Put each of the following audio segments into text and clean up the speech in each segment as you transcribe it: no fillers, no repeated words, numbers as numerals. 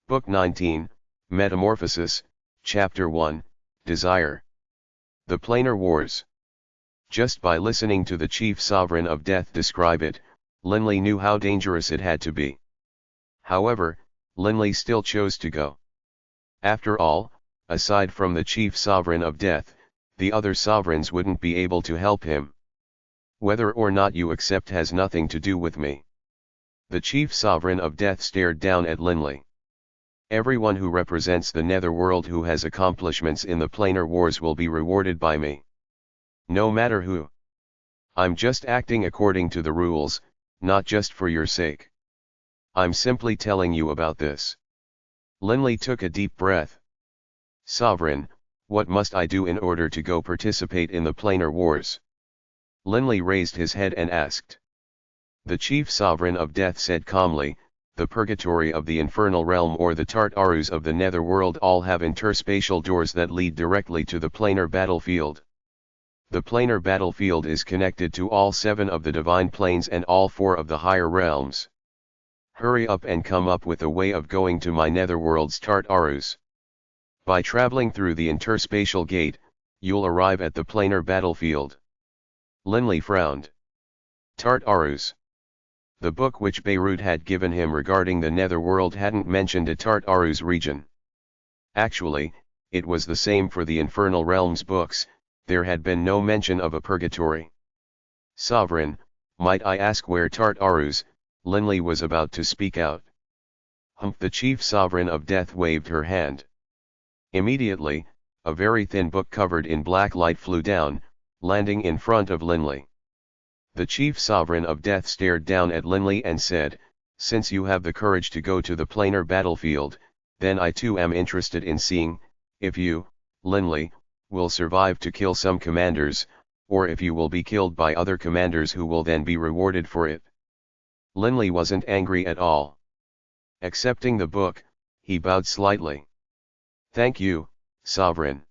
Book 19, Metamorphosis, Chapter 1, Desire. The Planar Wars. Just by listening to the chief sovereign of death describe it, Linley knew how dangerous it had to be. However, Linley still chose to go. After all, aside from the chief sovereign of death, the other sovereigns wouldn't be able to help him. Whether or not you accept has nothing to do with me. The chief sovereign of death stared down at Linley. Everyone who represents the netherworld who has accomplishments in the planar wars will be rewarded by me. No matter who. I'm just acting according to the rules, not just for your sake. I'm simply telling you about this. Linley took a deep breath. Sovereign, what must I do in order to go participate in the planar wars? Linley raised his head and asked. The chief sovereign of death said calmly, the purgatory of the infernal realm or the Tartarus of the netherworld all have interspatial doors that lead directly to the planar battlefield. The planar battlefield is connected to all 7 of the divine planes and all 4 of the higher realms. Hurry up and come up with a way of going to my netherworld's Tartarus. By traveling through the interspatial gate, you'll arrive at the planar battlefield. Linley frowned. Tartarus. The book which Baruch had given him regarding the netherworld hadn't mentioned a Tartarus region. Actually, it was the same for the infernal realms books, there had been no mention of a purgatory. Sovereign, might I ask where Tartarus? Linley was about to speak out. The chief sovereign of death waved her hand. Immediately, a very thin book covered in black light flew down, landing in front of Linley. The chief sovereign of death stared down at Linley and said, since you have the courage to go to the planar battlefield, then I too am interested in seeing, if you, Linley, will survive to kill some commanders, or if you will be killed by other commanders who will then be rewarded for it. Linley wasn't angry at all. Accepting the book, he bowed slightly. Thank you, Sovereign.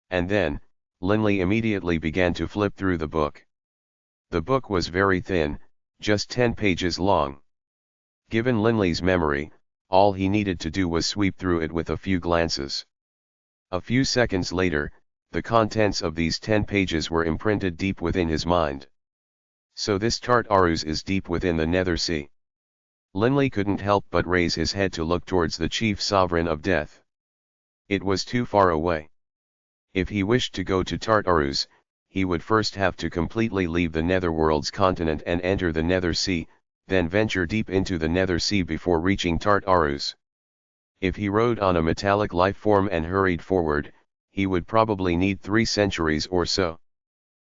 And then, Linley immediately began to flip through the book. The book was very thin, just 10 pages long. Given Linley's memory, all he needed to do was sweep through it with a few glances. A few seconds later, the contents of these 10 pages were imprinted deep within his mind. So this Tartarus is deep within the Nether Sea. Linley couldn't help but raise his head to look towards the chief sovereign of death. It was too far away. If he wished to go to Tartarus, he would first have to completely leave the Netherworld's continent and enter the Nether Sea, then venture deep into the Nether Sea before reaching Tartarus. If he rode on a metallic life form and hurried forward, he would probably need 3 centuries or so.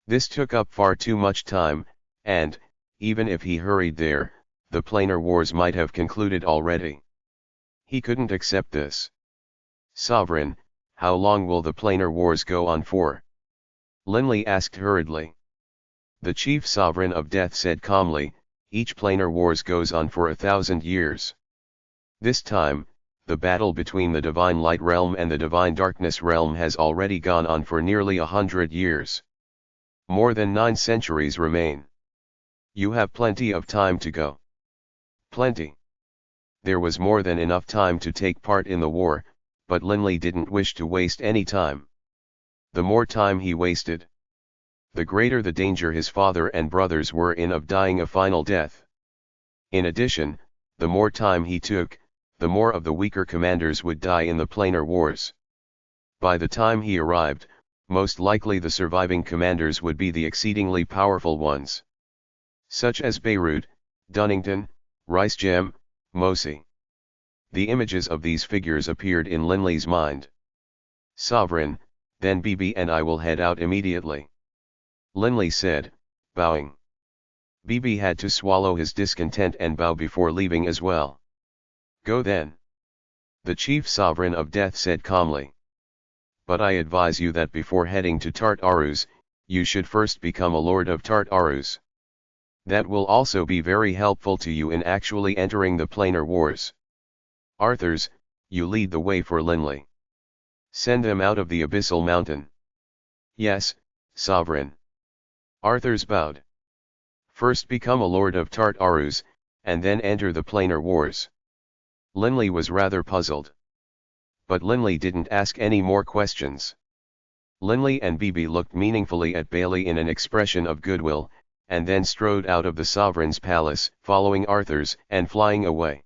This took up far too much time, and, even if he hurried there, the planar wars might have concluded already. He couldn't accept this. Sovereign, how long will the planar wars go on for? Linley asked hurriedly. The chief sovereign of death said calmly, each planar wars goes on for 1,000 years. This time, the battle between the divine light realm and the divine darkness realm has already gone on for nearly 100 years. More than 9 centuries remain. You have plenty of time to go. Plenty. There was more than enough time to take part in the war, but Linley didn't wish to waste any time. The more time he wasted, the greater the danger his father and brothers were in of dying a final death. In addition, the more time he took, the more of the weaker commanders would die in the planar wars. By the time he arrived, most likely the surviving commanders would be the exceedingly powerful ones. Such as Beirut, Dunnington, Ricegem, Mosi. The images of these figures appeared in Linley's mind. Sovereign, then Bibi and I will head out immediately. Linley said, bowing. Bibi had to swallow his discontent and bow before leaving as well. Go then. The chief sovereign of death said calmly. But I advise you that before heading to Tartarus, you should first become a lord of Tartarus. That will also be very helpful to you in actually entering the planar wars. Arthurs, you lead the way for Linley. Send them out of the abyssal mountain. Yes, Sovereign. Arthurs bowed. First become a lord of Tartarus, and then enter the planar wars. Linley was rather puzzled. But Linley didn't ask any more questions. Linley and Bibi looked meaningfully at Bailey in an expression of goodwill, and then strode out of the sovereign's palace, following Arthur's, and flying away.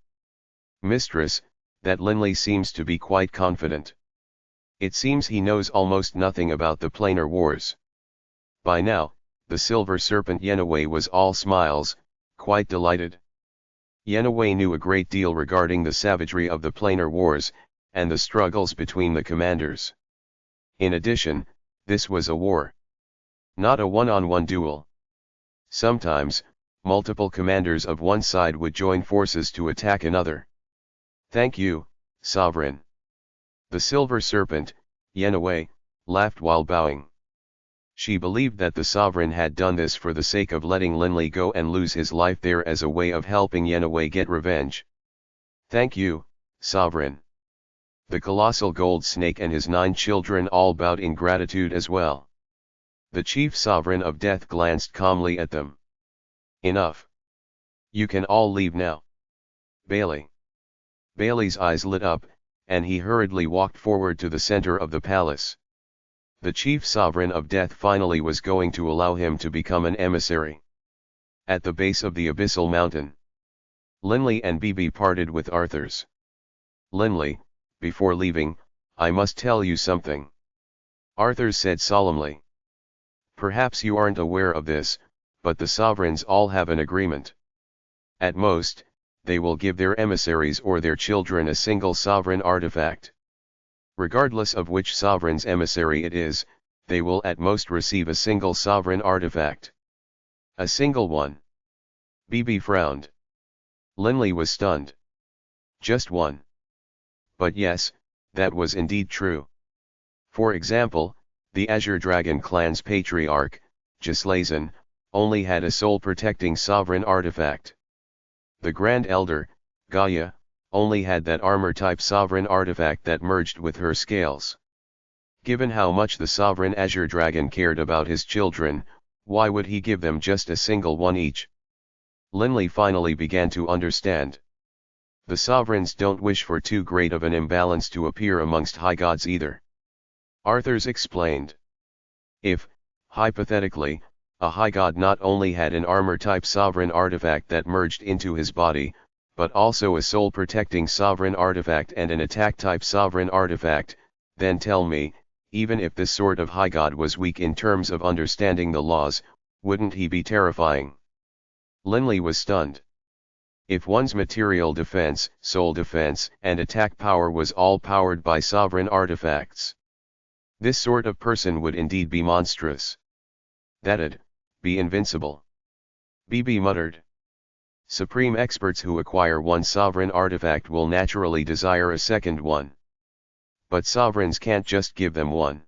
Mistress, that Linley seems to be quite confident. It seems he knows almost nothing about the planar wars. By now, the silver serpent Yenaway was all smiles, quite delighted. Yenaway knew a great deal regarding the savagery of the planar wars, and the struggles between the commanders. In addition, this was a war. Not a one-on-one duel. Sometimes, multiple commanders of one side would join forces to attack another. Thank you, Sovereign. The silver serpent, Yenaway, laughed while bowing. She believed that the Sovereign had done this for the sake of letting Linley go and lose his life there as a way of helping Yenaway get revenge. Thank you, Sovereign. The colossal gold snake and his 9 children all bowed in gratitude as well. The chief Sovereign of Death glanced calmly at them. Enough. You can all leave now. Bailey. Bailey's eyes lit up, and he hurriedly walked forward to the center of the palace. The chief Sovereign of Death finally was going to allow him to become an emissary. At the base of the abyssal mountain, Linley and Bibi parted with Arthur's. Linley, before leaving, I must tell you something. Arthur said solemnly. Perhaps you aren't aware of this, but the sovereigns all have an agreement. At most, they will give their emissaries or their children a single sovereign artifact. Regardless of which sovereign's emissary it is, they will at most receive a single sovereign artifact. A single one. Bibi frowned. Linley was stunned. Just one. But yes, that was indeed true. For example, the Azure Dragon clan's patriarch, Gislason, only had a soul-protecting sovereign artifact. The Grand Elder, Gaia, only had that armor-type sovereign artifact that merged with her scales. Given how much the sovereign Azure Dragon cared about his children, why would he give them just a single one each? Linley finally began to understand. The sovereigns don't wish for too great of an imbalance to appear amongst high gods either. Arthur's explained. If, hypothetically, a high god not only had an armor-type sovereign artifact that merged into his body, but also a soul-protecting sovereign artifact and an attack-type sovereign artifact, then tell me, even if this sort of high god was weak in terms of understanding the laws, wouldn't he be terrifying? Linley was stunned. If one's material defense, soul defense, and attack power was all powered by sovereign artifacts, this sort of person would indeed be monstrous. That'd be invincible. Bibi muttered. Supreme experts who acquire one sovereign artifact will naturally desire a second one. But sovereigns can't just give them one.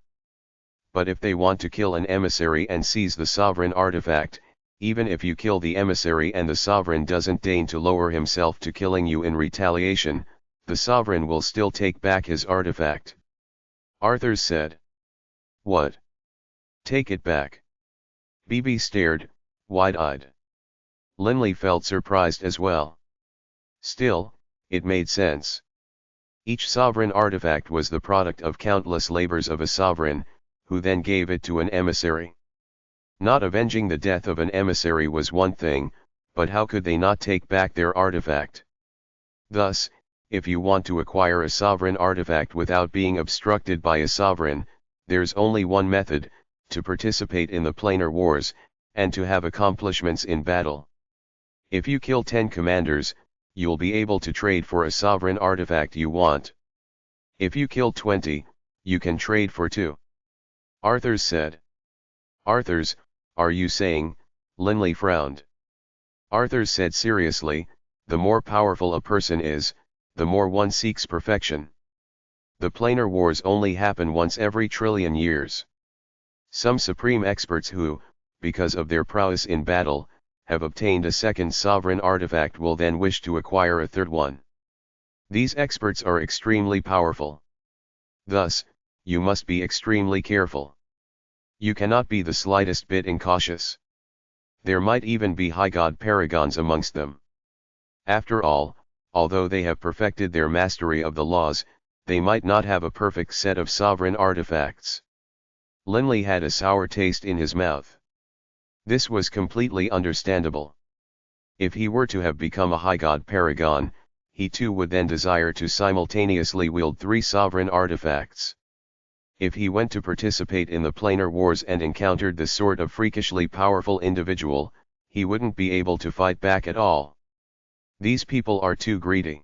But if they want to kill an emissary and seize the sovereign artifact, even if you kill the emissary and the sovereign doesn't deign to lower himself to killing you in retaliation, the sovereign will still take back his artifact. Arthur said. What? Take it back? Bibi stared, wide-eyed. Linley felt surprised as well. Still, it made sense. Each sovereign artifact was the product of countless labors of a sovereign, who then gave it to an emissary. Not avenging the death of an emissary was one thing, but how could they not take back their artifact? Thus, if you want to acquire a sovereign artifact without being obstructed by a sovereign, there's only one method: to participate in the planar wars, and to have accomplishments in battle. If you kill 10 commanders, you'll be able to trade for a sovereign artifact you want. If you kill 20, you can trade for 2. Arthur said. Arthur's, are you saying? Linley frowned. Arthur said seriously, the more powerful a person is, the more one seeks perfection. The planar wars only happen once every trillion years. Some supreme experts who, because of their prowess in battle, have obtained a second sovereign artifact will then wish to acquire a third one. These experts are extremely powerful. Thus, you must be extremely careful. You cannot be the slightest bit incautious. There might even be high god paragons amongst them. After all although they have perfected their mastery of the laws, they might not have a perfect set of sovereign artifacts. Linley had a sour taste in his mouth. This was completely understandable. If he were to have become a high god paragon, he too would then desire to simultaneously wield 3 sovereign artifacts. If he went to participate in the planar wars and encountered this sort of freakishly powerful individual, he wouldn't be able to fight back at all. These people are too greedy.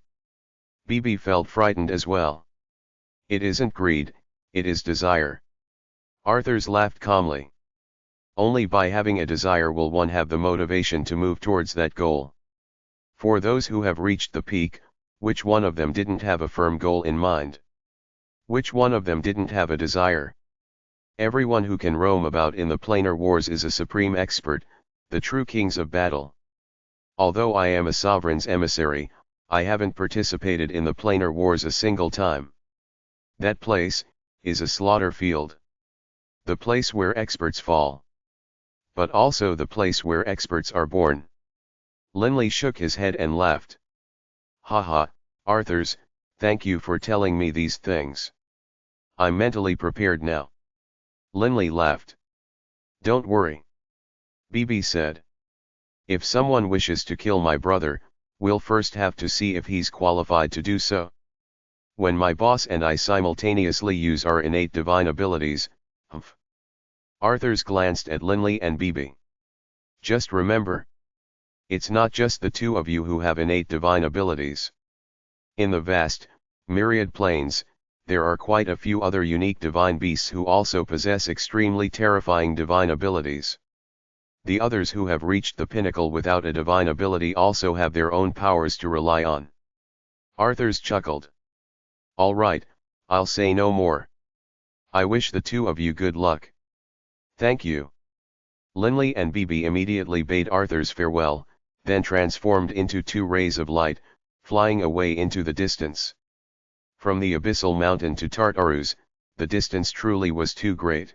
BB felt frightened as well. It isn't greed, it is desire. Arthurs laughed calmly. Only by having a desire will one have the motivation to move towards that goal. For those who have reached the peak, which one of them didn't have a firm goal in mind? Which one of them didn't have a desire? Everyone who can roam about in the planar wars is a supreme expert, the true kings of battle. Although I am a sovereign's emissary, I haven't participated in the planar wars a single time. That place is a slaughter field. The place where experts fall. But also the place where experts are born. Linley shook his head and laughed. Haha, Arthurs, thank you for telling me these things. I'm mentally prepared now. Linley laughed. Don't worry. BB said. If someone wishes to kill my brother, we'll first have to see if he's qualified to do so. When my boss and I simultaneously use our innate divine abilities, humph. Arthurs glanced at Linley and BB. Just remember. It's not just the two of you who have innate divine abilities. In the vast, myriad planes, there are quite a few other unique divine beasts who also possess extremely terrifying divine abilities. The others who have reached the pinnacle without a divine ability also have their own powers to rely on. Arthurs chuckled. All right, I'll say no more. I wish the two of you good luck. Thank you. Linley and BB immediately bade Arthurs farewell, then transformed into 2 rays of light, flying away into the distance. From the abyssal mountain to Tartarus, the distance truly was too great.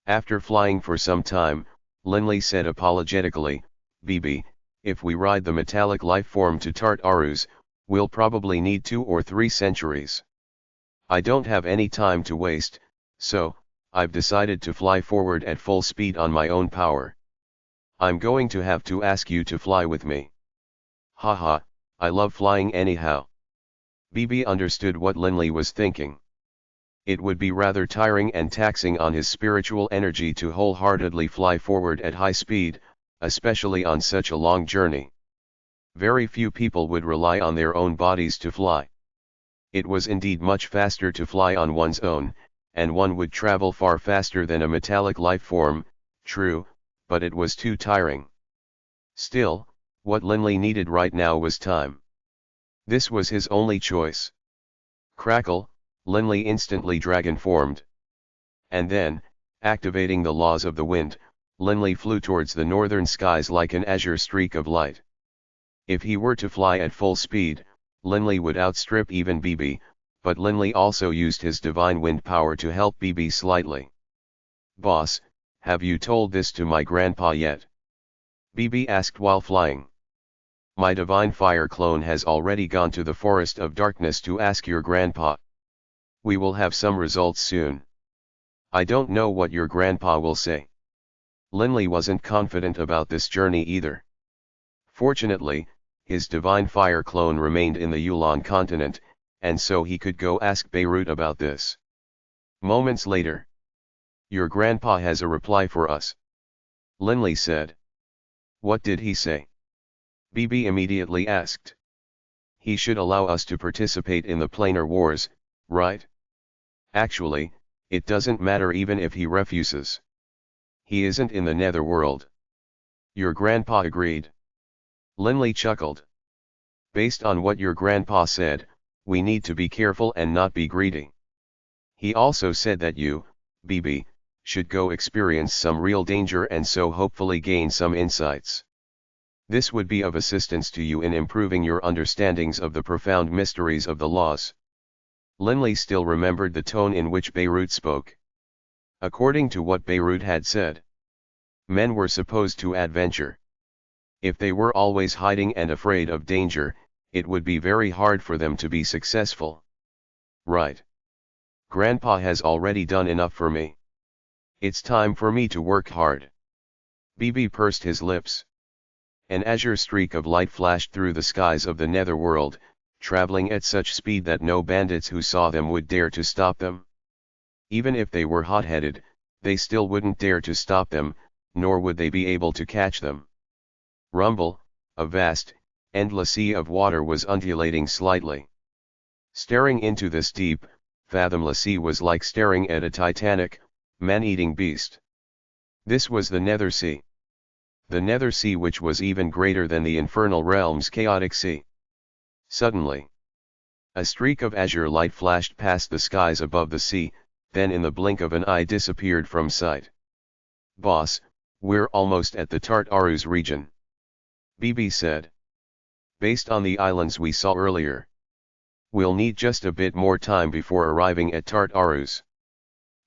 After flying for some time, Linley said apologetically, BB, if we ride the metallic life form to Tartarus, we'll probably need 2 or 3 centuries. I don't have any time to waste, so I've decided to fly forward at full speed on my own power. I'm going to have to ask you to fly with me. Haha, I love flying anyhow. BB understood what Linley was thinking. It would be rather tiring and taxing on his spiritual energy to wholeheartedly fly forward at high speed, especially on such a long journey. Very few people would rely on their own bodies to fly. It was indeed much faster to fly on one's own, and one would travel far faster than a metallic life form, true, but it was too tiring. Still, what Linley needed right now was time. This was his only choice. Crackle, Linley instantly dragon-formed. And then, activating the laws of the wind, Linley flew towards the northern skies like an azure streak of light. If he were to fly at full speed, Linley would outstrip even BB, but Linley also used his divine wind power to help BB slightly. Boss, have you told this to my grandpa yet? BB asked while flying. My divine fire clone has already gone to the forest of darkness to ask your grandpa. We will have some results soon. I don't know what your grandpa will say. Linley wasn't confident about this journey either. Fortunately, his divine fire clone remained in the Yulan continent, and so he could go ask Baruch about this. Moments later. Your grandpa has a reply for us. Linley said. What did he say? BB immediately asked. He should allow us to participate in the planar wars, right? Actually, it doesn't matter even if he refuses. He isn't in the netherworld. Your grandpa agreed. Linley chuckled. Based on what your grandpa said, we need to be careful and not be greedy. He also said that you, BB, should go experience some real danger and so hopefully gain some insights. This would be of assistance to you in improving your understandings of the profound mysteries of the laws. Linley still remembered the tone in which Baruch spoke. According to what Baruch had said, men were supposed to adventure. If they were always hiding and afraid of danger, it would be very hard for them to be successful. Right. Grandpa has already done enough for me. It's time for me to work hard. BB pursed his lips. An azure streak of light flashed through the skies of the netherworld, traveling at such speed that no bandits who saw them would dare to stop them. Even if they were hot-headed, they still wouldn't dare to stop them, nor would they be able to catch them. Rumble, a vast, endless sea of water was undulating slightly. Staring into this deep, fathomless sea was like staring at a titanic, man-eating beast. This was the Nether Sea. The Nether Sea, which was even greater than the infernal realm's chaotic sea. Suddenly, a streak of azure light flashed past the skies above the sea, then in the blink of an eye disappeared from sight. Boss, we're almost at the Tartarus region, BB said. Based on the islands we saw earlier. We'll need just a bit more time before arriving at Tartarus.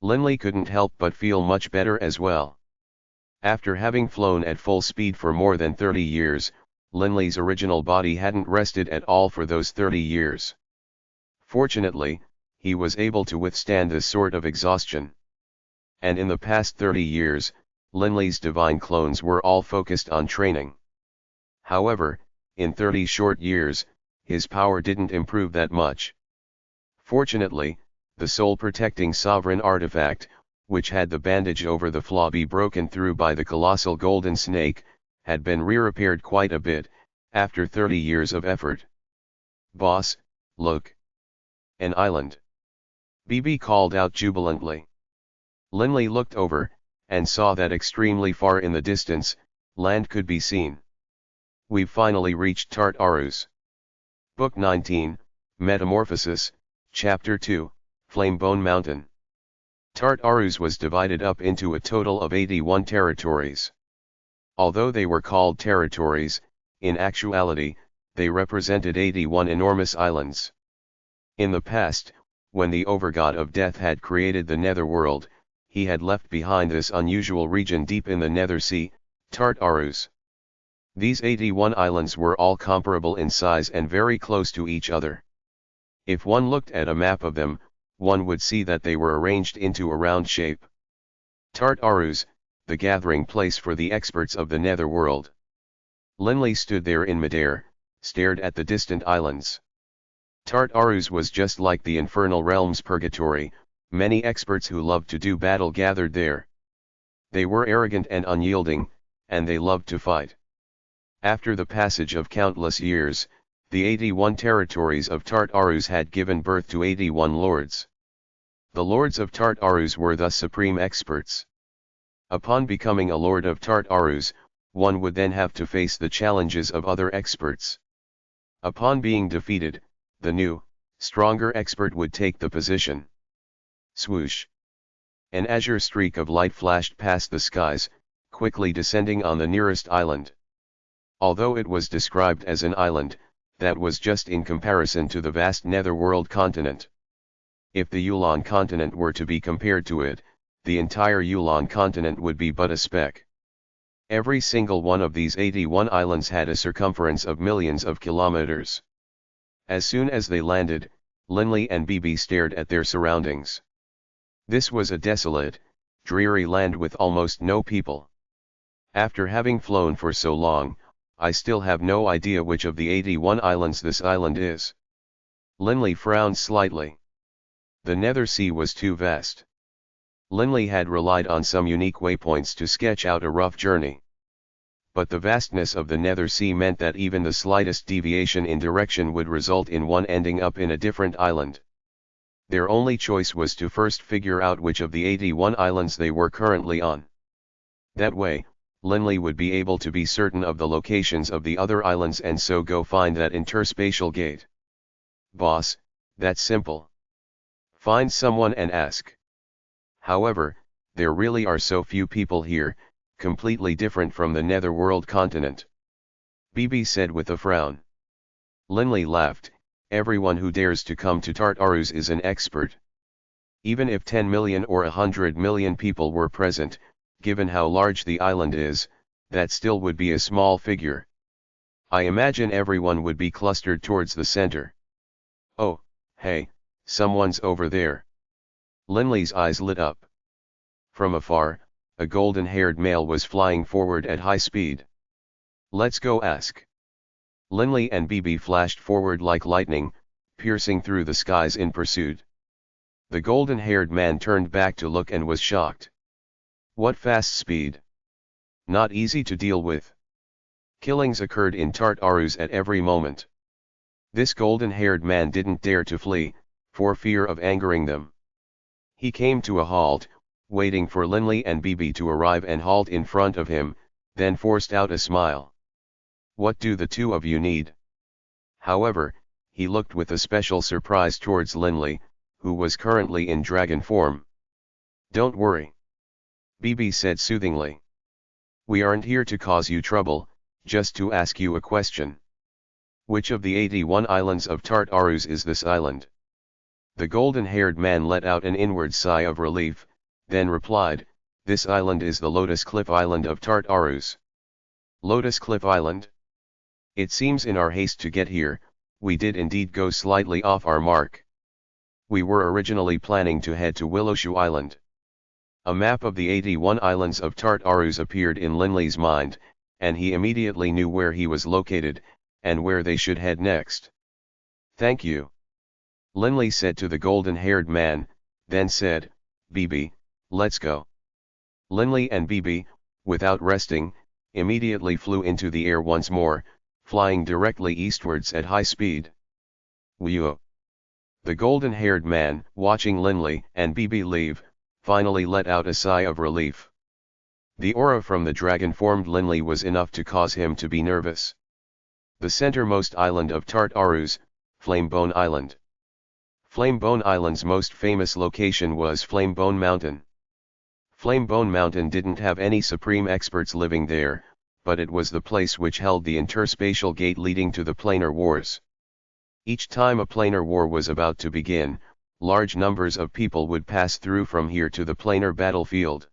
Linley couldn't help but feel much better as well. After having flown at full speed for more than 30 years, Linley's original body hadn't rested at all for those 30 years. Fortunately, he was able to withstand this sort of exhaustion. And in the past 30 years, Linley's divine clones were all focused on training. However, in 30 short years, his power didn't improve that much. Fortunately, the soul-protecting sovereign artifact, which had the bandage over the flaw be broken through by the colossal golden snake, had been re-repaired quite a bit, after 30 years of effort. Boss, look. An island. BB called out jubilantly. Linley looked over, and saw that extremely far in the distance, land could be seen. We've finally reached Tartarus. Book 19, Metamorphosis, Chapter 2, Flamebone Mountain. Tartarus was divided up into a total of 81 territories. Although they were called territories, in actuality, they represented 81 enormous islands. In the past, when the overgod of death had created the netherworld, he had left behind this unusual region deep in the Nether Sea, Tartarus. These 81 islands were all comparable in size and very close to each other. If one looked at a map of them, one would see that they were arranged into a round shape. Tartarus, the gathering place for the experts of the netherworld. Linley stood there in midair, stared at the distant islands. Tartarus was just like the infernal realm's purgatory, many experts who loved to do battle gathered there. They were arrogant and unyielding, and they loved to fight. After the passage of countless years, the 81 territories of Tartarus had given birth to 81 lords. The lords of Tartarus were thus supreme experts. Upon becoming a lord of Tartarus, one would then have to face the challenges of other experts. Upon being defeated, the new, stronger expert would take the position. Swoosh! An azure streak of light flashed past the skies, quickly descending on the nearest island. Although it was described as an island, that was just in comparison to the vast netherworld continent. If the Yulan continent were to be compared to it, the entire Yulan continent would be but a speck. Every single one of these 81 islands had a circumference of millions of kilometers. As soon as they landed, Linley and BB stared at their surroundings. This was a desolate, dreary land with almost no people. After having flown for so long, I still have no idea which of the 81 islands this island is. Linley frowned slightly. The Nether Sea was too vast. Linley had relied on some unique waypoints to sketch out a rough journey. But the vastness of the Nether Sea meant that even the slightest deviation in direction would result in one ending up in a different island. Their only choice was to first figure out which of the 81 islands they were currently on. That way, Linley would be able to be certain of the locations of the other islands and so go find that interspatial gate. Boss, that's simple. Find someone and ask. However, there really are so few people here, completely different from the netherworld continent. BB said with a frown. Linley laughed. Everyone who dares to come to Tartarus is an expert. Even if 10 million or 100 million people were present, given how large the island is, that still would be a small figure. I imagine everyone would be clustered towards the center. Oh, hey, someone's over there. Linley's eyes lit up. From afar, a golden-haired male was flying forward at high speed. Let's go ask. Linley and BB flashed forward like lightning, piercing through the skies in pursuit. The golden-haired man turned back to look and was shocked. What fast speed! Not easy to deal with. Killings occurred in Tartarus at every moment. This golden-haired man didn't dare to flee, for fear of angering them. He came to a halt, waiting for Linley and BB to arrive and halt in front of him, then forced out a smile. What do the two of you need? However, he looked with a special surprise towards Linley, who was currently in dragon form. Don't worry. BB said soothingly. We aren't here to cause you trouble, just to ask you a question. Which of the 81 islands of Tartarus is this island? The golden-haired man let out an inward sigh of relief, then replied, this island is the Lotus Cliff Island of Tartarus. Lotus Cliff Island? It seems in our haste to get here, we did indeed go slightly off our mark. We were originally planning to head to Willowshoe Island. A map of the 81 islands of Tartarus appeared in Linley's mind, and he immediately knew where he was located, and where they should head next. Thank you. Linley said to the golden-haired man, then said, BB, let's go. Linley and BB, without resting, immediately flew into the air once more, flying directly eastwards at high speed. Whew! The golden-haired man, watching Linley and BB leave, finally let out a sigh of relief. The aura from the dragon-formed Linley was enough to cause him to be nervous. The centermost island of Tartarus, Flamebone Island. Flamebone Island's most famous location was Flamebone Mountain. Flamebone Mountain didn't have any supreme experts living there, but it was the place which held the interspatial gate leading to the planar wars. Each time a planar war was about to begin, large numbers of people would pass through from here to the planar battlefield.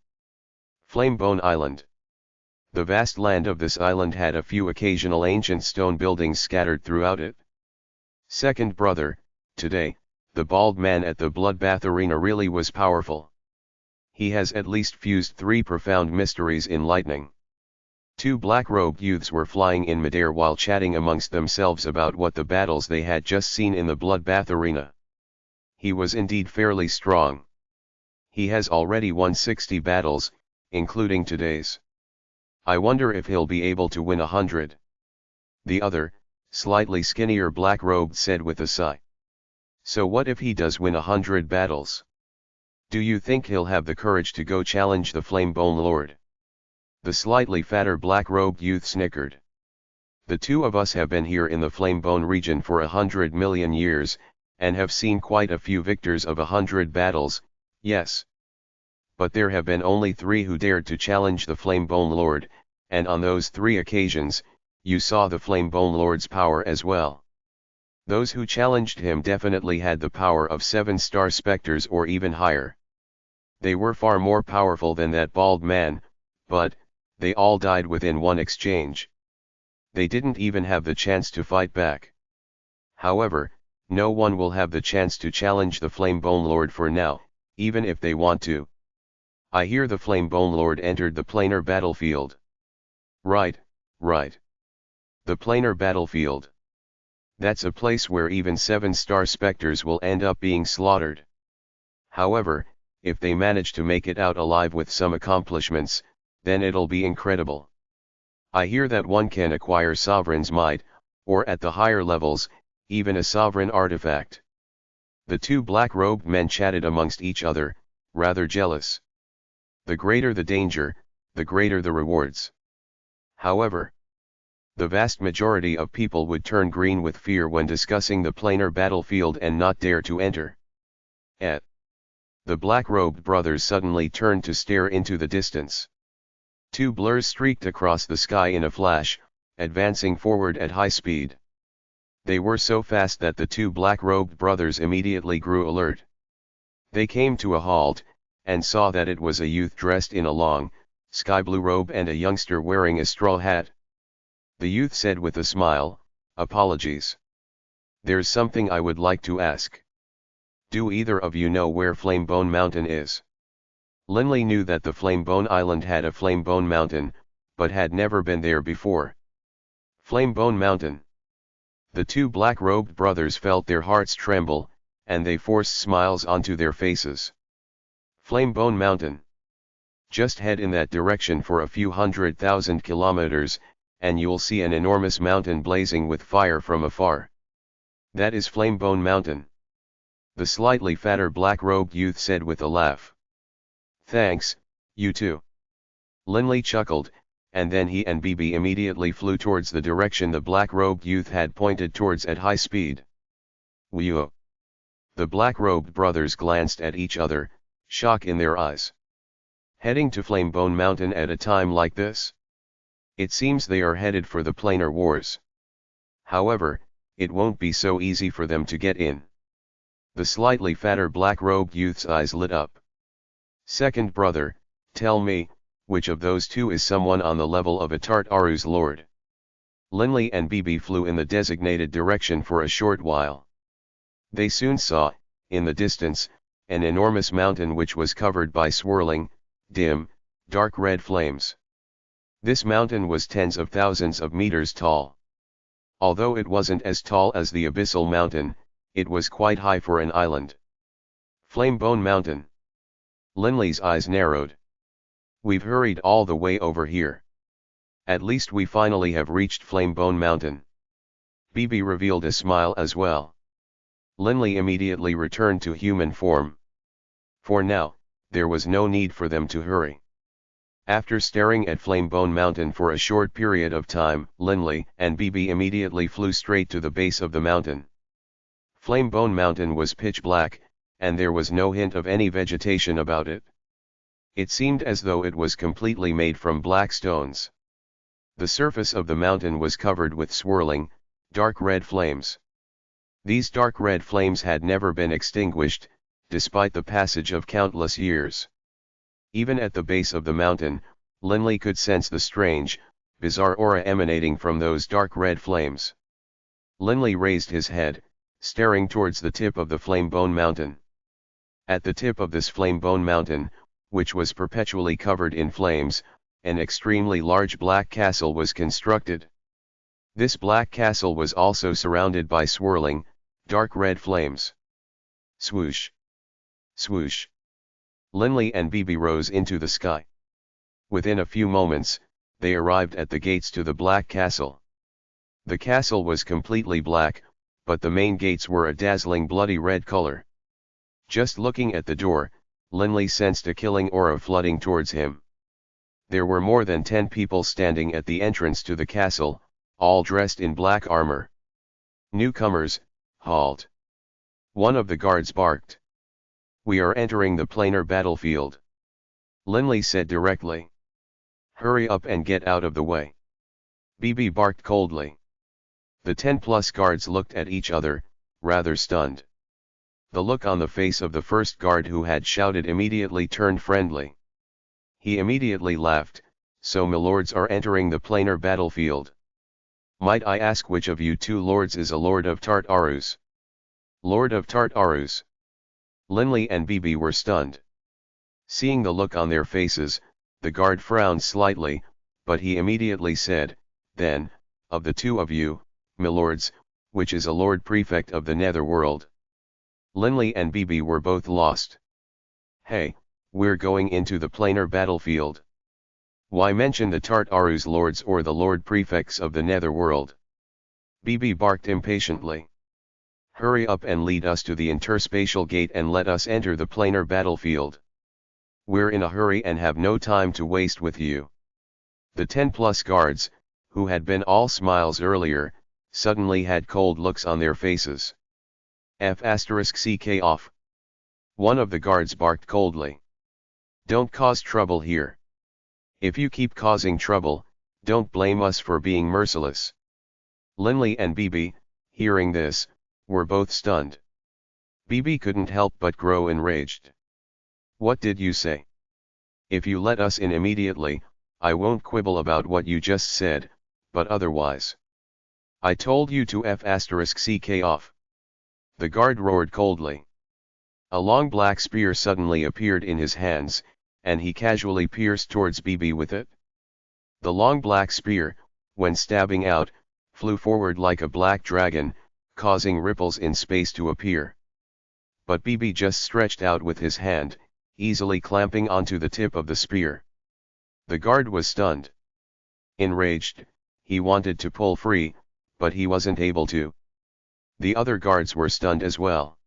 Flamebone Island. The vast land of this island had a few occasional ancient stone buildings scattered throughout it. Second brother, today, the bald man at the bloodbath arena really was powerful. He has at least fused 3 profound mysteries in lightning. 2 black-robed youths were flying in midair while chatting amongst themselves about what the battles they had just seen in the bloodbath arena. He was indeed fairly strong. He has already won 60 battles, including today's. I wonder if he'll be able to win 100. The other, slightly skinnier black-robed said with a sigh. So what if he does win 100 battles? Do you think he'll have the courage to go challenge the Flamebone Lord? The slightly fatter black-robed youth snickered. The two of us have been here in the Flamebone region for 100 million years, and have seen quite a few victors of 100 battles, yes. But there have been only 3 who dared to challenge the Flamebone Lord, and on those 3 occasions, you saw the Flamebone Lord's power as well. Those who challenged him definitely had the power of 7-star specters or even higher. They were far more powerful than that bald man, but they all died within one exchange. They didn't even have the chance to fight back. However, no one will have the chance to challenge the Flamebone Lord for now, even if they want to. I hear the Flamebone Lord entered the planar battlefield. Right, right. The planar battlefield. That's a place where even 7-star specters will end up being slaughtered. However, if they manage to make it out alive with some accomplishments, then it'll be incredible. I hear that one can acquire Sovereign's Might, or at the higher levels, even a Sovereign Artifact. The 2 black-robed men chatted amongst each other, rather jealous. The greater the danger, the greater the rewards. However, the vast majority of people would turn green with fear when discussing the planar battlefield and not dare to enter. The black-robed brothers suddenly turned to stare into the distance. 2 blurs streaked across the sky in a flash, advancing forward at high speed. They were so fast that the 2 black-robed brothers immediately grew alert. They came to a halt, and saw that it was a youth dressed in a long, sky blue robe and a youngster wearing a straw hat. The youth said with a smile, "Apologies. There's something I would like to ask. Do either of you know where Flamebone Mountain is?" Linley knew that the Flamebone Island had a Flamebone Mountain, but had never been there before. Flamebone Mountain. The two black-robed brothers felt their hearts tremble, and they forced smiles onto their faces. Flamebone Mountain. Just head in that direction for a few 100,000 kilometers, and you'll see an enormous mountain blazing with fire from afar. That is Flamebone Mountain. The slightly fatter black-robed youth said with a laugh. "Thanks, you too." Linley chuckled, and then he and Bibi immediately flew towards the direction the black-robed youth had pointed towards at high speed. "Whew!" The black-robed brothers glanced at each other, shock in their eyes. Heading to Flamebone Mountain at a time like this? It seems they are headed for the planar wars. However, it won't be so easy for them to get in. The slightly fatter black-robed youth's eyes lit up. "Second brother, tell me, which of those two is someone on the level of a Tartaru's lord?" Linley and Bibi flew in the designated direction for a short while. They soon saw, in the distance, an enormous mountain which was covered by swirling, dim, dark red flames. This mountain was tens of thousands of meters tall. Although it wasn't as tall as the Abyssal Mountain, it was quite high for an island. Flamebone Mountain. Linley's eyes narrowed. "We've hurried all the way over here. At least we finally have reached Flamebone Mountain." Bibi revealed a smile as well. Linley immediately returned to human form. For now, there was no need for them to hurry. After staring at Flamebone Mountain for a short period of time, Linley and Bibi immediately flew straight to the base of the mountain. Flamebone Mountain was pitch black, and there was no hint of any vegetation about it. It seemed as though it was completely made from black stones. The surface of the mountain was covered with swirling, dark red flames. These dark red flames had never been extinguished, despite the passage of countless years. Even at the base of the mountain, Linley could sense the strange, bizarre aura emanating from those dark red flames. Linley raised his head, staring towards the tip of the Flamebone Mountain. At the tip of this Flamebone Mountain, which was perpetually covered in flames, an extremely large black castle was constructed. This black castle was also surrounded by swirling, dark red flames. Swoosh! Swoosh! Linley and Bibi rose into the sky. Within a few moments, they arrived at the gates to the black castle. The castle was completely black, but the main gates were a dazzling bloody red color. Just looking at the door, Linley sensed a killing aura flooding towards him. There were more than 10 people standing at the entrance to the castle, all dressed in black armor. "Newcomers, halt!" One of the guards barked. "We are entering the planar battlefield," Linley said directly. "Hurry up and get out of the way." Bibi barked coldly. The 10+ guards looked at each other, rather stunned. The look on the face of the first guard who had shouted immediately turned friendly. He immediately laughed. "So my lords are entering the planar battlefield. Might I ask which of you two lords is a lord of Tartarus?" "Lord of Tartarus?" Linley and Bibi were stunned. Seeing the look on their faces, the guard frowned slightly, but he immediately said, "Then, of the two of you, my lords, which is a lord prefect of the netherworld?" Linley and Bibi were both lost. "Hey, we're going into the planar battlefield. Why mention the Tartarus lords or the lord prefects of the netherworld?" Bibi barked impatiently. "Hurry up and lead us to the interspatial gate and let us enter the planar battlefield. We're in a hurry and have no time to waste with you." The 10+ guards, who had been all smiles earlier, suddenly had cold looks on their faces. F***ck off. One of the guards barked coldly. "Don't cause trouble here. If you keep causing trouble, don't blame us for being merciless." Linley and Bibi, hearing this, were both stunned. Bibi couldn't help but grow enraged. "What did you say? If you let us in immediately, I won't quibble about what you just said, but otherwise. I told you to *CK off. The guard roared coldly. A long black spear suddenly appeared in his hands, and he casually pierced towards BB with it. The long black spear, when stabbing out, flew forward like a black dragon, causing ripples in space to appear. But BB just stretched out with his hand, easily clamping onto the tip of the spear. The guard was stunned. Enraged, he wanted to pull free, but he wasn't able to. The other guards were stunned as well.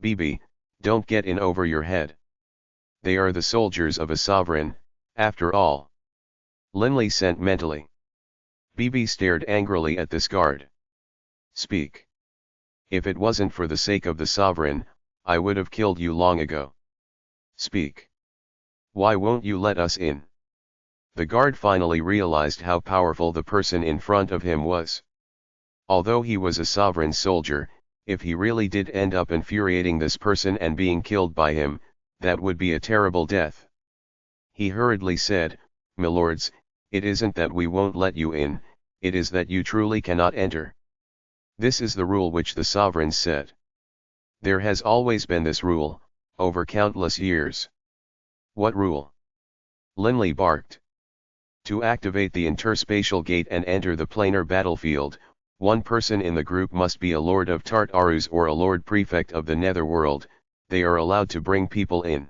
BB, don't get in over your head. They are the soldiers of a sovereign, after all. Linley sent mentally. BB stared angrily at this guard. Speak. If it wasn't for the sake of the sovereign, I would have killed you long ago. Speak. Why won't you let us in? The guard finally realized how powerful the person in front of him was. Although he was a sovereign soldier, if he really did end up infuriating this person and being killed by him, that would be a terrible death. He hurriedly said, "Milords, it isn't that we won't let you in, it is that you truly cannot enter. This is the rule which the sovereigns set. There has always been this rule, over countless years." What rule? Linley barked. To activate the interspatial gate and enter the planar battlefield, one person in the group must be a lord of Tartarus or a lord prefect of the netherworld. They are allowed to bring people in.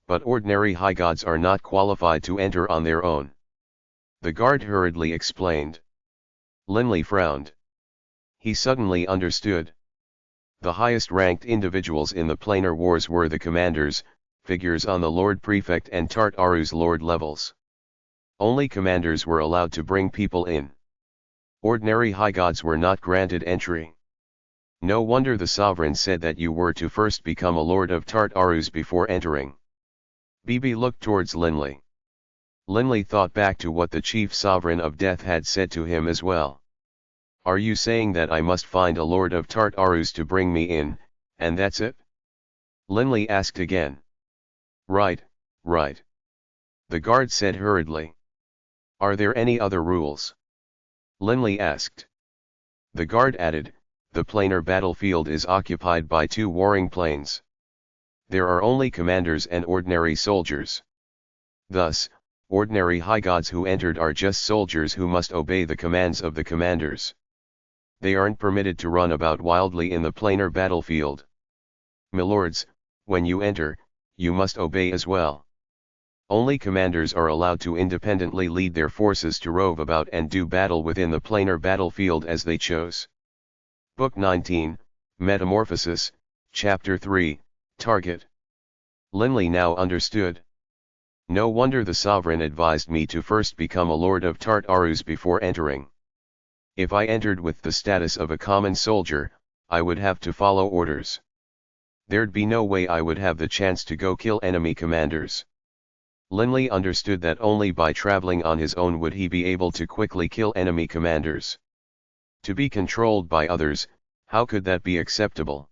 But ordinary high gods are not qualified to enter on their own. The guard hurriedly explained. Linley frowned. He suddenly understood. The highest ranked individuals in the planar wars were the commanders, figures on the lord prefect and Tartarus lord levels. Only commanders were allowed to bring people in. Ordinary high gods were not granted entry. No wonder the sovereign said that you were to first become a lord of Tartarus before entering. BB looked towards Linley. Linley thought back to what the chief sovereign of death had said to him as well. Are you saying that I must find a lord of Tartarus to bring me in, and that's it? Linley asked again. Right, right. The guard said hurriedly. Are there any other rules? Linley asked. The guard added, the planar battlefield is occupied by two warring planes. There are only commanders and ordinary soldiers. Thus, ordinary high gods who entered are just soldiers who must obey the commands of the commanders. They aren't permitted to run about wildly in the planar battlefield. Milords, when you enter, you must obey as well. Only commanders are allowed to independently lead their forces to rove about and do battle within the planar battlefield as they chose. Book 19, Metamorphosis, Chapter 3, Target. Linley now understood. No wonder the sovereign advised me to first become a lord of Tartarus before entering. If I entered with the status of a common soldier, I would have to follow orders. There'd be no way I would have the chance to go kill enemy commanders. Linley understood that only by traveling on his own would he be able to quickly kill enemy commanders. To be controlled by others, how could that be acceptable?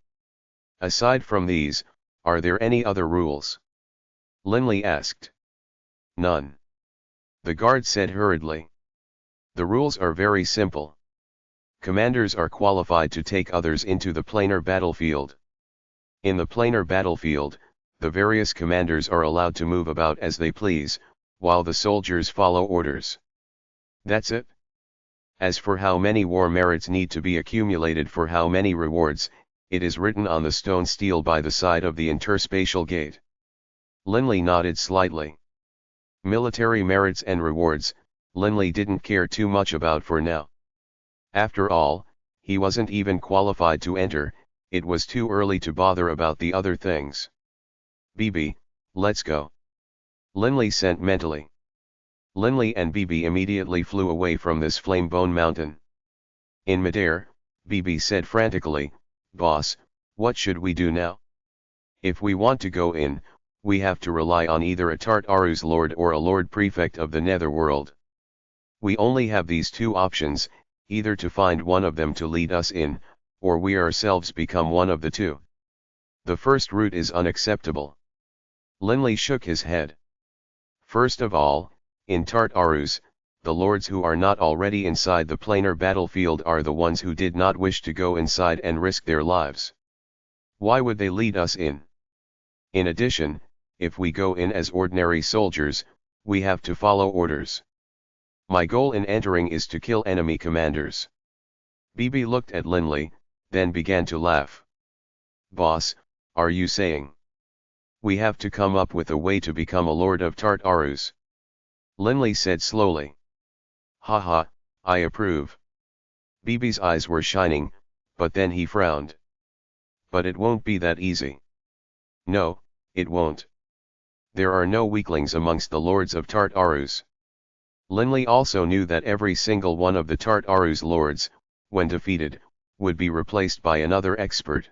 Aside from these, are there any other rules? Linley asked. None. The guard said hurriedly. The rules are very simple. Commanders are qualified to take others into the planar battlefield. In the planar battlefield, the various commanders are allowed to move about as they please, while the soldiers follow orders. That's it. As for how many war merits need to be accumulated for how many rewards, it is written on the stone steel by the side of the interspatial gate. Linley nodded slightly. Military merits and rewards, Linley didn't care too much about for now. After all, he wasn't even qualified to enter, it was too early to bother about the other things. BB, let's go. Linley sent mentally. Linley and BB immediately flew away from this flame-bone mountain. In midair, BB said frantically, Boss, what should we do now? If we want to go in, we have to rely on either a Tartarus lord or a lord prefect of the netherworld. We only have these two options, either to find one of them to lead us in, or we ourselves become one of the two. The first route is unacceptable. Linley shook his head. First of all, in Tartarus, the lords who are not already inside the planar battlefield are the ones who did not wish to go inside and risk their lives. Why would they lead us in? In addition, if we go in as ordinary soldiers, we have to follow orders. My goal in entering is to kill enemy commanders. Bibi looked at Linley, then began to laugh. Boss, are you saying we have to come up with a way to become a lord of Tartarus? Linley said slowly. Haha, I approve. Bibi's eyes were shining, but then he frowned. But it won't be that easy. No, it won't. There are no weaklings amongst the lords of Tartarus. Linley also knew that every single one of the Tartarus lords, when defeated, would be replaced by another expert.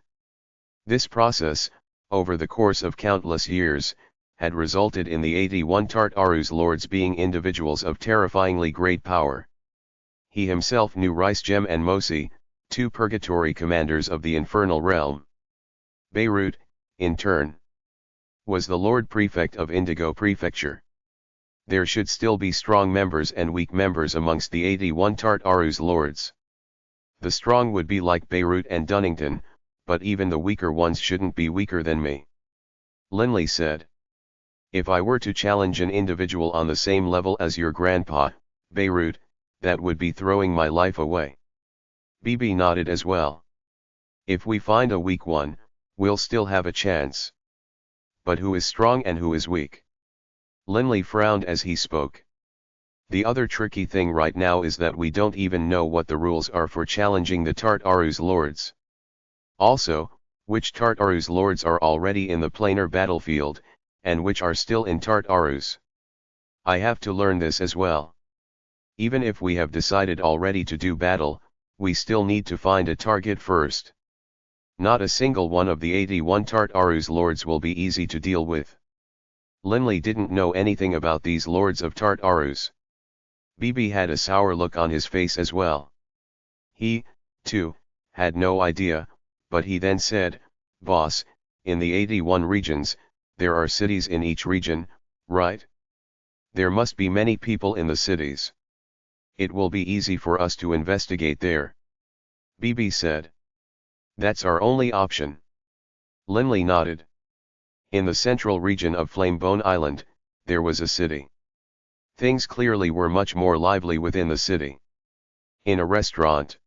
This process, over the course of countless years, had resulted in the 81 Tartarus lords being individuals of terrifyingly great power. He himself knew Rysgem and Mosi, two purgatory commanders of the infernal realm. Baruch, in turn, was the Lord Prefect of Indigo Prefecture. There should still be strong members and weak members amongst the 81 Tartarus lords. The strong would be like Baruch and Dunnington, but even the weaker ones shouldn't be weaker than me. Linley said. If I were to challenge an individual on the same level as your grandpa, Baruch, that would be throwing my life away. Bibi nodded as well. If we find a weak one, we'll still have a chance. But who is strong and who is weak? Linley frowned as he spoke. The other tricky thing right now is that we don't even know what the rules are for challenging the Tartarus lords. Also, which Tartarus lords are already in the planar battlefield, and which are still in Tartarus. I have to learn this as well. Even if we have decided already to do battle, we still need to find a target first. Not a single one of the 81 Tartarus lords will be easy to deal with. Linley didn't know anything about these lords of Tartarus. Bibi had a sour look on his face as well. He, too, had no idea, but he then said, Boss, in the 81 regions, there are cities in each region, right? There must be many people in the cities. It will be easy for us to investigate there. Bibi said. That's our only option. Linley nodded. In the central region of Flamebone Island, there was a city. Things clearly were much more lively within the city. In a restaurant,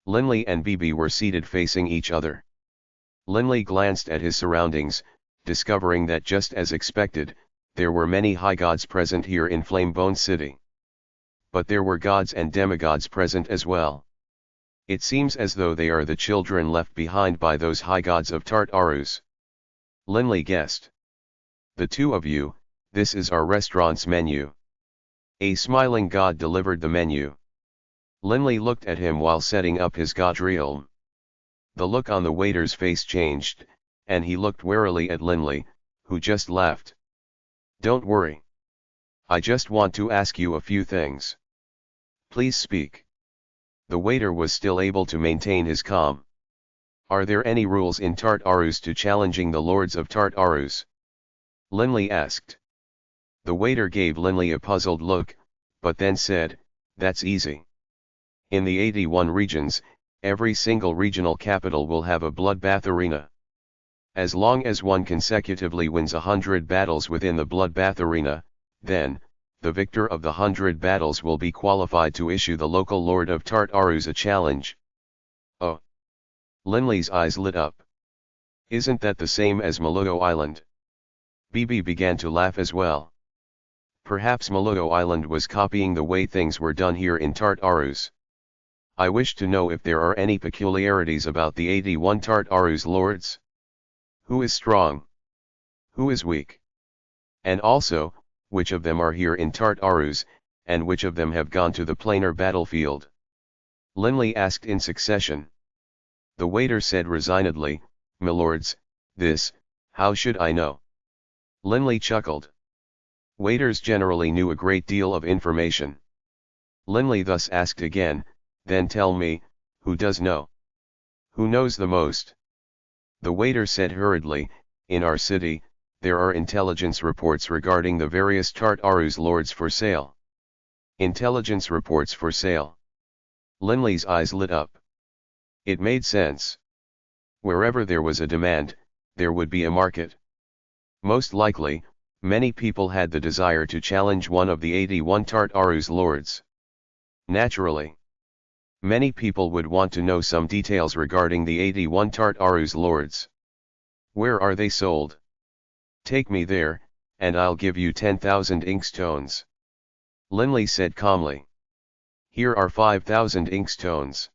Linley and Bibi were seated facing each other. Linley glanced at his surroundings, discovering that just as expected, there were many high gods present here in Flamebone City. But there were gods and demigods present as well. It seems as though they are the children left behind by those high gods of Tartarus. Linley guessed. The two of you, this is our restaurant's menu. A smiling god delivered the menu. Linley looked at him while setting up his godrealm. The look on the waiter's face changed, and he looked warily at Linley, who just laughed. Don't worry. I just want to ask you a few things. Please speak. The waiter was still able to maintain his calm. Are there any rules in Tartarus to challenging the lords of Tartarus? Linley asked. The waiter gave Linley a puzzled look, but then said, That's easy. In the 81 regions, every single regional capital will have a bloodbath arena. As long as one consecutively wins 100 battles within the bloodbath arena, then, the victor of the 100 battles will be qualified to issue the local lord of Tartarus a challenge. Oh! Linley's eyes lit up. Isn't that the same as Maluto Island? Bibi began to laugh as well. Perhaps Maluto Island was copying the way things were done here in Tartarus. I wish to know if there are any peculiarities about the 81 Tartarus lords. Who is strong? Who is weak? And also, which of them are here in Tartarus, and which of them have gone to the planar battlefield? Linley asked in succession. The waiter said resignedly, Milords, how should I know? Linley chuckled. Waiters generally knew a great deal of information. Linley thus asked again, Then tell me, who does know? Who knows the most? The waiter said hurriedly, In our city, there are intelligence reports regarding the various Tartarus lords for sale. Intelligence reports for sale. Linley's eyes lit up. It made sense. Wherever there was a demand, there would be a market. Most likely, many people had the desire to challenge one of the 81 Tartaru's lords. Naturally, many people would want to know some details regarding the 81 Tartaru's lords. Where are they sold? Take me there, and I'll give you 10,000 inkstones. Linley said calmly. Here are 5,000 inkstones.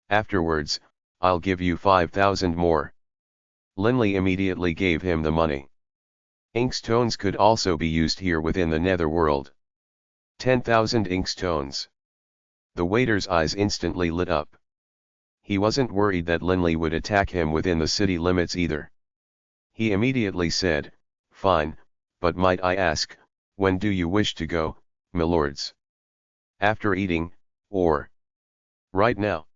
Afterwards, I'll give you 5,000 more. Linley immediately gave him the money. Inkstones could also be used here within the netherworld. 10,000 inkstones. The waiter's eyes instantly lit up. He wasn't worried that Linley would attack him within the city limits either. He immediately said, Fine, but might I ask, when do you wish to go, milords? After eating, or right now?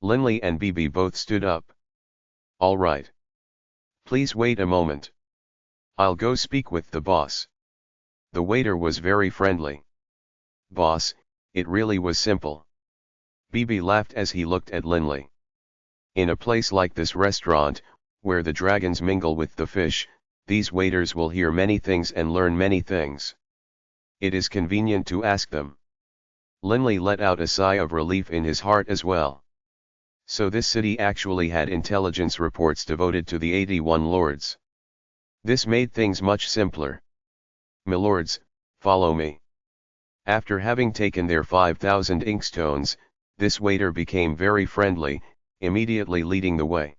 Linley and Bibi both stood up. All right. Please wait a moment. I'll go speak with the boss. The waiter was very friendly. Boss, it really was simple. Bibi laughed as he looked at Linley. In a place like this restaurant, where the dragons mingle with the fish, these waiters will hear many things and learn many things. It is convenient to ask them. Linley let out a sigh of relief in his heart as well. So this city actually had intelligence reports devoted to the 81 lords. This made things much simpler. Milords, follow me. After having taken their 5,000 inkstones, this waiter became very friendly, immediately leading the way.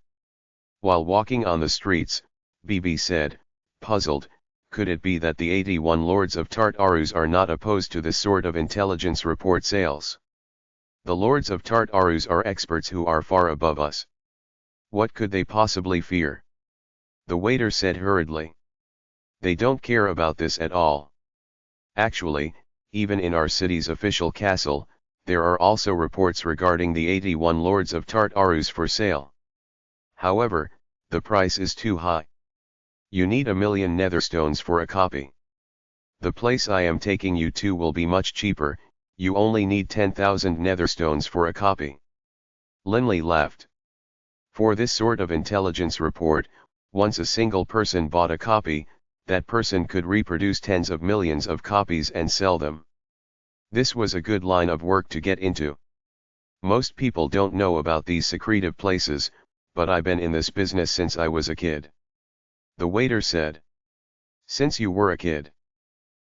While walking on the streets, Bibi said, puzzled, could it be that the 81 lords of Tartarus are not opposed to this sort of intelligence report sales? The lords of Tartarus are experts who are far above us. What could they possibly fear? The waiter said hurriedly. They don't care about this at all. Actually, even in our city's official castle, there are also reports regarding the 81 lords of Tartarus for sale. However, the price is too high. You need 1,000,000 netherstones for a copy. The place I am taking you to will be much cheaper, you only need 10,000 netherstones for a copy. Linley laughed. For this sort of intelligence report, once a single person bought a copy, that person could reproduce tens of millions of copies and sell them. This was a good line of work to get into. Most people don't know about these secretive places, but I've been in this business since I was a kid. The waiter said. Since you were a kid?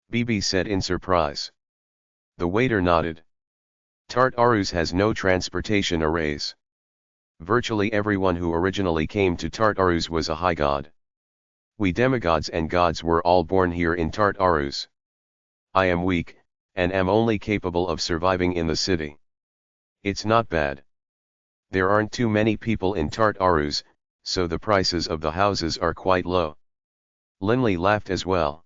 Bibi said in surprise. The waiter nodded. Tartarus has no transportation arrays. Virtually everyone who originally came to Tartarus was a high god. We demigods and gods were all born here in Tartarus. I am weak, and am only capable of surviving in the city. It's not bad. There aren't too many people in Tartarus, so the prices of the houses are quite low. Linley laughed as well.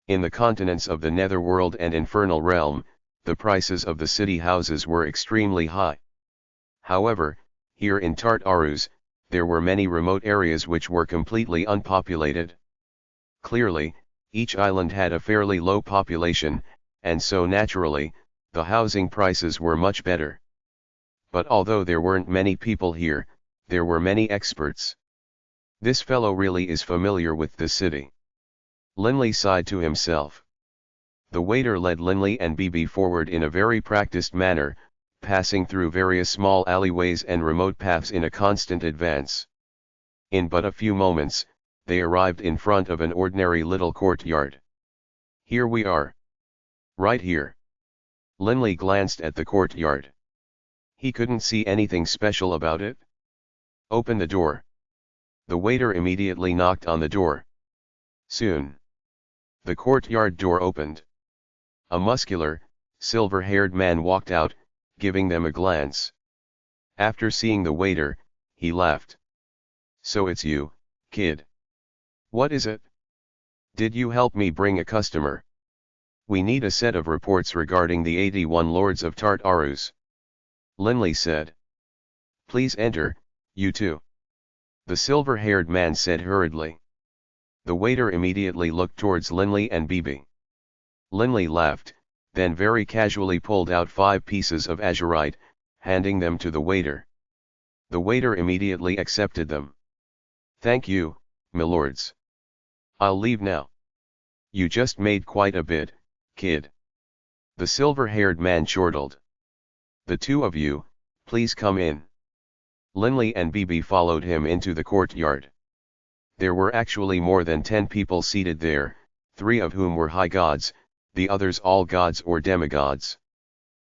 In the continents of the netherworld and infernal realm, the prices of the city houses were extremely high. However, here in Tartarus, there were many remote areas which were completely unpopulated. Clearly, each island had a fairly low population, and so naturally, the housing prices were much better. But although there weren't many people here, there were many experts. This fellow really is familiar with the city. Linley sighed to himself. The waiter led Linley and Bibi forward in a very practiced manner, passing through various small alleyways and remote paths in a constant advance. In but a few moments, they arrived in front of an ordinary little courtyard. Here we are. Right here. Linley glanced at the courtyard. He couldn't see anything special about it. Open the door. The waiter immediately knocked on the door. Soon, the courtyard door opened. A muscular, silver-haired man walked out, giving them a glance. After seeing the waiter, he laughed. So it's you, kid. What is it? Did you help me bring a customer? We need a set of reports regarding the 81 lords of Tartarus. Linley said. Please enter, you two. The silver-haired man said hurriedly. The waiter immediately looked towards Linley and Bibi. Linley laughed, then very casually pulled out 5 pieces of azurite, handing them to the waiter. The waiter immediately accepted them. "Thank you, milords. I'll leave now." "You just made quite a bit, kid." The silver-haired man chortled. "The two of you, please come in." Linley and Bibi followed him into the courtyard. There were actually more than 10 people seated there, 3 of whom were high gods, the others all gods or demigods.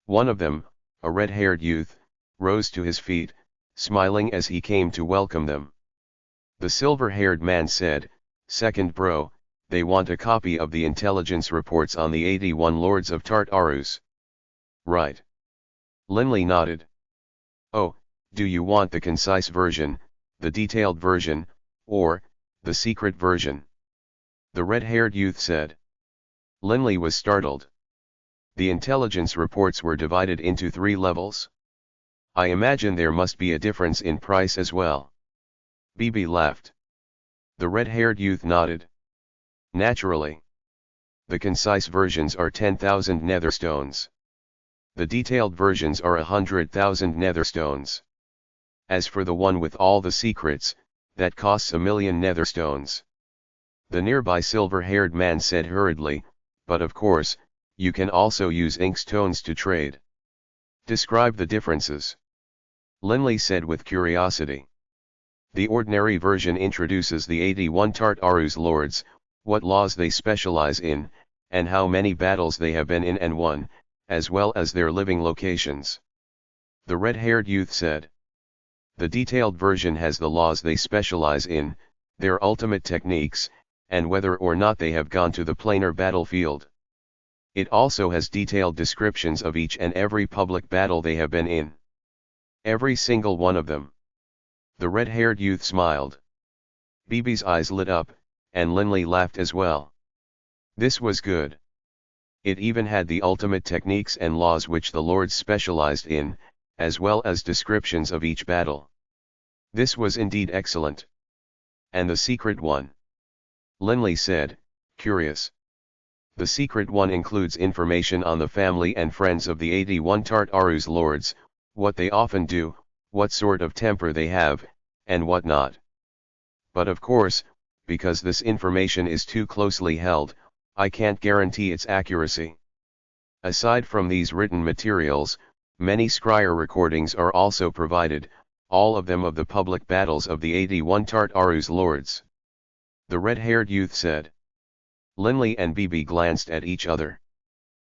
One of them, a red-haired youth, rose to his feet, smiling as he came to welcome them. The silver-haired man said, "Second bro, they want a copy of the intelligence reports on the 81 lords of Tartarus." "Right." Linley nodded. "Oh, do you want the concise version, the detailed version, or the secret version?" the red-haired youth said. Linley was startled. The intelligence reports were divided into 3 levels. "I imagine there must be a difference in price as well." Bibi laughed. The red-haired youth nodded. "Naturally. The concise versions are 10,000 netherstones. The detailed versions are 100,000 netherstones. As for the one with all the secrets, that costs 1,000,000 netherstones." The nearby silver-haired man said hurriedly, "But of course, you can also use inkstones to trade." "Describe the differences." Linley said with curiosity. "The ordinary version introduces the 81 Tartarus lords, what laws they specialize in, and how many battles they have been in and won, as well as their living locations." The red-haired youth said. "The detailed version has the laws they specialize in, their ultimate techniques, and whether or not they have gone to the planar battlefield. It also has detailed descriptions of each and every public battle they have been in. Every single one of them." The red-haired youth smiled. Bibi's eyes lit up, and Linley laughed as well. This was good. It even had the ultimate techniques and laws which the lords specialized in, as well as descriptions of each battle. This was indeed excellent. "And the secret one?" Linley said, curious. "The secret one includes information on the family and friends of the 81 Tartarus lords, what they often do, what sort of temper they have, and what not. But of course, because this information is too closely held, I can't guarantee its accuracy. Aside from these written materials, many scryer recordings are also provided, all of them of the public battles of the 81 Tartarus lords." The red-haired youth said. Linley and Bibi glanced at each other.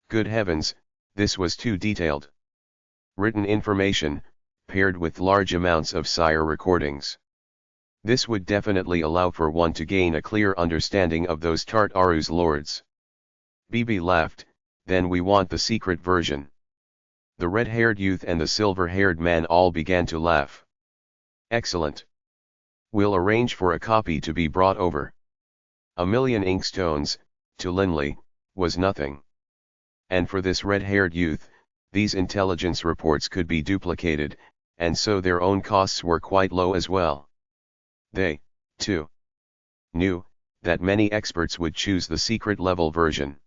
Good heavens, this was too detailed. Written information, paired with large amounts of scryer recordings. This would definitely allow for one to gain a clear understanding of those Tartarus lords. Bibi laughed, "Then we want the secret version." The red-haired youth and the silver-haired man all began to laugh. "Excellent. We'll arrange for a copy to be brought over." 1,000,000 inkstones, to Linley, was nothing. And for this red-haired youth, these intelligence reports could be duplicated, and so their own costs were quite low as well. They, too, knew that many experts would choose the secret-level version.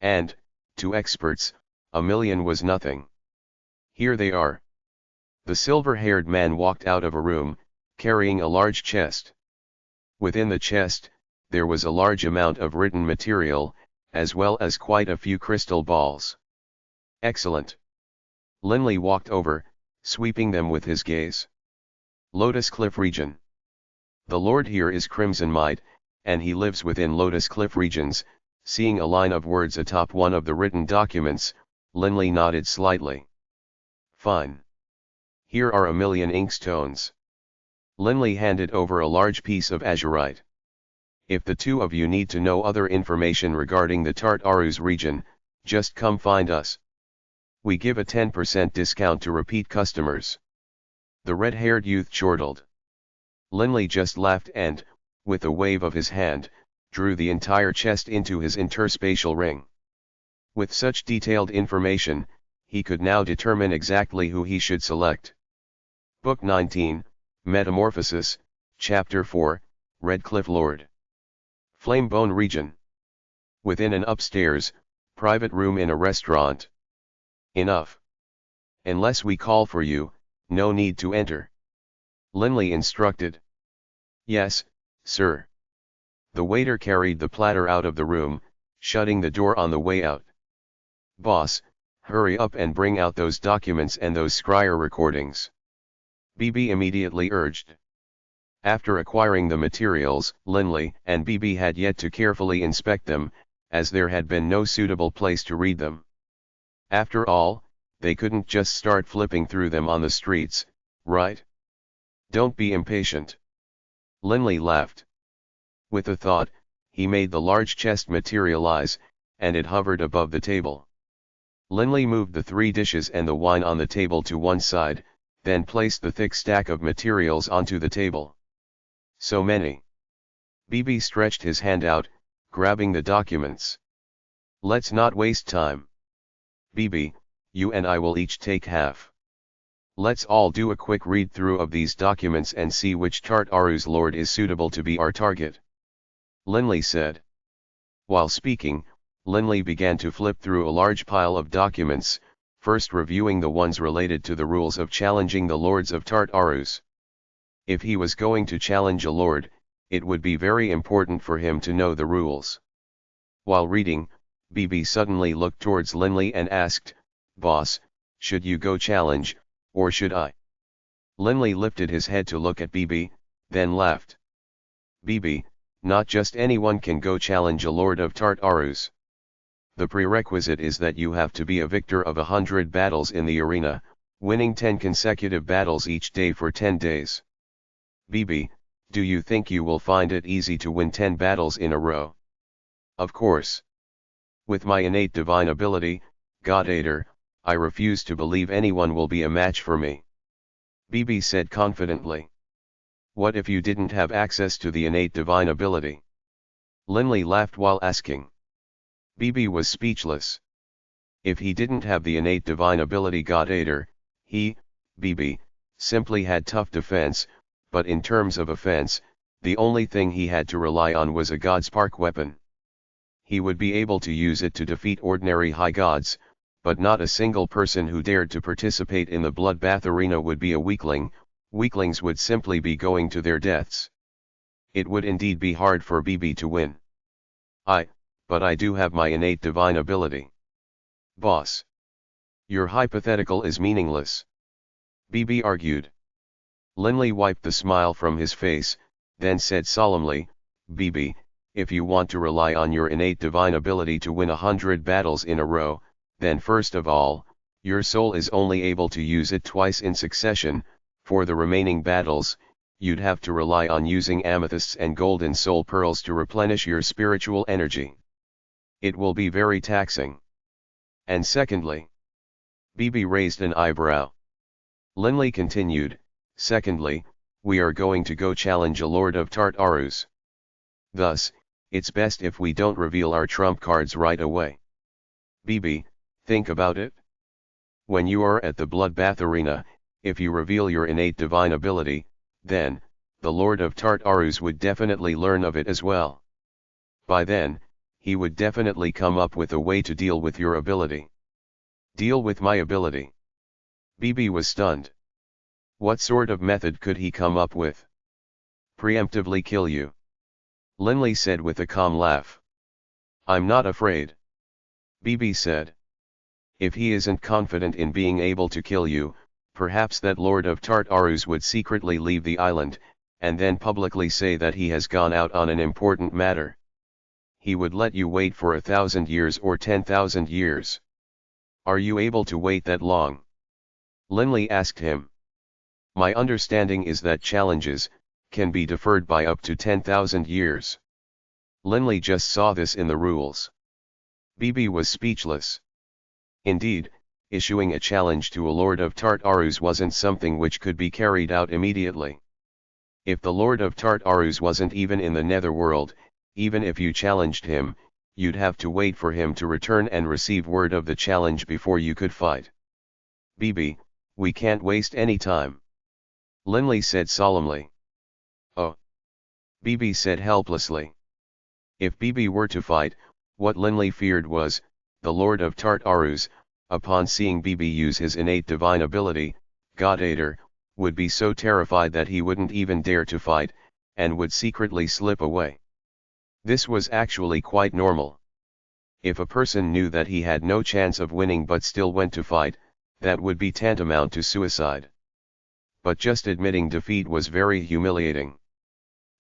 And, to experts, 1,000,000 was nothing. "Here they are." The silver-haired man walked out of a room, carrying a large chest. Within the chest, there was a large amount of written material, as well as quite a few crystal balls. "Excellent." Linley walked over, sweeping them with his gaze. "Lotus Cliff region. The lord here is Crimson Might, and he lives within Lotus Cliff regions." Seeing a line of words atop one of the written documents, Linley nodded slightly. "Fine. Here are 1,000,000 inkstones." Linley handed over a large piece of azurite. "If the two of you need to know other information regarding the Tartarus region, just come find us. We give a 10% discount to repeat customers." The red-haired youth chortled. Linley just laughed and, with a wave of his hand, drew the entire chest into his interspatial ring. With such detailed information, he could now determine exactly who he should select. Book 19, Metamorphosis, Chapter 4, Red Cliff Lord. Flamebone region. Within an upstairs, Private room in a restaurant. Enough. Unless we call for you, no need to enter. Linley instructed. Yes, sir. The waiter carried the platter out of the room, shutting the door on the way out. Boss, hurry up and bring out those documents and those scryer recordings. BB immediately urged. After acquiring the materials, Linley and BB had yet to carefully inspect them, as there had been no suitable place to read them. After all, they couldn't just start flipping through them on the streets, right? Don't be impatient. Linley laughed. With a thought, he made the large chest materialize, and it hovered above the table. Linley moved the 3 dishes and the wine on the table to one side, then placed the thick stack of materials onto the table. So many. BB stretched his hand out, grabbing the documents. Let's not waste time. BB, you and I will each take half. Let's all do a quick read-through of these documents and see which Tartaru's lord is suitable to be our target. Linley said. While speaking, Linley began to flip through a large pile of documents, first reviewing the ones related to the rules of challenging the lords of Tartarus. If he was going to challenge a lord, it would be very important for him to know the rules. While reading, BB suddenly looked towards Linley and asked, Boss, should you go challenge, or should I? Linley lifted his head to look at BB, then laughed. BB, not just anyone can go challenge a lord of Tartarus. The prerequisite is that you have to be a victor of 100 battles in the arena, winning 10 consecutive battles each day for 10 days. BB, do you think you will find it easy to win 10 battles in a row? Of course. With my innate divine ability, God-aidor, I refuse to believe anyone will be a match for me. BB said confidently. What if you didn't have access to the innate divine ability? Linley laughed while asking. BB was speechless. If he didn't have the innate divine ability God-aidor, he, BB, simply had tough defense, but in terms of offense, the only thing he had to rely on was a Godspark weapon. He would be able to use it to defeat ordinary high gods, but not a single person who dared to participate in the bloodbath arena would be a weakling. Weaklings would simply be going to their deaths. It would indeed be hard for BB to win. But I do have my innate divine ability. Boss. Your hypothetical is meaningless. BB argued. Linley wiped the smile from his face, then said solemnly, BB, if you want to rely on your innate divine ability to win 100 battles in a row, then first of all, your soul is only able to use it twice in succession. For the remaining battles, you'd have to rely on using amethysts and golden soul pearls to replenish your spiritual energy. It will be very taxing. And secondly, BB raised an eyebrow. Linley continued, secondly, we are going to go challenge a lord of Tartarus. Thus, it's best if we don't reveal our trump cards right away. BB, think about it. When you are at the bloodbath arena, if you reveal your innate divine ability, then, the Lord of Tartarus would definitely learn of it as well. By then, he would definitely come up with a way to deal with your ability. Deal with my ability. BB was stunned. What sort of method could he come up with? Preemptively kill you. Linley said with a calm laugh. I'm not afraid. BB said. If he isn't confident in being able to kill you, perhaps that Lord of Tartarus would secretly leave the island, and then publicly say that he has gone out on an important matter. He would let you wait for 1,000 years or 10,000 years. Are you able to wait that long? Linley asked him. My understanding is that challenges can be deferred by up to 10,000 years. Linley just saw this in the rules. BB was speechless. Indeed, issuing a challenge to a Lord of Tartarus wasn't something which could be carried out immediately. If the Lord of Tartarus wasn't even in the netherworld, even if you challenged him, you'd have to wait for him to return and receive word of the challenge before you could fight. BB, we can't waste any time. Linley said solemnly. Oh. BB said helplessly. If BB were to fight, what Linley feared was, the lord of Tartarus, upon seeing Bibi use his innate divine ability, God-Ader, would be so terrified that he wouldn't even dare to fight, and would secretly slip away. This was actually quite normal. If a person knew that he had no chance of winning but still went to fight, that would be tantamount to suicide. But just admitting defeat was very humiliating.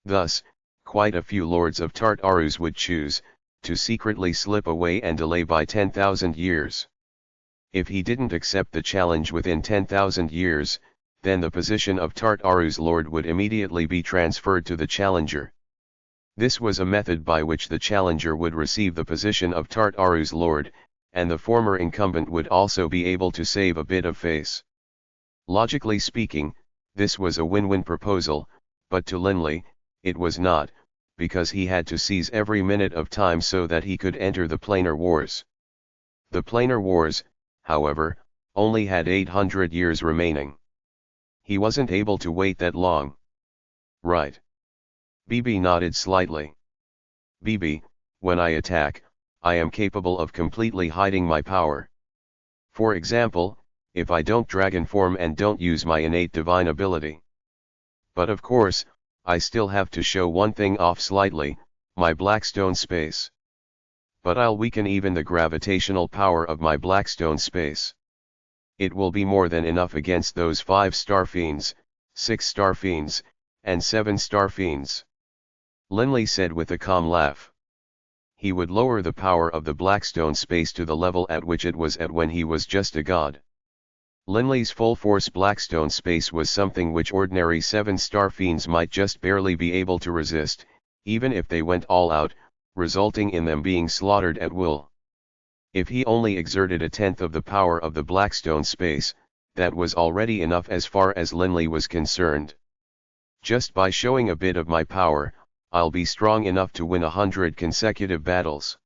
Thus, quite a few lords of Tartarus would choose to secretly slip away and delay by 10,000 years. If he didn't accept the challenge within 10,000 years, then the position of Tartarus lord would immediately be transferred to the challenger. This was a method by which the challenger would receive the position of Tartarus lord, and the former incumbent would also be able to save a bit of face. Logically speaking, this was a win-win proposal, but to Linley, it was not, because he had to seize every minute of time so that he could enter the planar wars. The planar wars, however, only had 800 years remaining. He wasn't able to wait that long. Right. Bibi nodded slightly. Bibi, when I attack, I am capable of completely hiding my power. For example, if I don't dragon form and don't use my innate divine ability. But of course, I still have to show one thing off slightly, my Blackstone space. But I'll weaken even the gravitational power of my Blackstone space. It will be more than enough against those 5-star fiends, 6-star fiends, and 7-star fiends. Linley said with a calm laugh. He would lower the power of the Blackstone space to the level at which it was at when he was just a god. Linley's full-force Blackstone space was something which ordinary 7-star fiends might just barely be able to resist, even if they went all out, resulting in them being slaughtered at will. If he only exerted 1/10 of the power of the Blackstone space, that was already enough as far as Linley was concerned. Just by showing a bit of my power, I'll be strong enough to win 100 consecutive battles.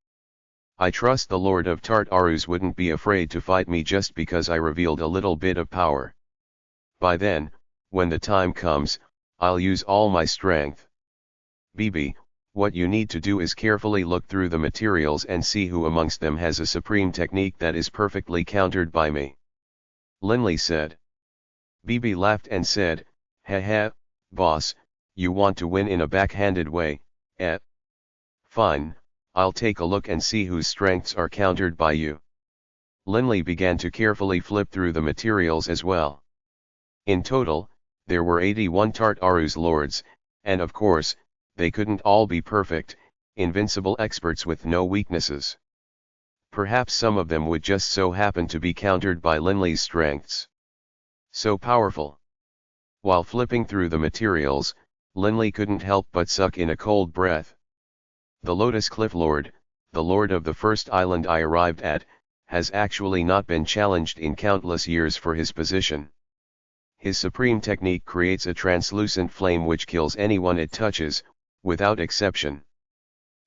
I trust the Lord of Tartarus wouldn't be afraid to fight me just because I revealed a little bit of power. By then, when the time comes, I'll use all my strength. Bibi, what you need to do is carefully look through the materials and see who amongst them has a supreme technique that is perfectly countered by me. Linley said. Bibi laughed and said, "Haha, boss, you want to win in a backhanded way, eh? Fine, I'll take a look and see whose strengths are countered by you." Linley began to carefully flip through the materials as well. In total, there were 81 Tartarus lords, and of course, they couldn't all be perfect, invincible experts with no weaknesses. Perhaps some of them would just so happen to be countered by Linley's strengths. So powerful. While flipping through the materials, Linley couldn't help but suck in a cold breath. The Lotus Cliff Lord, the lord of the first island I arrived at, has actually not been challenged in countless years for his position. His supreme technique creates a translucent flame which kills anyone it touches, without exception.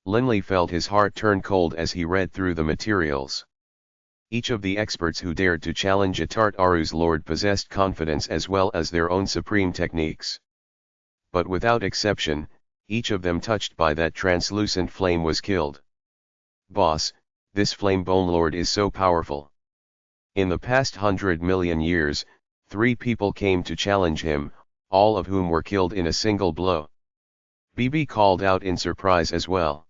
Linley felt his heart turn cold as he read through the materials. Each of the experts who dared to challenge a Tartarus lord possessed confidence as well as their own supreme techniques. But without exception, each of them touched by that translucent flame was killed. Boss, this flame bone lord is so powerful. In the past 100 million years, 3 people came to challenge him, all of whom were killed in a single blow. Bibi called out in surprise as well.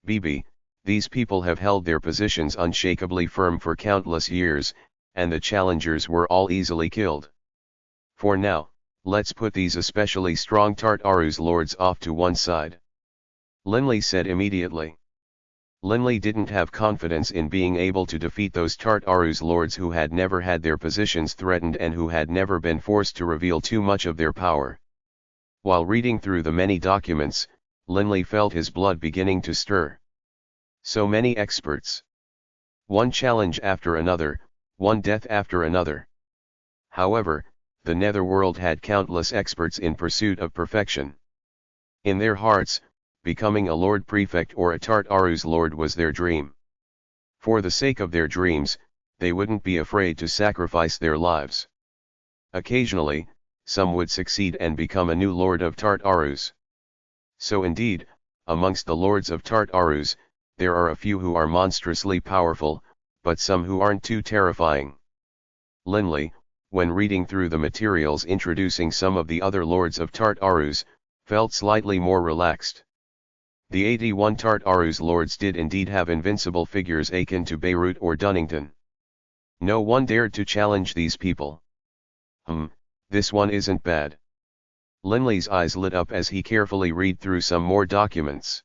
Bibi, these people have held their positions unshakably firm for countless years, and the challengers were all easily killed. For now, let's put these especially strong Tartarus lords off to one side. Linley said immediately. Linley didn't have confidence in being able to defeat those Tartarus lords who had never had their positions threatened and who had never been forced to reveal too much of their power. While reading through the many documents, Linley felt his blood beginning to stir. So many experts. One challenge after another, one death after another. However, the netherworld had countless experts in pursuit of perfection. In their hearts, becoming a Lord Prefect or a Tartarus Lord was their dream. For the sake of their dreams, they wouldn't be afraid to sacrifice their lives. Occasionally, some would succeed and become a new Lord of Tartarus. So indeed, amongst the Lords of Tartarus, there are a few who are monstrously powerful, but some who aren't too terrifying. Linley, when reading through the materials introducing some of the other lords of Tartarus, felt slightly more relaxed. The 81 Tartarus lords did indeed have invincible figures akin to Baruch or Dunnington. No one dared to challenge these people. This one isn't bad. Linley's eyes lit up as he carefully read through some more documents.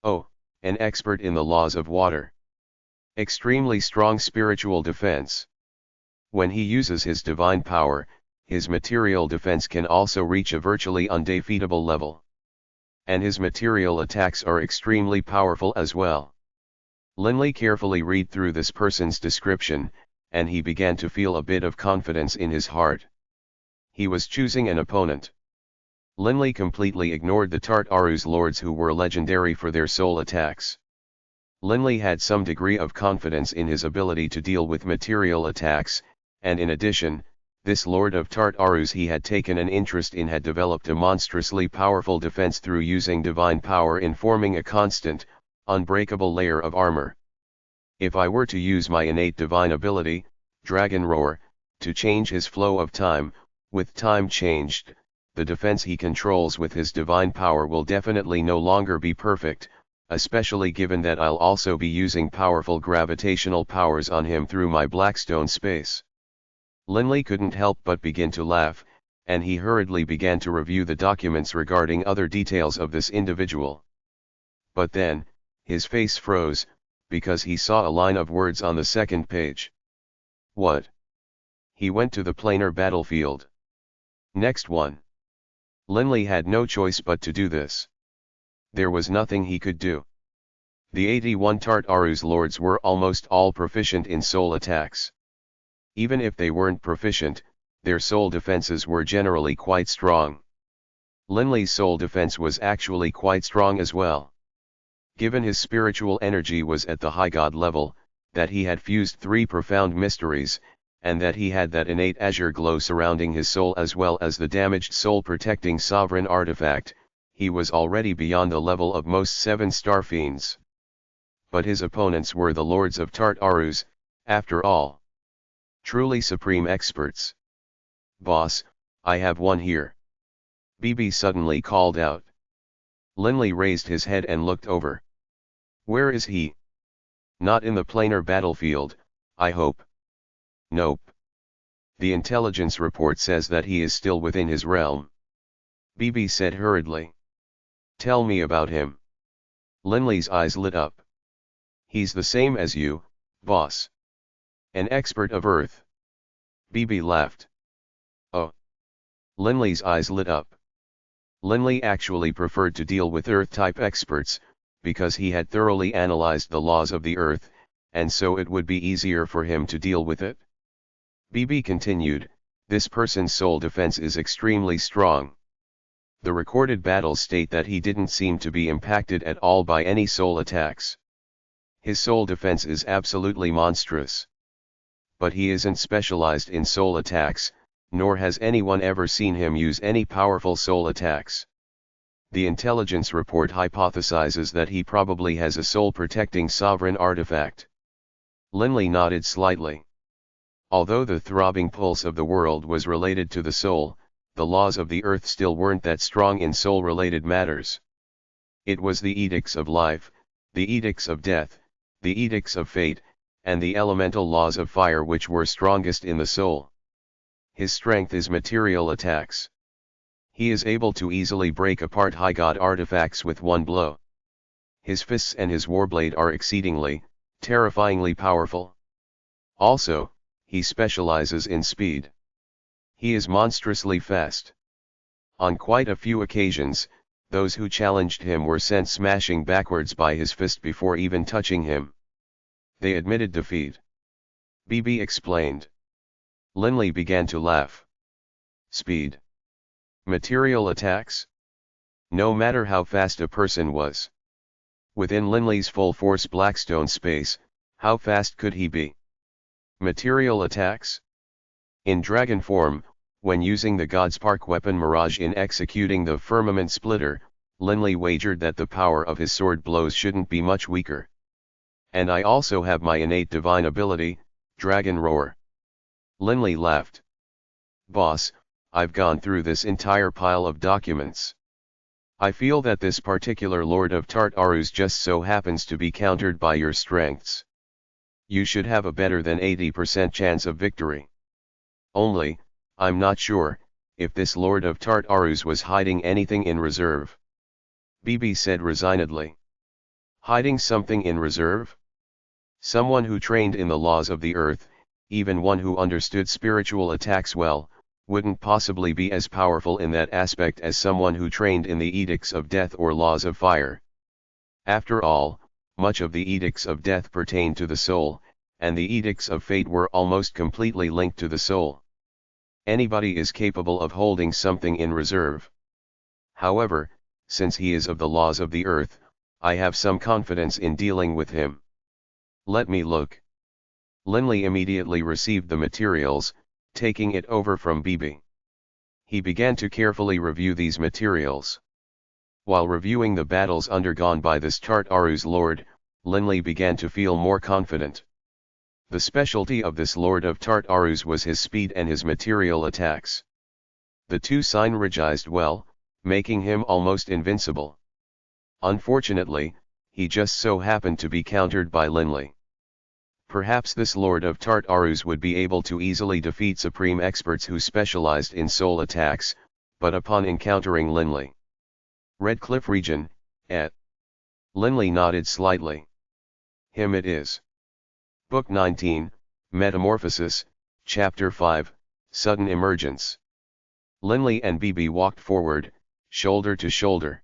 Oh, an expert in the laws of water. Extremely strong spiritual defense. When he uses his divine power, his material defense can also reach a virtually undefeatable level. And his material attacks are extremely powerful as well. Linley carefully read through this person's description, and he began to feel a bit of confidence in his heart. He was choosing an opponent. Linley completely ignored the Tartarus lords who were legendary for their soul attacks. Linley had some degree of confidence in his ability to deal with material attacks, and in addition, this lord of Tartarus he had taken an interest in had developed a monstrously powerful defense through using divine power in forming a constant, unbreakable layer of armor. If I were to use my innate divine ability, Dragon Roar, to change his flow of time, with time changed, the defense he controls with his divine power will definitely no longer be perfect, especially given that I'll also be using powerful gravitational powers on him through my Blackstone space. Linley couldn't help but begin to laugh, and he hurriedly began to review the documents regarding other details of this individual. But then, his face froze, because he saw a line of words on the second page. What? He went to the planar battlefield. Next one. Linley had no choice but to do this. There was nothing he could do. The 81 Tartarus lords were almost all proficient in soul attacks. Even if they weren't proficient, their soul defenses were generally quite strong. Linley's soul defense was actually quite strong as well. Given his spiritual energy was at the high god level, that he had fused 3 profound mysteries, and that he had that innate azure glow surrounding his soul as well as the damaged soul-protecting sovereign artifact, he was already beyond the level of most 7-star fiends. But his opponents were the lords of Tartarus, after all. Truly supreme experts. Boss, I have one here. BB suddenly called out. Linley raised his head and looked over. Where is he? Not in the planar battlefield, I hope. Nope. The intelligence report says that he is still within his realm. BB said hurriedly. Tell me about him. Linley's eyes lit up. He's the same as you, boss. An expert of Earth. BB laughed. Oh. Linley's eyes lit up. Linley actually preferred to deal with Earth-type experts, because he had thoroughly analyzed the laws of the Earth, and so it would be easier for him to deal with it. BB continued, this person's soul defense is extremely strong. The recorded battles state that he didn't seem to be impacted at all by any soul attacks. His soul defense is absolutely monstrous. But he isn't specialized in soul attacks, nor has anyone ever seen him use any powerful soul attacks. The intelligence report hypothesizes that he probably has a soul-protecting sovereign artifact. Linley nodded slightly. Although the throbbing pulse of the world was related to the soul, the laws of the earth still weren't that strong in soul-related matters. It was the edicts of life, the edicts of death, the edicts of fate, and the elemental laws of fire which were strongest in the soul. His strength is material attacks. He is able to easily break apart high god artifacts with one blow. His fists and his warblade are exceedingly, terrifyingly powerful. Also, he specializes in speed. He is monstrously fast. On quite a few occasions, those who challenged him were sent smashing backwards by his fist before even touching him. They admitted defeat. BB explained. Linley began to laugh. Speed. Material attacks? No matter how fast a person was. Within Linley's full-force Blackstone space, how fast could he be? Material attacks? In dragon form, when using the Godspark weapon Mirage in executing the Firmament Splitter, Linley wagered that the power of his sword blows shouldn't be much weaker. And I also have my innate divine ability, Dragon Roar. Linley laughed. Boss, I've gone through this entire pile of documents. I feel that this particular Lord of Tartarus just so happens to be countered by your strengths. You should have a better than 80% chance of victory. Only, I'm not sure, if this Lord of Tartarus was hiding anything in reserve. BB said resignedly. Hiding something in reserve? Someone who trained in the laws of the earth, even one who understood spiritual attacks well, wouldn't possibly be as powerful in that aspect as someone who trained in the edicts of death or laws of fire. After all, much of the edicts of death pertain to the soul, and the edicts of fate were almost completely linked to the soul. Anybody is capable of holding something in reserve. However, since he is of the laws of the earth, I have some confidence in dealing with him. Let me look. Linley immediately received the materials, taking it over from BB. He began to carefully review these materials. While reviewing the battles undergone by this Tartarus lord, Linley began to feel more confident. The specialty of this Lord of Tartarus was his speed and his material attacks. The two synergized well, making him almost invincible. Unfortunately, he just so happened to be countered by Linley. Perhaps this Lord of Tartarus would be able to easily defeat supreme experts who specialized in soul attacks, but upon encountering Linley. Red Cliff region, et. Linley nodded slightly. Him it is. Book 19, Metamorphosis, Chapter 5, Sudden Emergence. Linley and BB walked forward, shoulder to shoulder.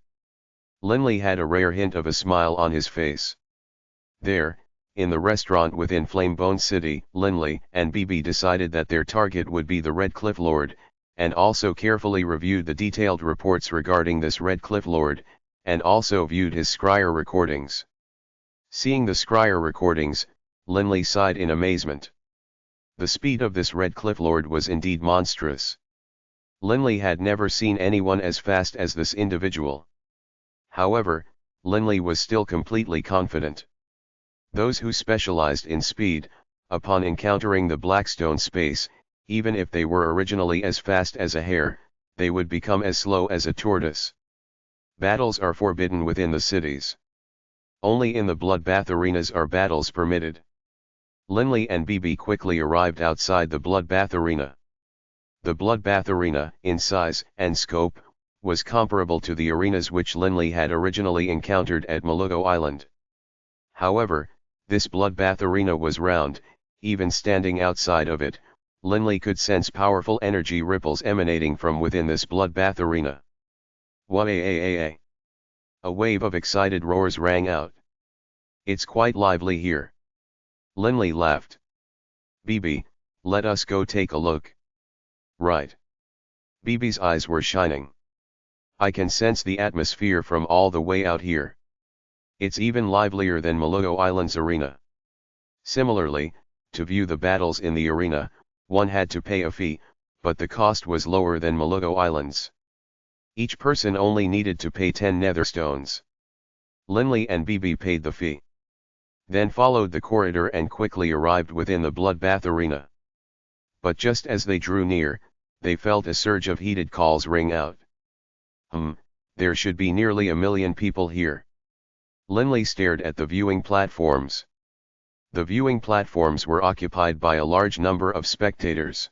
Linley had a rare hint of a smile on his face. There, in the restaurant within Flamebone City, Linley and BB decided that their target would be the Red Cliff Lord, and also carefully reviewed the detailed reports regarding this Red Cliff Lord, and also viewed his scryer recordings. Seeing the scryer recordings, Linley sighed in amazement. The speed of this Red Cliff Lord was indeed monstrous. Linley had never seen anyone as fast as this individual. However, Linley was still completely confident. Those who specialized in speed, upon encountering the Blackstone space, even if they were originally as fast as a hare, they would become as slow as a tortoise. Battles are forbidden within the cities. Only in the bloodbath arenas are battles permitted. Linley and BB quickly arrived outside the bloodbath arena. The bloodbath arena, in size and scope, was comparable to the arenas which Linley had originally encountered at Malugo Island. However, this bloodbath arena was round. Even standing outside of it, Linley could sense powerful energy ripples emanating from within this bloodbath arena. Wah-a-a-a-a. A wave of excited roars rang out. It's quite lively here. Linley laughed. BB, let us go take a look. Right. BB's eyes were shining. I can sense the atmosphere from all the way out here. It's even livelier than Malugo Island's arena. Similarly, to view the battles in the arena, one had to pay a fee, but the cost was lower than Malugo Island's. Each person only needed to pay 10 netherstones. Linley and BB paid the fee. Then followed the corridor and quickly arrived within the bloodbath arena. But just as they drew near, they felt a surge of heated calls ring out. There should be nearly 1 million people here. Linley stared at the viewing platforms. The viewing platforms were occupied by a large number of spectators.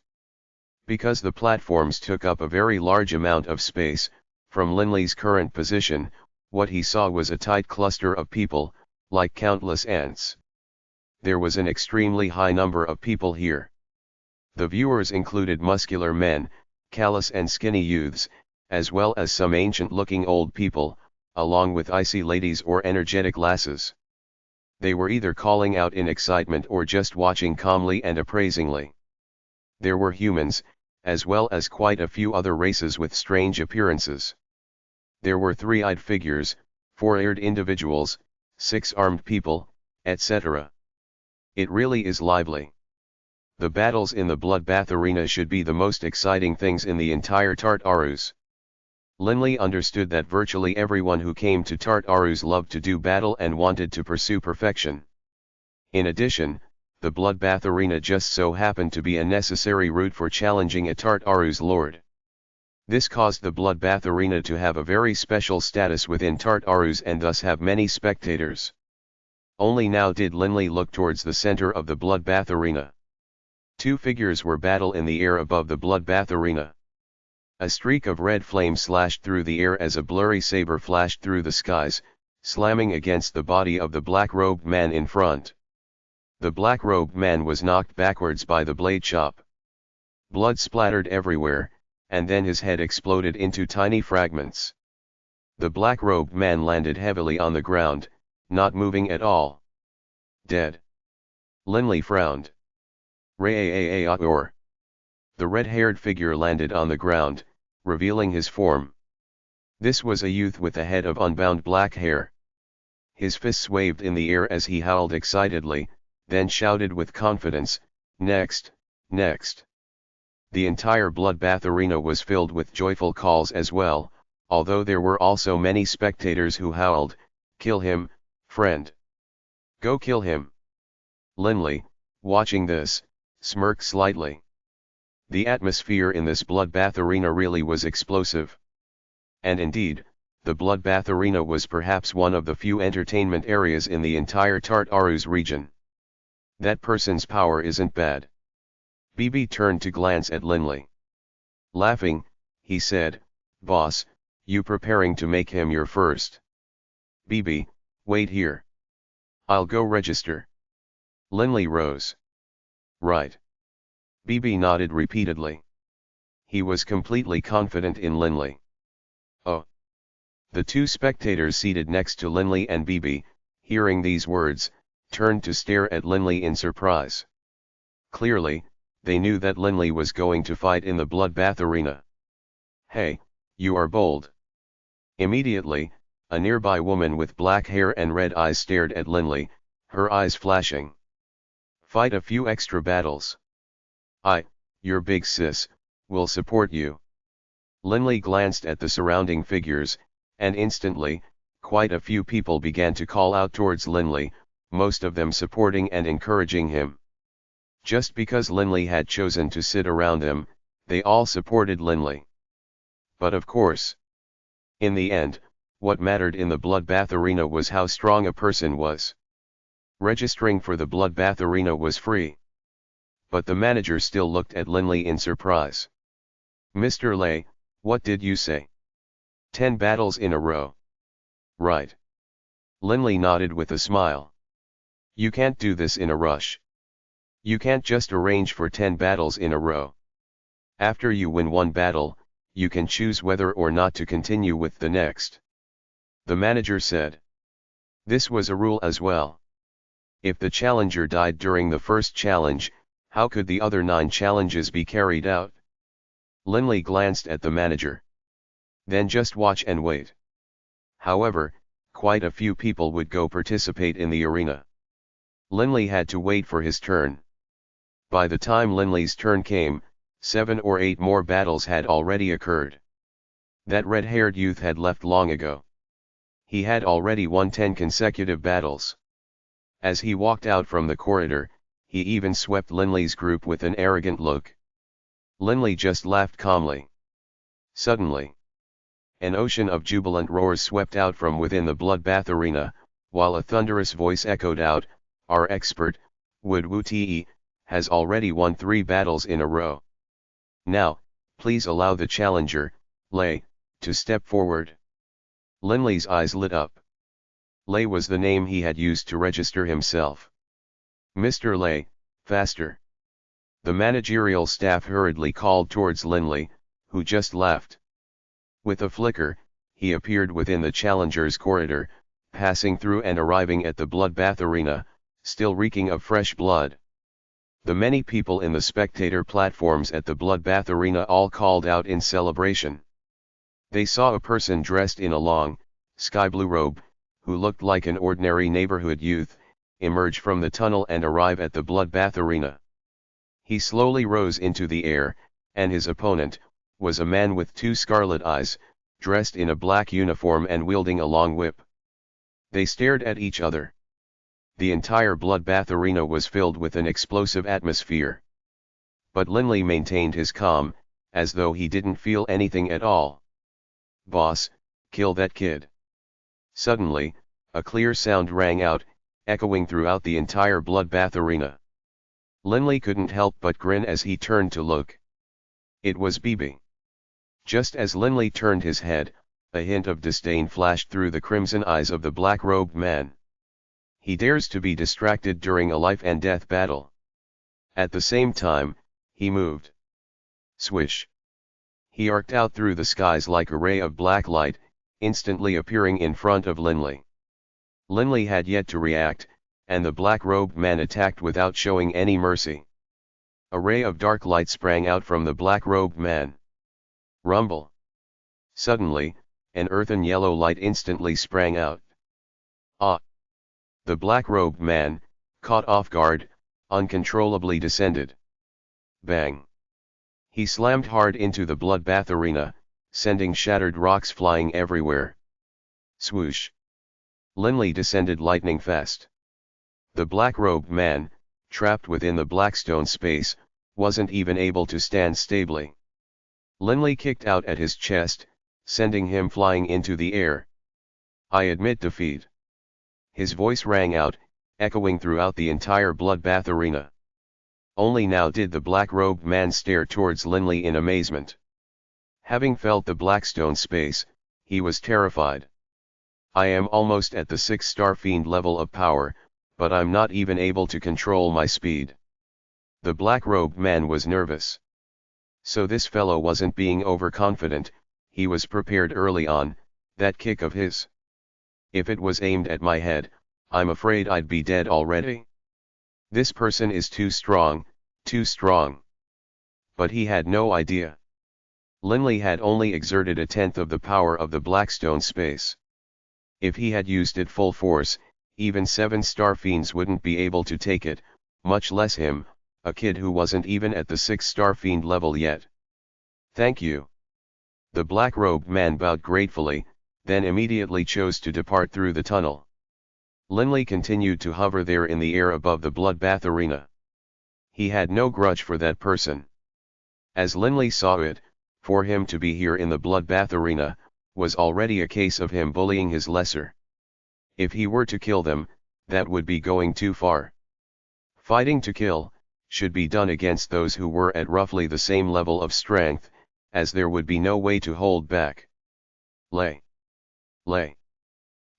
Because the platforms took up a very large amount of space, from Linley's current position, what he saw was a tight cluster of people, like countless ants. There was an extremely high number of people here. The viewers included muscular men, callous and skinny youths, as well as some ancient-looking old people, along with icy ladies or energetic lasses. They were either calling out in excitement or just watching calmly and appraisingly. There were humans, as well as quite a few other races with strange appearances. There were 3-eyed figures, 4-eared individuals, 6-armed people, etc. It really is lively. The battles in the bloodbath arena should be the most exciting things in the entire Tartarus. Linley understood that virtually everyone who came to Tartarus loved to do battle and wanted to pursue perfection. In addition, the bloodbath arena just so happened to be a necessary route for challenging a Tartarus lord. This caused the bloodbath arena to have a very special status within Tartarus and thus have many spectators. Only now did Linley look towards the center of the bloodbath arena. Two figures were battle in the air above the bloodbath arena. A streak of red flame slashed through the air as a blurry saber flashed through the skies, slamming against the body of the black-robed man in front. The black-robed man was knocked backwards by the blade chop. Blood splattered everywhere, and then his head exploded into tiny fragments. The black-robed man landed heavily on the ground, not moving at all. Dead. Linley frowned. Or. The red-haired figure landed on the ground, revealing his form. This was a youth with a head of unbound black hair. His fists waved in the air as he howled excitedly, then shouted with confidence, "Next, next." The entire bloodbath arena was filled with joyful calls as well, although there were also many spectators who howled, "Kill him, friend! Go kill him!" Linley, watching this, smirked slightly. The atmosphere in this bloodbath arena really was explosive. And indeed, the bloodbath arena was perhaps one of the few entertainment areas in the entire Tartarus region. That person's power isn't bad. BB turned to glance at Linley. Laughing, he said, "Boss, you preparing to make him your first?" "BB, wait here. I'll go register." Linley rose. "Right." BB nodded repeatedly. He was completely confident in Linley. "Oh." The two spectators seated next to Linley and BB, hearing these words, turned to stare at Linley in surprise. Clearly, they knew that Linley was going to fight in the bloodbath arena. "Hey, you are bold." Immediately, a nearby woman with black hair and red eyes stared at Linley, her eyes flashing. "Fight a few extra battles. Your big sis, will support you." Linley glanced at the surrounding figures, and instantly, quite a few people began to call out towards Linley, most of them supporting and encouraging him. Just because Linley had chosen to sit around them, they all supported Linley. But of course, in the end, what mattered in the bloodbath arena was how strong a person was. Registering for the bloodbath arena was free. But the manager still looked at Linley in surprise. "Mr. Lay, what did you say? 10 battles in a row?" "Right." Linley nodded with a smile. "You can't do this in a rush. You can't just arrange for 10 battles in a row. After you win one battle, you can choose whether or not to continue with the next," the manager said. This was a rule as well. If the challenger died during the first challenge, how could the other 9 challenges be carried out? Linley glanced at the manager. "Then just watch and wait." However, quite a few people would go participate in the arena. Linley had to wait for his turn. By the time Linley's turn came, 7 or 8 more battles had already occurred. That red-haired youth had left long ago. He had already won 10 consecutive battles. As he walked out from the corridor, he even swept Linley's group with an arrogant look. Linley just laughed calmly. Suddenly, an ocean of jubilant roars swept out from within the bloodbath arena, while a thunderous voice echoed out, "Our expert, Wood has already won 3 battles in a row. Now, please allow the challenger, Lay, to step forward." Linley's eyes lit up. Lay was the name he had used to register himself. "Mr. Lay, faster." The managerial staff hurriedly called towards Linley, who just laughed. With a flicker, he appeared within the challenger's corridor, passing through and arriving at the bloodbath arena, still reeking of fresh blood. The many people in the spectator platforms at the bloodbath arena all called out in celebration. They saw a person dressed in a long, sky blue robe, who looked like an ordinary neighborhood youth, emerge from the tunnel and arrive at the bloodbath arena. He slowly rose into the air, and his opponent was a man with 2 scarlet eyes, dressed in a black uniform and wielding a long whip. They stared at each other. The entire bloodbath arena was filled with an explosive atmosphere. But Linley maintained his calm, as though he didn't feel anything at all. "Boss, kill that kid." Suddenly, a clear sound rang out, echoing throughout the entire bloodbath arena. Linley couldn't help but grin as he turned to look. It was Bibi. Just as Linley turned his head, a hint of disdain flashed through the crimson eyes of the black-robed man. He dares to be distracted during a life-and-death battle. At the same time, he moved. Swish. He arced out through the skies like a ray of black light, instantly appearing in front of Linley. Linley had yet to react, and the black-robed man attacked without showing any mercy. A ray of dark light sprang out from the black-robed man. Rumble. Suddenly, an earthen yellow light instantly sprang out. Ah! The black-robed man, caught off guard, uncontrollably descended. Bang! He slammed hard into the bloodbath arena, sending shattered rocks flying everywhere. Swoosh! Linley descended lightning fast. The black-robed man, trapped within the blackstone space, wasn't even able to stand stably. Linley kicked out at his chest, sending him flying into the air. "I admit defeat." His voice rang out, echoing throughout the entire bloodbath arena. Only now did the black-robed man stare towards Linley in amazement. Having felt the blackstone space, he was terrified. "I am almost at the 6-star fiend level of power, but I'm not even able to control my speed." The black-robed man was nervous. So this fellow wasn't being overconfident, he was prepared early on. That kick of his. If it was aimed at my head, I'm afraid I'd be dead already. This person is too strong, too strong. But he had no idea. Linley had only exerted a tenth of the power of the blackstone space. If he had used it full force, even 7-star fiends wouldn't be able to take it, much less him, a kid who wasn't even at the 6-star fiend level yet. "Thank you." The black-robed man bowed gratefully, then immediately chose to depart through the tunnel. Linley continued to hover there in the air above the bloodbath arena. He had no grudge for that person. As Linley saw it, for him to be here in the bloodbath arena, was already a case of him bullying his lesser. If he were to kill them, that would be going too far. Fighting to kill should be done against those who were at roughly the same level of strength, as there would be no way to hold back. Lay. Lay.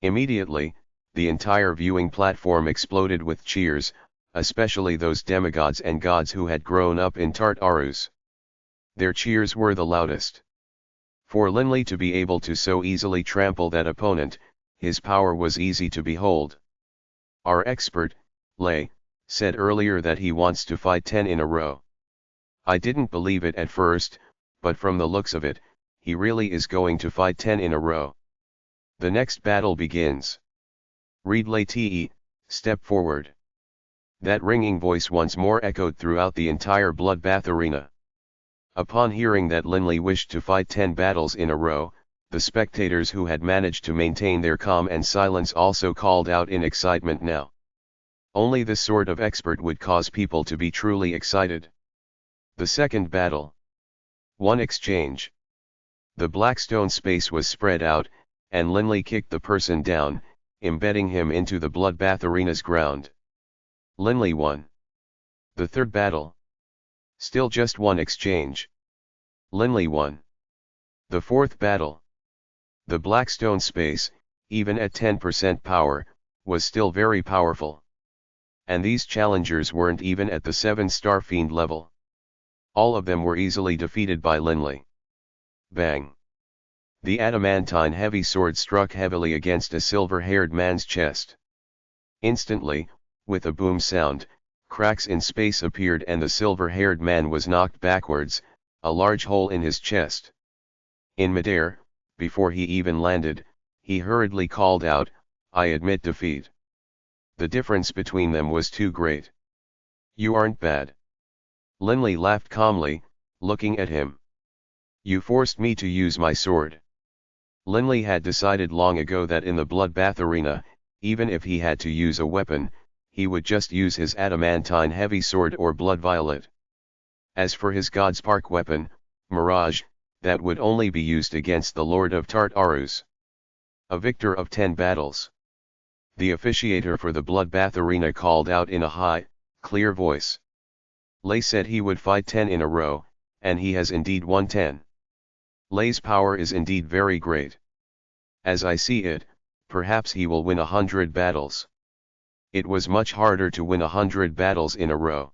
Immediately, the entire viewing platform exploded with cheers, especially those demigods and gods who had grown up in Tartarus. Their cheers were the loudest. For Linley to be able to so easily trample that opponent, his power was easy to behold. "Our expert, Lay, said earlier that he wants to fight 10 in a row. I didn't believe it at first, but from the looks of it, he really is going to fight 10 in a row. The next battle begins. Read Lay te, step forward." That ringing voice once more echoed throughout the entire bloodbath arena. Upon hearing that Linley wished to fight 10 battles in a row, the spectators who had managed to maintain their calm and silence also called out in excitement now. Only this sort of expert would cause people to be truly excited. The second battle. 1 exchange. The blackstone space was spread out, and Linley kicked the person down, embedding him into the bloodbath arena's ground. Linley won. The third battle. Still just 1 exchange. Linley won. The fourth battle. The blackstone space, even at 10% power, was still very powerful. And these challengers weren't even at the 7-star fiend level. All of them were easily defeated by Linley. Bang! The adamantine heavy sword struck heavily against a silver-haired man's chest. Instantly, with a boom sound, cracks in space appeared and the silver-haired man was knocked backwards, a large hole in his chest. In midair, before he even landed, he hurriedly called out, "I admit defeat." The difference between them was too great. "You aren't bad." Linley laughed calmly, looking at him. "You forced me to use my sword. Linley had decided long ago that in the bloodbath arena, even if he had to use a weapon, he would just use his adamantine heavy sword or blood violet. As for his Godspark weapon, Mirage, that would only be used against the Lord of Tartarus. A victor of 10 battles. The officiator for the bloodbath arena called out in a high, clear voice. Lay said he would fight 10 in a row, and he has indeed won 10. Lay's power is indeed very great. As I see it, perhaps he will win 100 battles. It was much harder to win 100 battles in a row.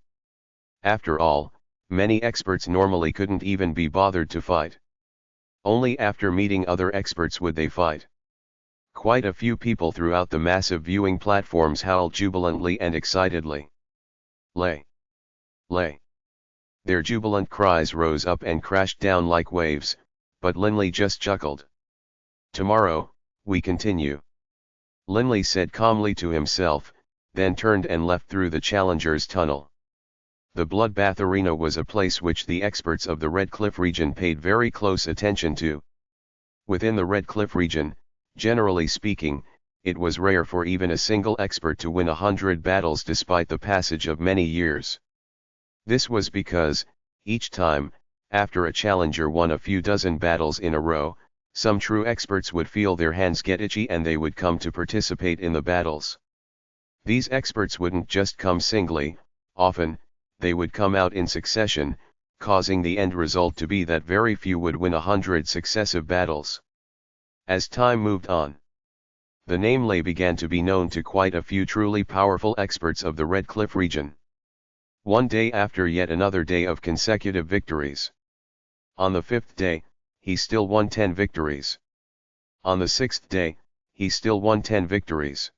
After all, many experts normally couldn't even be bothered to fight. Only after meeting other experts would they fight. Quite a few people throughout the massive viewing platforms howled jubilantly and excitedly. Lay! Lay! Their jubilant cries rose up and crashed down like waves, but Linley just chuckled. Tomorrow, we continue. Linley said calmly to himself, then turned and left through the Challenger's tunnel. The bloodbath arena was a place which the experts of the Red Cliff region paid very close attention to. Within the Red Cliff region, generally speaking, it was rare for even a single expert to win 100 battles despite the passage of many years. This was because, each time, after a challenger won a few dozen battles in a row, some true experts would feel their hands get itchy and they would come to participate in the battles. These experts wouldn't just come singly, often, they would come out in succession, causing the end result to be that very few would win 100 successive battles. As time moved on, the name Lay began to be known to quite a few truly powerful experts of the Red Cliff region. One day after yet another day of consecutive victories. On the 5th day, he still won 10 victories. On the 6th day, he still won 10 victories.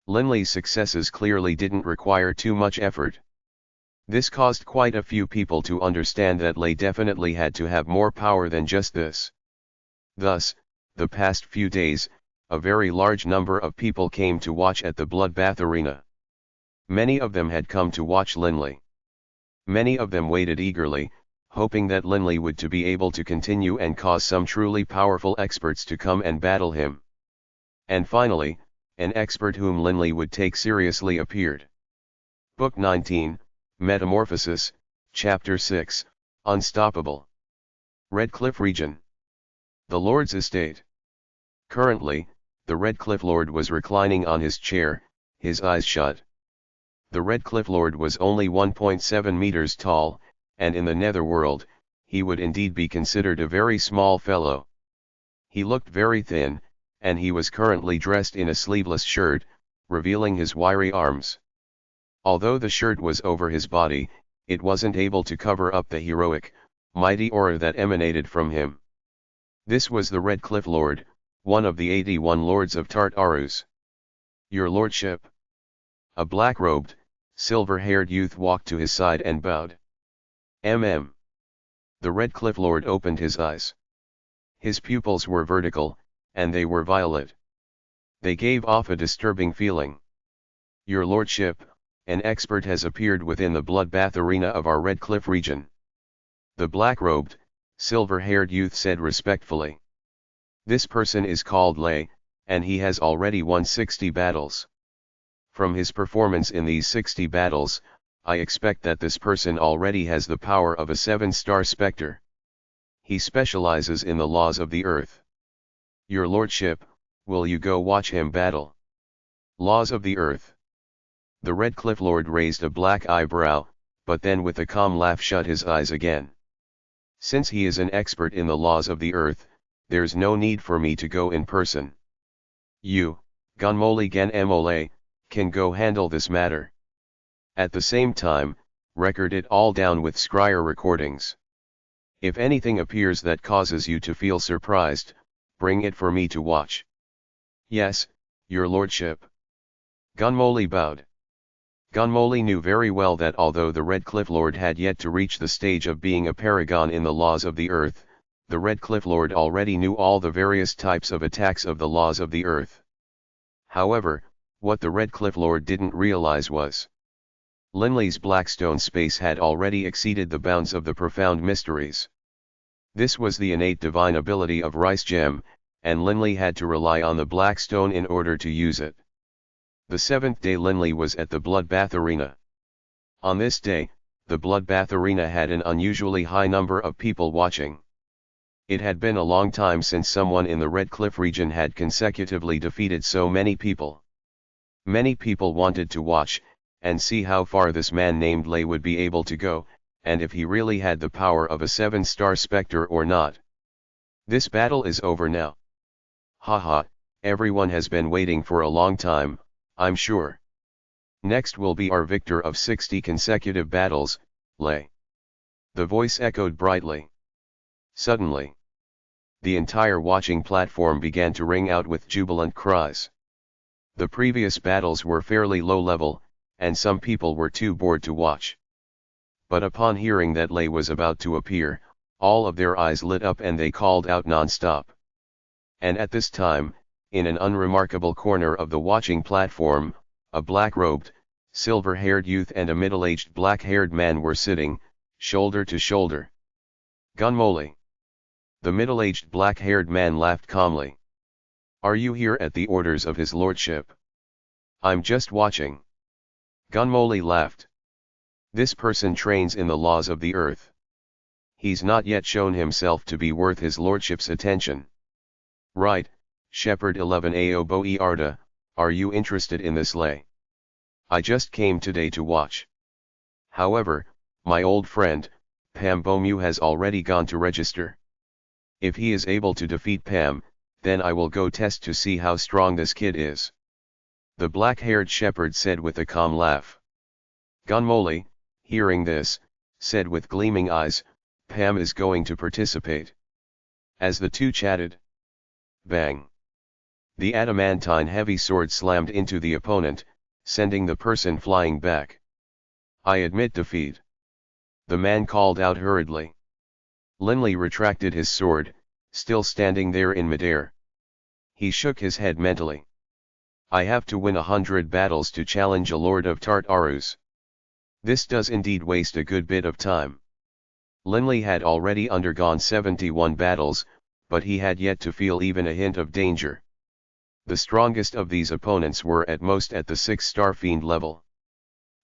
Linley's successes clearly didn't require too much effort. This caused quite a few people to understand that Lay definitely had to have more power than just this. Thus, the past few days, a very large number of people came to watch at the bloodbath arena. Many of them had come to watch Linley. Many of them waited eagerly, hoping that Linley would to be able to continue and cause some truly powerful experts to come and battle him. And finally, an expert whom Linley would take seriously appeared. Book 19, Metamorphosis, Chapter 6, Unstoppable. Red Cliff Region. The Lord's Estate. Currently, the Red Cliff Lord was reclining on his chair, his eyes shut. The Red Cliff Lord was only 1.7 meters tall, and in the netherworld, he would indeed be considered a very small fellow. He looked very thin, and he was currently dressed in a sleeveless shirt, revealing his wiry arms. Although the shirt was over his body, it wasn't able to cover up the heroic, mighty aura that emanated from him. This was the Red Cliff Lord, one of the 81 lords of Tartarus. Your lordship. A black-robed, silver-haired youth walked to his side and bowed. The Red Cliff Lord opened his eyes. His pupils were vertical, and they were violet. They gave off a disturbing feeling. Your lordship, an expert has appeared within the bloodbath arena of our Red Cliff region. The black-robed, silver-haired youth said respectfully. This person is called Lay, and he has already won 60 battles. From his performance in these 60 battles, I expect that this person already has the power of a 7-star spectre. He specializes in the laws of the earth. Your lordship, will you go watch him battle? Laws of the earth. The Red Cliff Lord raised a black eyebrow, but then with a calm laugh shut his eyes again. Since he is an expert in the laws of the earth, there's no need for me to go in person. You, Gonmoli Gen Mole, can go handle this matter. At the same time, record it all down with scryer recordings. If anything appears that causes you to feel surprised, bring it for me to watch. Yes, your lordship. Gonmoli bowed. Gonmoli knew very well that although the Red Cliff Lord had yet to reach the stage of being a paragon in the laws of the earth, the Red Cliff Lord already knew all the various types of attacks of the laws of the earth. However, what the Red Cliff Lord didn't realize was Linley's Blackstone space had already exceeded the bounds of the profound mysteries. This was the innate divine ability of Rice Gem, and Linley had to rely on the black stone in order to use it. The seventh day Linley was at the bloodbath arena. On this day, the bloodbath arena had an unusually high number of people watching. It had been a long time since someone in the Red Cliff region had consecutively defeated so many people. Many people wanted to watch, and see how far this man named Lay would be able to go, and if he really had the power of a 7-star spectre or not. This battle is over now. Haha, everyone has been waiting for a long time, I'm sure. Next will be our victor of 60 consecutive battles, Lay. The voice echoed brightly. Suddenly, the entire watching platform began to ring out with jubilant cries. The previous battles were fairly low level, and some people were too bored to watch. But upon hearing that Lay was about to appear, all of their eyes lit up and they called out non-stop. And at this time, in an unremarkable corner of the watching platform, a black-robed, silver-haired youth and a middle-aged black-haired man were sitting, shoulder to shoulder. Gunmole. The middle-aged black-haired man laughed calmly. Are you here at the orders of his lordship? I'm just watching. Gunmole laughed. This person trains in the laws of the earth. He's not yet shown himself to be worth his lordship's attention. Right, Shepherd 11 Aobo Arda, are you interested in this Lay? I just came today to watch. However, my old friend, Pam Bomu has already gone to register. If he is able to defeat Pam, then I will go test to see how strong this kid is. The black-haired shepherd said with a calm laugh. Gunmole, hearing this, said with gleaming eyes, Pam is going to participate. As the two chatted. Bang. The adamantine heavy sword slammed into the opponent, sending the person flying back. I admit defeat. The man called out hurriedly. Linley retracted his sword, still standing there in midair. He shook his head mentally. I have to win 100 battles to challenge a lord of Tartarus. This does indeed waste a good bit of time. Linley had already undergone 71 battles, but he had yet to feel even a hint of danger. The strongest of these opponents were at most at the 6-star fiend level.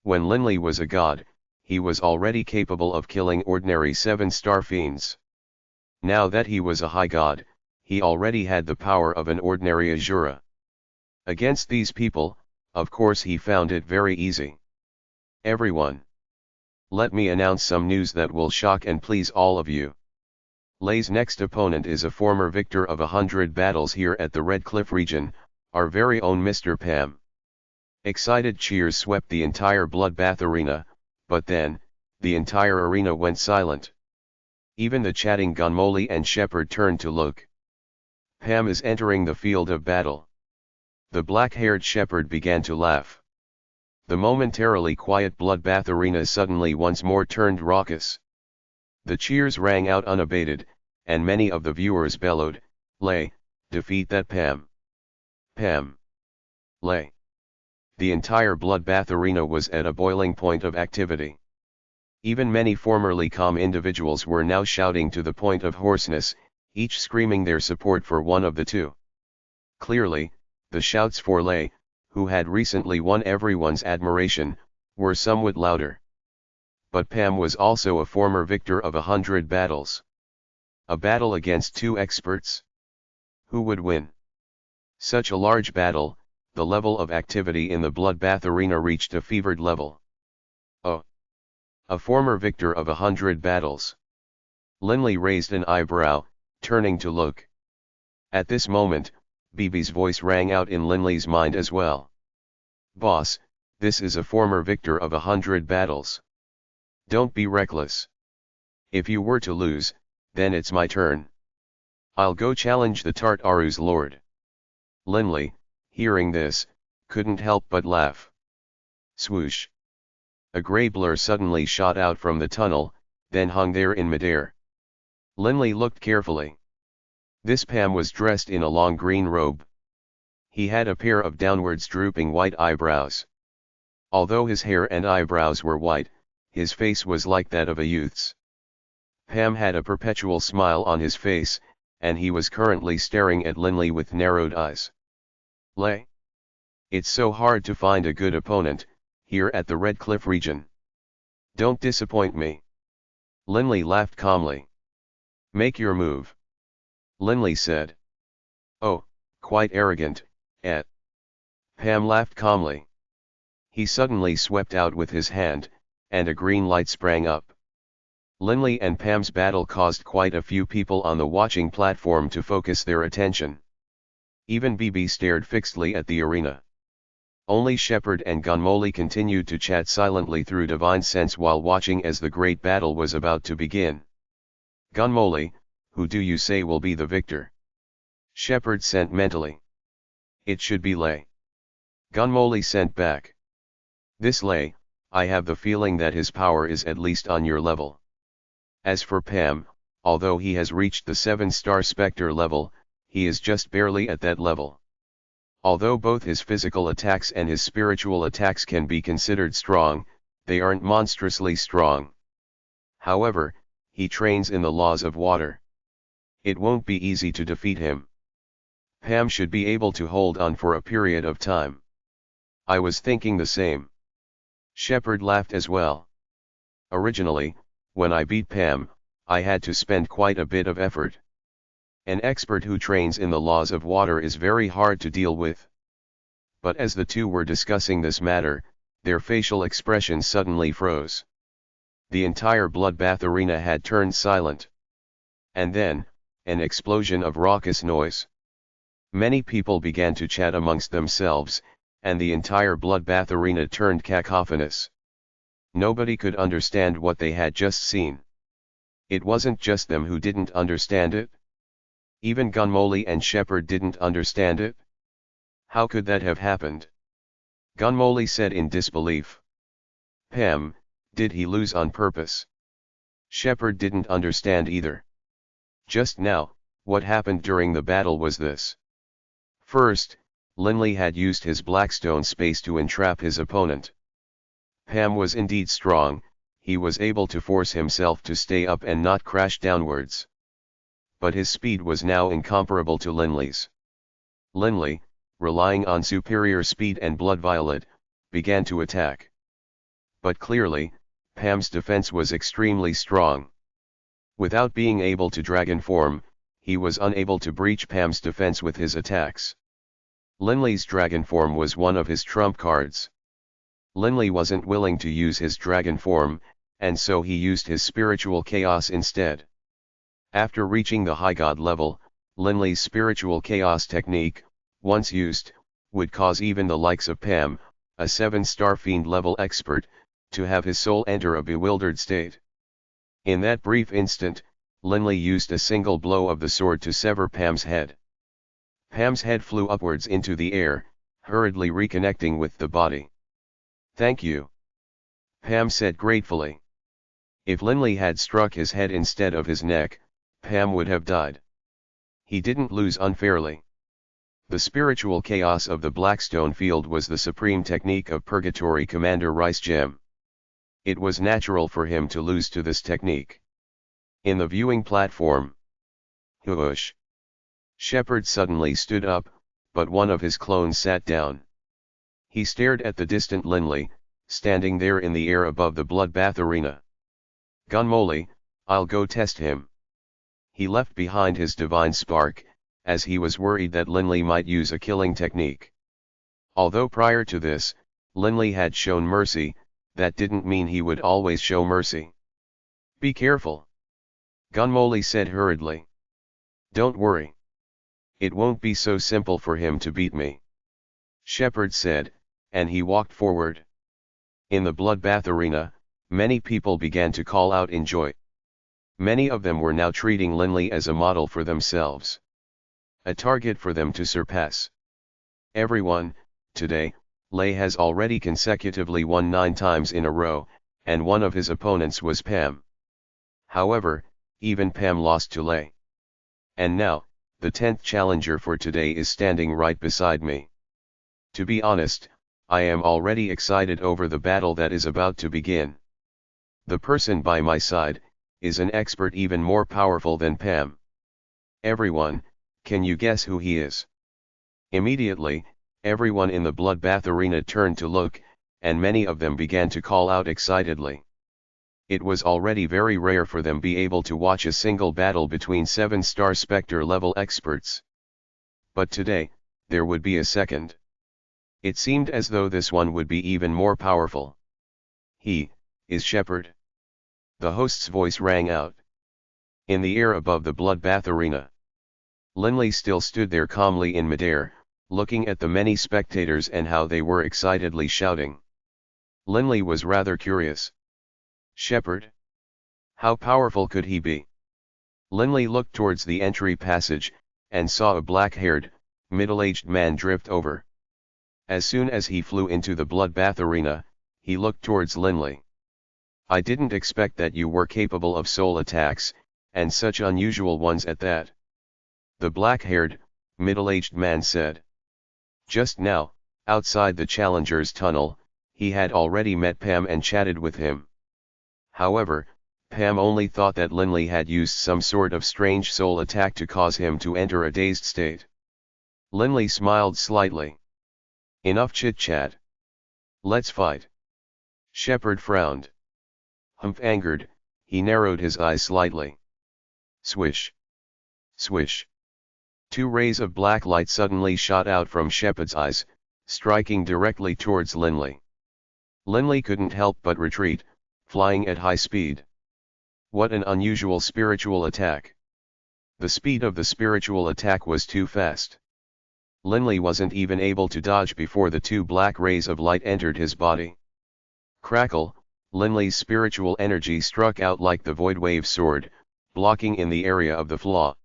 When Linley was a god, he was already capable of killing ordinary 7-star fiends. Now that he was a high god, he already had the power of an ordinary Azura. Against these people, of course he found it very easy. Everyone. Let me announce some news that will shock and please all of you. Lay's next opponent is a former victor of 100 battles here at the Red Cliff region, our very own Mr. Pam. Excited cheers swept the entire bloodbath arena, but then, the entire arena went silent. Even the chatting Gunmole and Shepherd turned to look. Pam is entering the field of battle. The black-haired shepherd began to laugh. The momentarily quiet bloodbath arena suddenly once more turned raucous. The cheers rang out unabated, and many of the viewers bellowed, Lay, defeat that Pam. Pam. Lay. The entire bloodbath arena was at a boiling point of activity. Even many formerly calm individuals were now shouting to the point of hoarseness, each screaming their support for one of the two. Clearly, the shouts for Lay, who had recently won everyone's admiration, were somewhat louder. But Pam was also a former victor of 100 battles. A battle against two experts? Who would win? Such a large battle, the level of activity in the bloodbath arena reached a fevered level. Oh! A former victor of 100 battles. Linley raised an eyebrow, turning to look. At this moment, Bibi's voice rang out in Linley's mind as well. Boss, this is a former victor of 100 battles. Don't be reckless. If you were to lose, then it's my turn. I'll go challenge the Tartarus lord. Linley, hearing this, couldn't help but laugh. Swoosh. A grey blur suddenly shot out from the tunnel, then hung there in midair. Linley looked carefully. This Pam was dressed in a long green robe. He had a pair of downwards drooping white eyebrows. Although his hair and eyebrows were white, his face was like that of a youth's. Pam had a perpetual smile on his face, and he was currently staring at Linley with narrowed eyes. Lay. It's so hard to find a good opponent, here at the Red Cliff region. Don't disappoint me. Linley laughed calmly. Make your move. Linley said. Oh, quite arrogant, eh? Pam laughed calmly. He suddenly swept out with his hand, and a green light sprang up. Linley and Pam's battle caused quite a few people on the watching platform to focus their attention. Even BB stared fixedly at the arena. Only Shepard and Gunmoli continued to chat silently through divine sense while watching as the great battle was about to begin. Gunmoli, who do you say will be the victor? Shepard sent mentally. It should be Lay. Gunmoli sent back. This Lay, I have the feeling that his power is at least on your level. As for Pam, although he has reached the 7-star Spectre level, he is just barely at that level. Although both his physical attacks and his spiritual attacks can be considered strong, they aren't monstrously strong. However, he trains in the laws of water. It won't be easy to defeat him. Pam should be able to hold on for a period of time. I was thinking the same. Shepard laughed as well. Originally, when I beat Pam, I had to spend quite a bit of effort. An expert who trains in the laws of water is very hard to deal with. But as the two were discussing this matter, their facial expressions suddenly froze. The entire bloodbath arena had turned silent. And then, an explosion of raucous noise. Many people began to chat amongst themselves, and the entire bloodbath arena turned cacophonous. Nobody could understand what they had just seen. It wasn't just them who didn't understand it. Even Gunmoli and Shepard didn't understand it. How could that have happened? Gunmoli said in disbelief. Pam, did he lose on purpose? Shepard didn't understand either. Just now, what happened during the battle was this. First, Linley had used his Blackstone space to entrap his opponent. Pam was indeed strong, he was able to force himself to stay up and not crash downwards. But his speed was now incomparable to Linley's. Linley, relying on superior speed and blood violet, began to attack. But clearly, Pam's defense was extremely strong. Without being able to dragon form, he was unable to breach Pam's defense with his attacks. Linley's dragon form was one of his trump cards. Linley wasn't willing to use his dragon form, and so he used his spiritual chaos instead. After reaching the high god level, Linley's spiritual chaos technique, once used, would cause even the likes of Pam, a 7-star fiend level expert, to have his soul enter a bewildered state. In that brief instant, Linley used a single blow of the sword to sever Pam's head. Pam's head flew upwards into the air, hurriedly reconnecting with the body. Thank you. Pam said gratefully. If Linley had struck his head instead of his neck, Pam would have died. He didn't lose unfairly. The spiritual chaos of the Blackstone field was the supreme technique of Purgatory Commander Rice Gem. It was natural for him to lose to this technique. In the viewing platform. Whoosh! Shepard suddenly stood up, but one of his clones sat down. He stared at the distant Linley, standing there in the air above the bloodbath arena. Gunmoli, I'll go test him. He left behind his divine spark, as he was worried that Linley might use a killing technique. Although prior to this, Linley had shown mercy, that didn't mean he would always show mercy. Be careful. Gunmoli said hurriedly. Don't worry. It won't be so simple for him to beat me. Shepard said, and he walked forward. In the bloodbath arena, many people began to call out in joy. Many of them were now treating Linley as a model for themselves. A target for them to surpass. Everyone, today, Lay has already consecutively won 9 times in a row, and one of his opponents was Pam. However, even Pam lost to Lay. And now, the 10th challenger for today is standing right beside me. To be honest, I am already excited over the battle that is about to begin. The person by my side, is an expert even more powerful than Pam. Everyone, can you guess who he is? Immediately, everyone in the bloodbath arena turned to look, and many of them began to call out excitedly. It was already very rare for them be able to watch a single battle between 7-star Spectre level experts. But today, there would be a second. It seemed as though this one would be even more powerful. He is Shepherd. The host's voice rang out. In the air above the bloodbath arena, Linley still stood there calmly in midair, looking at the many spectators and how they were excitedly shouting. Linley was rather curious. Shepherd? How powerful could he be? Linley looked towards the entry passage, and saw a black-haired, middle-aged man drift over. As soon as he flew into the bloodbath arena, he looked towards Linley. I didn't expect that you were capable of soul attacks, and such unusual ones at that. The black-haired, middle-aged man said. Just now, outside the Challenger's tunnel, he had already met Pam and chatted with him. However, Pam only thought that Linley had used some sort of strange soul attack to cause him to enter a dazed state. Linley smiled slightly. Enough chit-chat. Let's fight. Shepherd frowned. Angered, he narrowed his eyes slightly. Swish. Swish. 2 rays of black light suddenly shot out from Shepherd's eyes, striking directly towards Linley. Linley couldn't help but retreat, flying at high speed. What an unusual spiritual attack. The speed of the spiritual attack was too fast. Linley wasn't even able to dodge before the 2 black rays of light entered his body. Crackle, Linley's spiritual energy struck out like the void wave sword, blocking in the area of the flaw.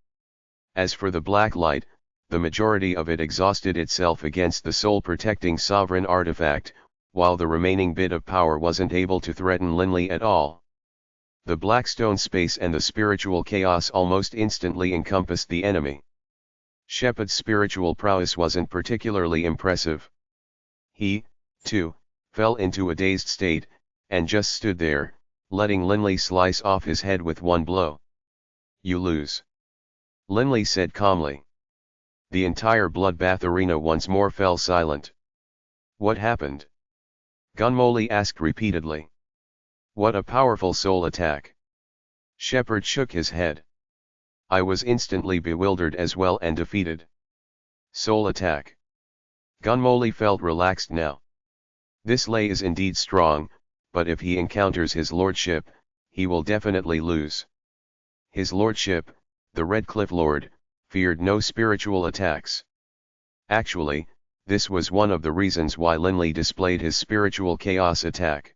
As for the black light, the majority of it exhausted itself against the soul-protecting sovereign artifact, while the remaining bit of power wasn't able to threaten Linley at all. The black stone space and the spiritual chaos almost instantly encompassed the enemy. Shepherd's spiritual prowess wasn't particularly impressive. He, too, fell into a dazed state, and just stood there, letting Linley slice off his head with one blow. You lose. Linley said calmly. The entire bloodbath arena once more fell silent. What happened? Gunmoli asked repeatedly. What a powerful soul attack. Shepherd shook his head. I was instantly bewildered as well and defeated. Soul attack. Gunmoli felt relaxed now. This lay is indeed strong, but if he encounters his lordship, he will definitely lose. His lordship, the Red Cliff Lord, feared no spiritual attacks. Actually, this was one of the reasons why Linley displayed his spiritual chaos attack.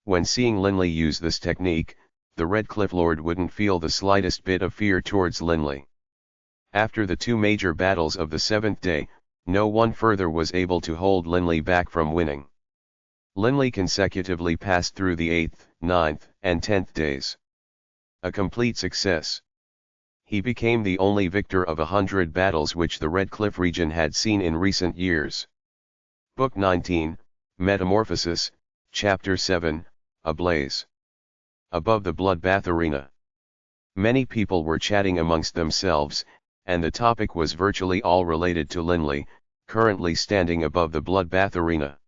When seeing Linley use this technique, the Red Cliff Lord wouldn't feel the slightest bit of fear towards Linley. After the 2 major battles of the 7th day, no one further was able to hold Linley back from winning. Linley consecutively passed through the 8th, 9th, and 10th days. A complete success. He became the only victor of 100 battles which the Red Cliff region had seen in recent years. Book 19, Metamorphosis, Chapter 7, Ablaze. Above the bloodbath arena, many people were chatting amongst themselves, and the topic was virtually all related to Linley, currently standing above the bloodbath arena.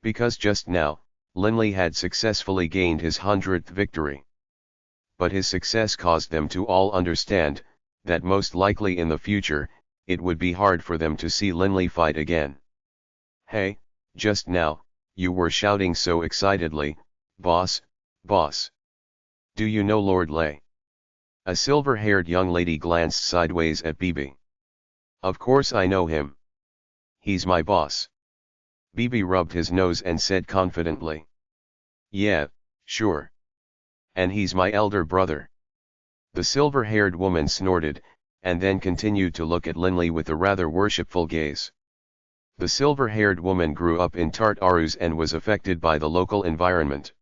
Because just now, Linley had successfully gained his 100th victory. But his success caused them to all understand, that most likely in the future, it would be hard for them to see Linley fight again. Hey, just now, you were shouting so excitedly, boss, boss. Do you know Lord Lay? A silver-haired young lady glanced sideways at Bibi. Of course I know him. He's my boss. Bibi rubbed his nose and said confidently. Yeah, sure. And he's my elder brother. The silver-haired woman snorted, and then continued to look at Linley with a rather worshipful gaze. The silver-haired woman grew up in Tartarus and was affected by the local environment.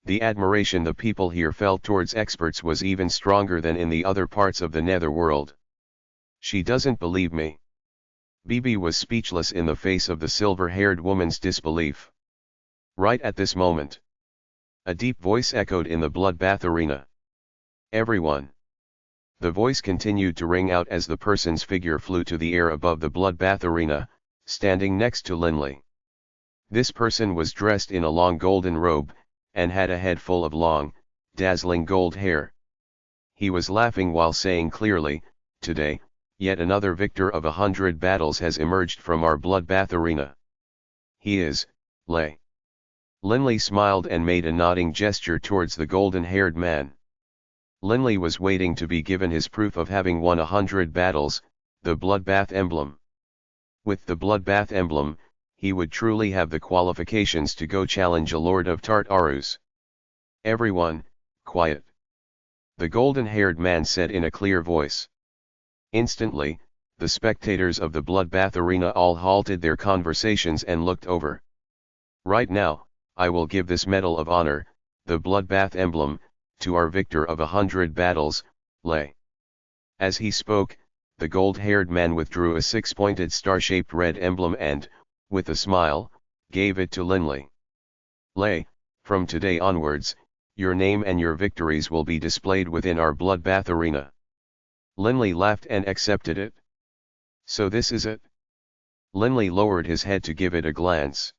The admiration the people here felt towards experts was even stronger than in the other parts of the netherworld. She doesn't believe me. Bibi was speechless in the face of the silver-haired woman's disbelief. Right at this moment, a deep voice echoed in the bloodbath arena. Everyone. The voice continued to ring out as the person's figure flew to the air above the bloodbath arena, standing next to Linley. This person was dressed in a long golden robe, and had a head full of long, dazzling gold hair. He was laughing while saying clearly, "Today, yet another victor of 100 battles has emerged from our bloodbath arena. He is, Lay." Linley smiled and made a nodding gesture towards the golden-haired man. Linley was waiting to be given his proof of having won 100 battles, the bloodbath emblem. With the bloodbath emblem, he would truly have the qualifications to go challenge a lord of Tartarus. "Everyone, quiet," the golden-haired man said in a clear voice. Instantly, the spectators of the bloodbath arena all halted their conversations and looked over. "Right now, I will give this medal of honor, the bloodbath emblem, to our victor of 100 battles, Lay." As he spoke, the gold-haired man withdrew a six-pointed star-shaped red emblem and, with a smile, gave it to Linley. "Lay, from today onwards, your name and your victories will be displayed within our bloodbath arena." Linley laughed and accepted it. "So this is it?" Linley lowered his head to give it a glance.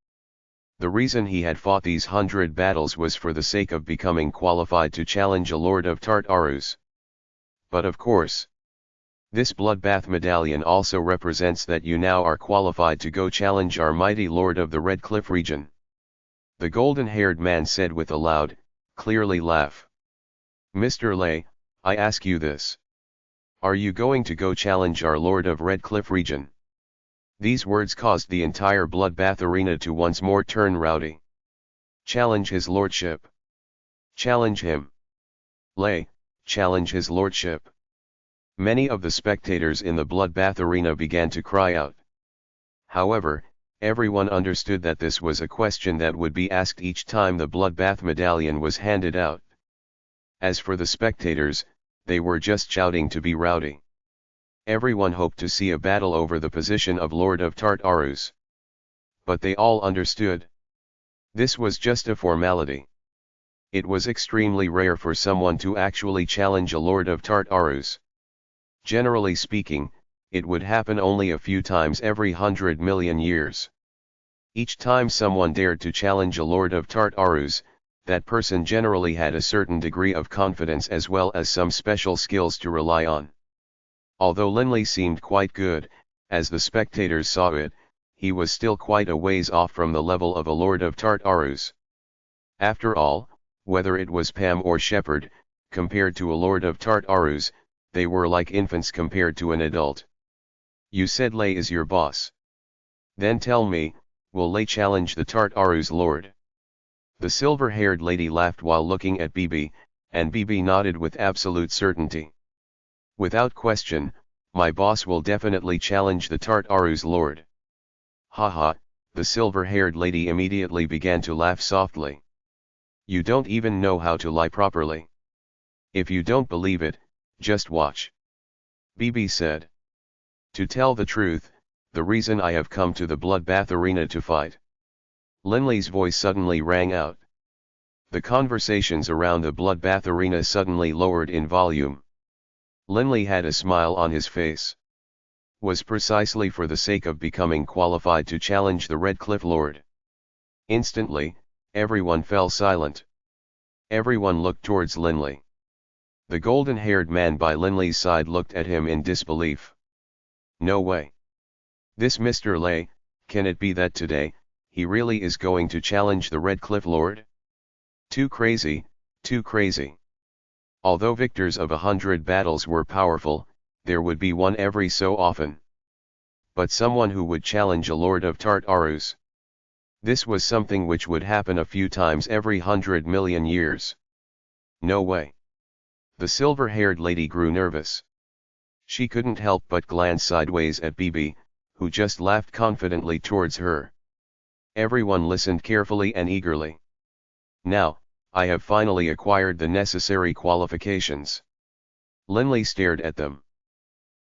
The reason he had fought these 100 battles was for the sake of becoming qualified to challenge a lord of Tartarus. But of course, this bloodbath medallion also represents that you now are qualified to go challenge our mighty lord of the Red Cliff region. The golden-haired man said with a loud, clearly laugh. "Mr. Lay, I ask you this. Are you going to go challenge our lord of Red Cliff region?" These words caused the entire bloodbath arena to once more turn rowdy. "Challenge his lordship. Challenge him. Lay, challenge his lordship." Many of the spectators in the bloodbath arena began to cry out. However, everyone understood that this was a question that would be asked each time the bloodbath medallion was handed out. As for the spectators, they were just shouting to be rowdy. Everyone hoped to see a battle over the position of Lord of Tartarus. But they all understood. This was just a formality. It was extremely rare for someone to actually challenge a Lord of Tartarus. Generally speaking, it would happen only a few times every 100 million years. Each time someone dared to challenge a Lord of Tartarus, that person generally had a certain degree of confidence as well as some special skills to rely on. Although Linley seemed quite good, as the spectators saw it, he was still quite a ways off from the level of a Lord of Tartarus. After all, whether it was Pam or Shepherd, compared to a Lord of Tartarus, they were like infants compared to an adult. "You said Lay is your boss. Then tell me, will Lay challenge the Tartarus Lord?" The silver-haired lady laughed while looking at Bibi, and Bibi nodded with absolute certainty. "Without question, my boss will definitely challenge the Tartarus Lord." "Ha," the silver-haired lady immediately began to laugh softly. "You don't even know how to lie properly. If you don't believe it, just watch," Bibi said. "To tell the truth, the reason I have come to the bloodbath arena to fight." Linley's voice suddenly rang out. The conversations around the bloodbath arena suddenly lowered in volume. Linley had a smile on his face. Was precisely for the sake of becoming qualified to challenge the Red Cliff Lord. Instantly, everyone fell silent. Everyone looked towards Linley. The golden-haired man by Linley's side looked at him in disbelief. "No way. This Mr. Lay, can it be that today, he really is going to challenge the Red Cliff Lord? Too crazy, too crazy." Although victors of 100 battles were powerful, there would be one every so often. But someone who would challenge a Lord of Tartarus. This was something which would happen a few times every 100 million years. No way. The silver-haired lady grew nervous. She couldn't help but glance sideways at Bibi, who just laughed confidently towards her. Everyone listened carefully and eagerly. "Now, I have finally acquired the necessary qualifications." Linley stared at them.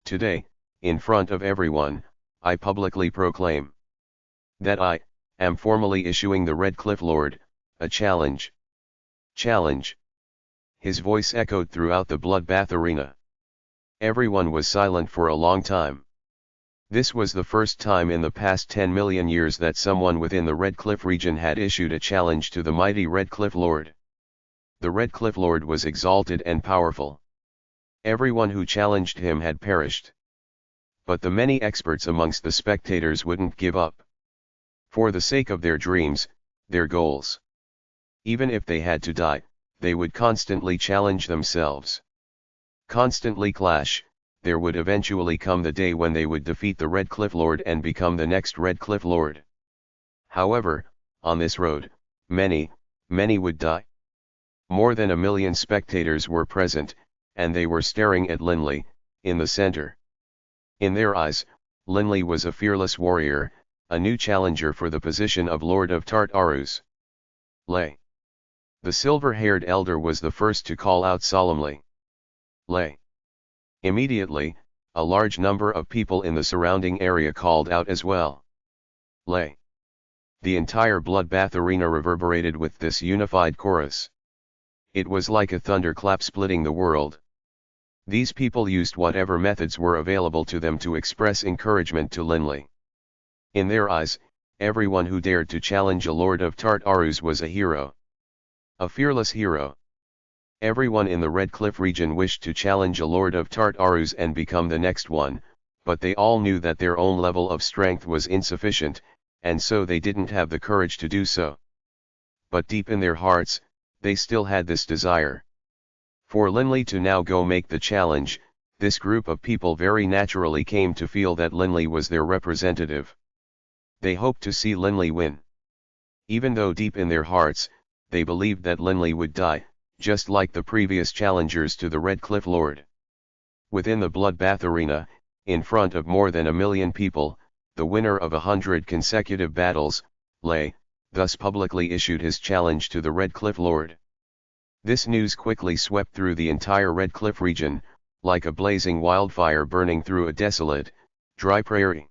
"Today, in front of everyone, I publicly proclaim that I am formally issuing the Red Cliff Lord a challenge." Challenge. His voice echoed throughout the bloodbath arena. Everyone was silent for a long time. This was the first time in the past 10 million years that someone within the Red Cliff region had issued a challenge to the mighty Red Cliff Lord. The Red Cliff Lord was exalted and powerful. Everyone who challenged him had perished. But the many experts amongst the spectators wouldn't give up. For the sake of their dreams, their goals. Even if they had to die, they would constantly challenge themselves. Constantly clash. There would eventually come the day when they would defeat the Red Cliff Lord and become the next Red Cliff Lord. However, on this road, many would die. More than 1 million spectators were present, and they were staring at Linley, in the center. In their eyes, Linley was a fearless warrior, a new challenger for the position of Lord of Tartarus. Lay. The silver-haired elder was the first to call out solemnly. Lay. Immediately, a large number of people in the surrounding area called out as well. Lay. The entire bloodbath arena reverberated with this unified chorus. It was like a thunderclap splitting the world. These people used whatever methods were available to them to express encouragement to Linley. In their eyes, everyone who dared to challenge a Lord of Tartarus was a hero. A fearless hero. Everyone in the Red Cliff region wished to challenge a Lord of Tartarus and become the next one, but they all knew that their own level of strength was insufficient, and so they didn't have the courage to do so. But deep in their hearts, they still had this desire. For Linley to now go make the challenge, this group of people very naturally came to feel that Linley was their representative. They hoped to see Linley win. Even though deep in their hearts, they believed that Linley would die, just like the previous challengers to the Red Cliff Lord. Within the bloodbath arena, in front of more than 1 million people, the winner of 100 consecutive battles, Lay, thus publicly issued his challenge to the Red Cliff Lord. This news quickly swept through the entire Red Cliff region, like a blazing wildfire burning through a desolate, dry prairie.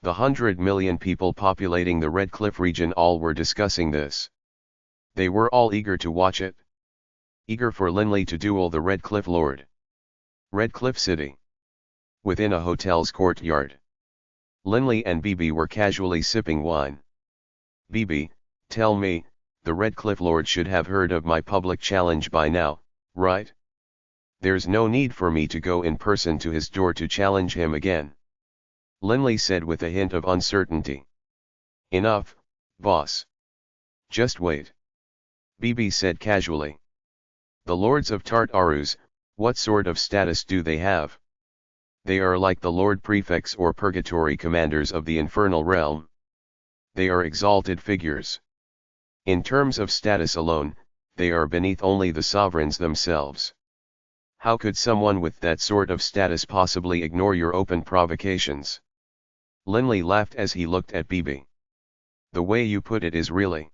The 100 million people populating the Red Cliff region all were discussing this. They were all eager to watch it. Eager for Linley to duel the Red Cliff Lord. Red Cliff City. Within a hotel's courtyard. Linley and BB were casually sipping wine. BB, tell me, the Red Cliff Lord should have heard of my public challenge by now, right? There's no need for me to go in person to his door to challenge him again. Linley said with a hint of uncertainty. Enough, boss. Just wait. BB said casually. The Lords of Tartarus, what sort of status do they have? They are like the Lord Prefects or Purgatory Commanders of the Infernal Realm. They are exalted figures. In terms of status alone, they are beneath only the sovereigns themselves. How could someone with that sort of status possibly ignore your open provocations? Linley laughed as he looked at BB. The way you put it is really.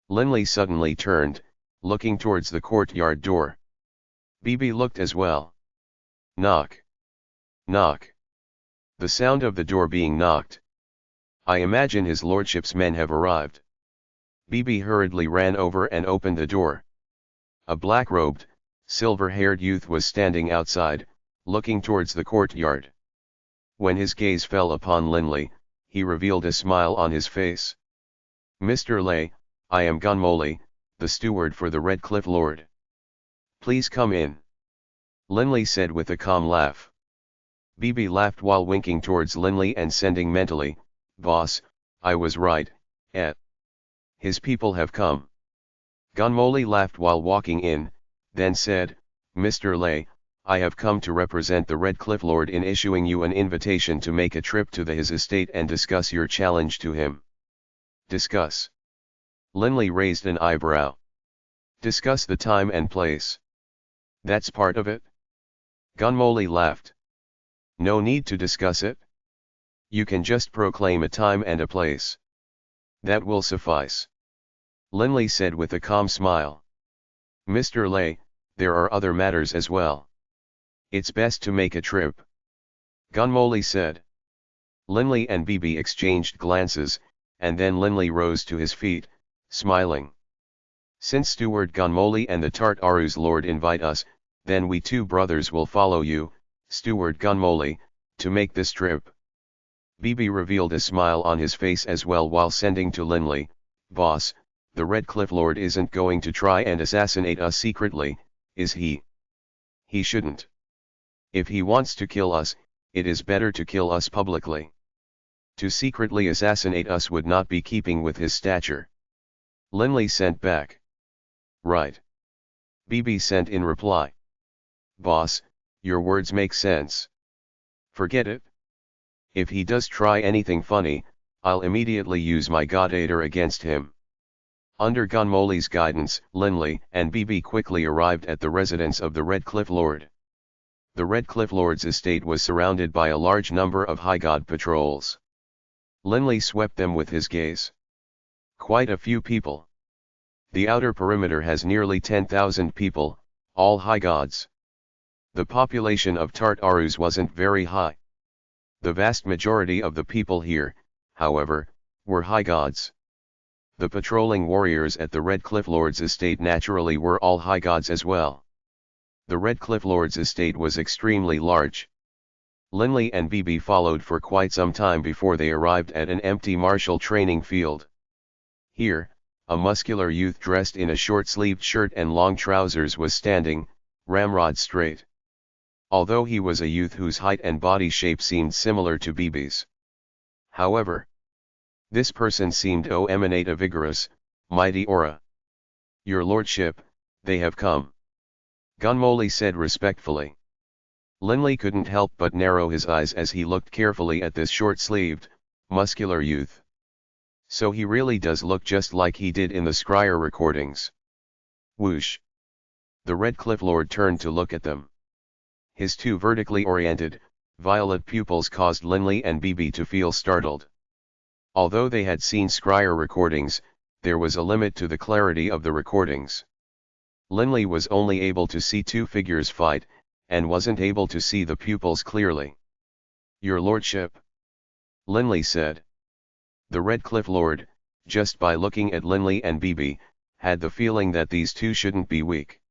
Linley suddenly turned, looking towards the courtyard door. BB looked as well. Knock. Knock. The sound of the door being knocked. I imagine his lordship's men have arrived. BB hurriedly ran over and opened the door. A black-robed, silver-haired youth was standing outside, looking towards the courtyard. When his gaze fell upon Linley, he revealed a smile on his face. Mr. Lay, I am Gunmoli, the steward for the Red Cliff Lord. Please come in. Linley said with a calm laugh. BB laughed while winking towards Linley and sending mentally, Boss, I was right, his people have come. Gunmoli laughed while walking in, then said, Mr. Lay, I have come to represent the Red Cliff Lord in issuing you an invitation to make a trip to his estate and discuss your challenge to him. Discuss. Linley raised an eyebrow. Discuss the time and place. That's part of it? Gunmoli laughed. No need to discuss it. You can just proclaim a time and a place. That will suffice. Linley said with a calm smile. Mr. Lay, there are other matters as well. It's best to make a trip. Gunmoli said. Linley and BB exchanged glances, and then Linley rose to his feet, smiling. Since Steward Gunmoli and the Tartarus Lord invite us, then we two brothers will follow you, Steward Gunmoli, to make this trip. BB revealed a smile on his face as well while sending to Linley, "Boss, the Red Cliff Lord isn't going to try and assassinate us secretly, is he? He shouldn't. If he wants to kill us, it is better to kill us publicly. To secretly assassinate us would not be keeping with his stature." Linley sent back. "Right." BB sent in reply. "Boss, your words make sense. Forget it. If he does try anything funny, I'll immediately use my Godator against him." Under Gunmoli's guidance, Linley and BB quickly arrived at the residence of the Red Cliff Lord. The Red Cliff Lord's estate was surrounded by a large number of High God patrols. Linley swept them with his gaze. Quite a few people. The outer perimeter has nearly 10,000 people, all High Gods. The population of Tartarus wasn't very high. The vast majority of the people here, however, were High Gods. The patrolling warriors at the Red Cliff Lord's estate naturally were all High Gods as well. The Red Cliff Lord's estate was extremely large. Linley and BB followed for quite some time before they arrived at an empty martial training field. Here, a muscular youth dressed in a short-sleeved shirt and long trousers was standing, ramrod straight. Although he was a youth whose height and body shape seemed similar to BB's. However, this person seemed to emanate a vigorous, mighty aura. "Your lordship, they have come," Gunmoli said respectfully. Linley couldn't help but narrow his eyes as he looked carefully at this short-sleeved, muscular youth. So he really does look just like he did in the scryer recordings. Whoosh! The Red Cliff Lord turned to look at them. His two vertically oriented, violet pupils caused Linley and BB to feel startled. Although they had seen scryer recordings, there was a limit to the clarity of the recordings. Linley was only able to see two figures fight, and wasn't able to see the pupils clearly. "Your lordship," Linley said. The Red Cliff Lord, just by looking at Linley and BB, had the feeling that these two shouldn't be weak.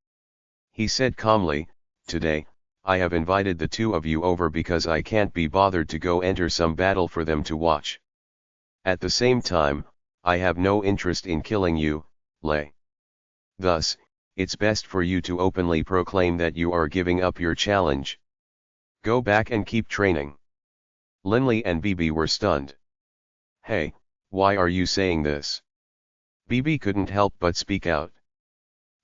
He said calmly, "Today, I have invited the two of you over because I can't be bothered to go enter some battle for them to watch. At the same time, I have no interest in killing you, Lay. Thus, it's best for you to openly proclaim that you are giving up your challenge. Go back and keep training." Linley and BB were stunned. "Hey, why are you saying this?" BB couldn't help but speak out.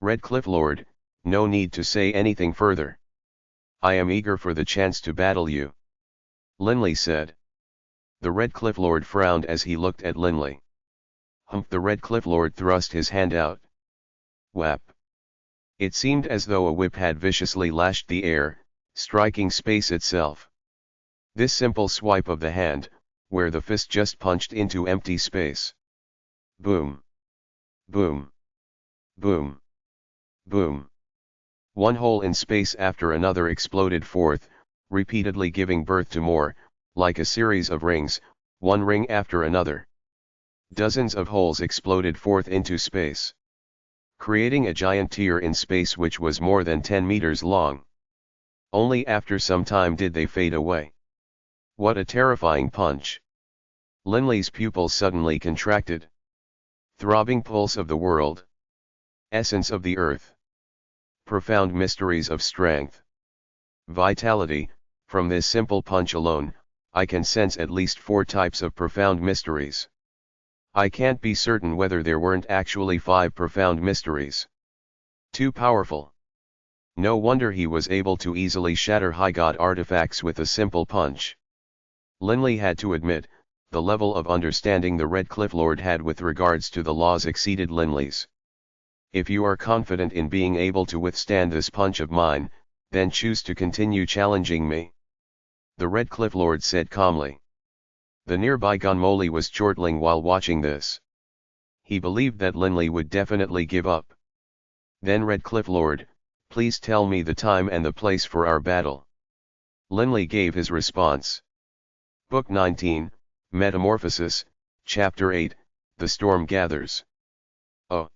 "Red Cliff Lord, no need to say anything further. I am eager for the chance to battle you," Linley said. The Red Cliff Lord frowned as he looked at Linley. Humph! The Red Cliff Lord thrust his hand out. Whap! It seemed as though a whip had viciously lashed the air, striking space itself. This simple swipe of the hand, where the fist just punched into empty space. Boom! Boom! Boom! Boom! One hole in space after another exploded forth, repeatedly giving birth to more, like a series of rings, one ring after another. Dozens of holes exploded forth into space, creating a giant tear in space which was more than 10 meters long. Only after some time did they fade away. What a terrifying punch! Linley's pupils suddenly contracted. Throbbing pulse of the world. Essence of the earth. Profound mysteries of strength. Vitality. From this simple punch alone, I can sense at least 4 types of profound mysteries. I can't be certain whether there weren't actually 5 profound mysteries. Too powerful. No wonder he was able to easily shatter high god artifacts with a simple punch. Linley had to admit, the level of understanding the Red Cliff Lord had with regards to the laws exceeded Linley's. If you are confident in being able to withstand this punch of mine, then choose to continue challenging me, the Red Cliff Lord said calmly. The nearby Gunmoli was chortling while watching this. He believed that Linley would definitely give up. Then Red Cliff Lord, please tell me the time and the place for our battle. Linley gave his response. Book 19, Metamorphosis, Chapter 8, The Storm Gathers. Oh!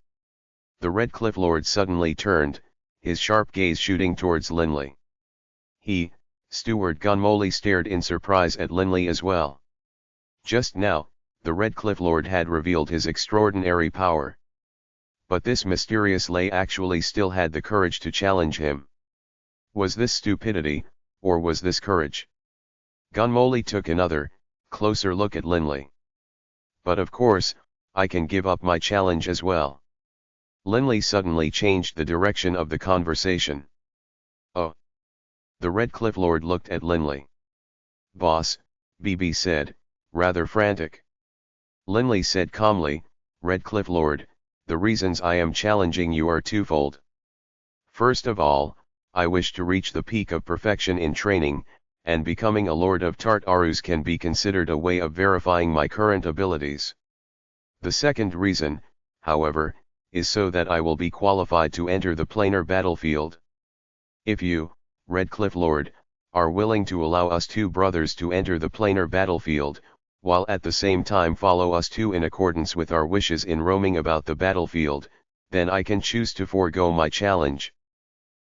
The Red Cliff Lord suddenly turned, his sharp gaze shooting towards Linley. He, Steward Gunmoley stared in surprise at Linley as well. Just now, the Red Cliff Lord had revealed his extraordinary power. But this mysterious lay actually still had the courage to challenge him. Was this stupidity, or was this courage? Gunmoley took another, closer look at Linley. But of course, I can give up my challenge as well. Linley suddenly changed the direction of the conversation. Oh. The Red Cliff Lord looked at Linley. Boss, BB said, rather frantic. Linley said calmly, Red Cliff Lord, the reasons I am challenging you are twofold. First of all, I wish to reach the peak of perfection in training, and becoming a Lord of Tartarus can be considered a way of verifying my current abilities. The second reason, however, is so that I will be qualified to enter the planar battlefield. If you, Red Cliff Lord, are willing to allow us two brothers to enter the planar battlefield, while at the same time follow us two in accordance with our wishes in roaming about the battlefield, then I can choose to forego my challenge.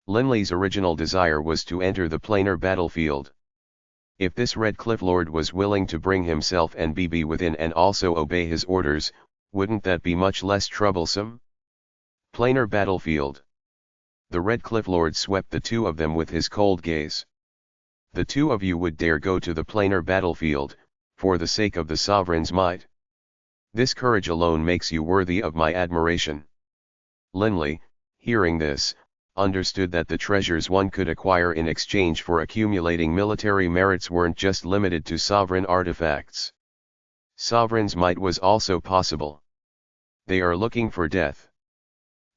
Linley's original desire was to enter the planar battlefield. If this Red Cliff Lord was willing to bring himself and BB within and also obey his orders, wouldn't that be much less troublesome? Planar battlefield. The Red Cliff Lord swept the two of them with his cold gaze. The two of you would dare go to the planar battlefield, for the sake of the sovereign's might? This courage alone makes you worthy of my admiration. Linley, hearing this, understood that the treasures one could acquire in exchange for accumulating military merits weren't just limited to sovereign artifacts. Sovereign's might was also possible. They are looking for death.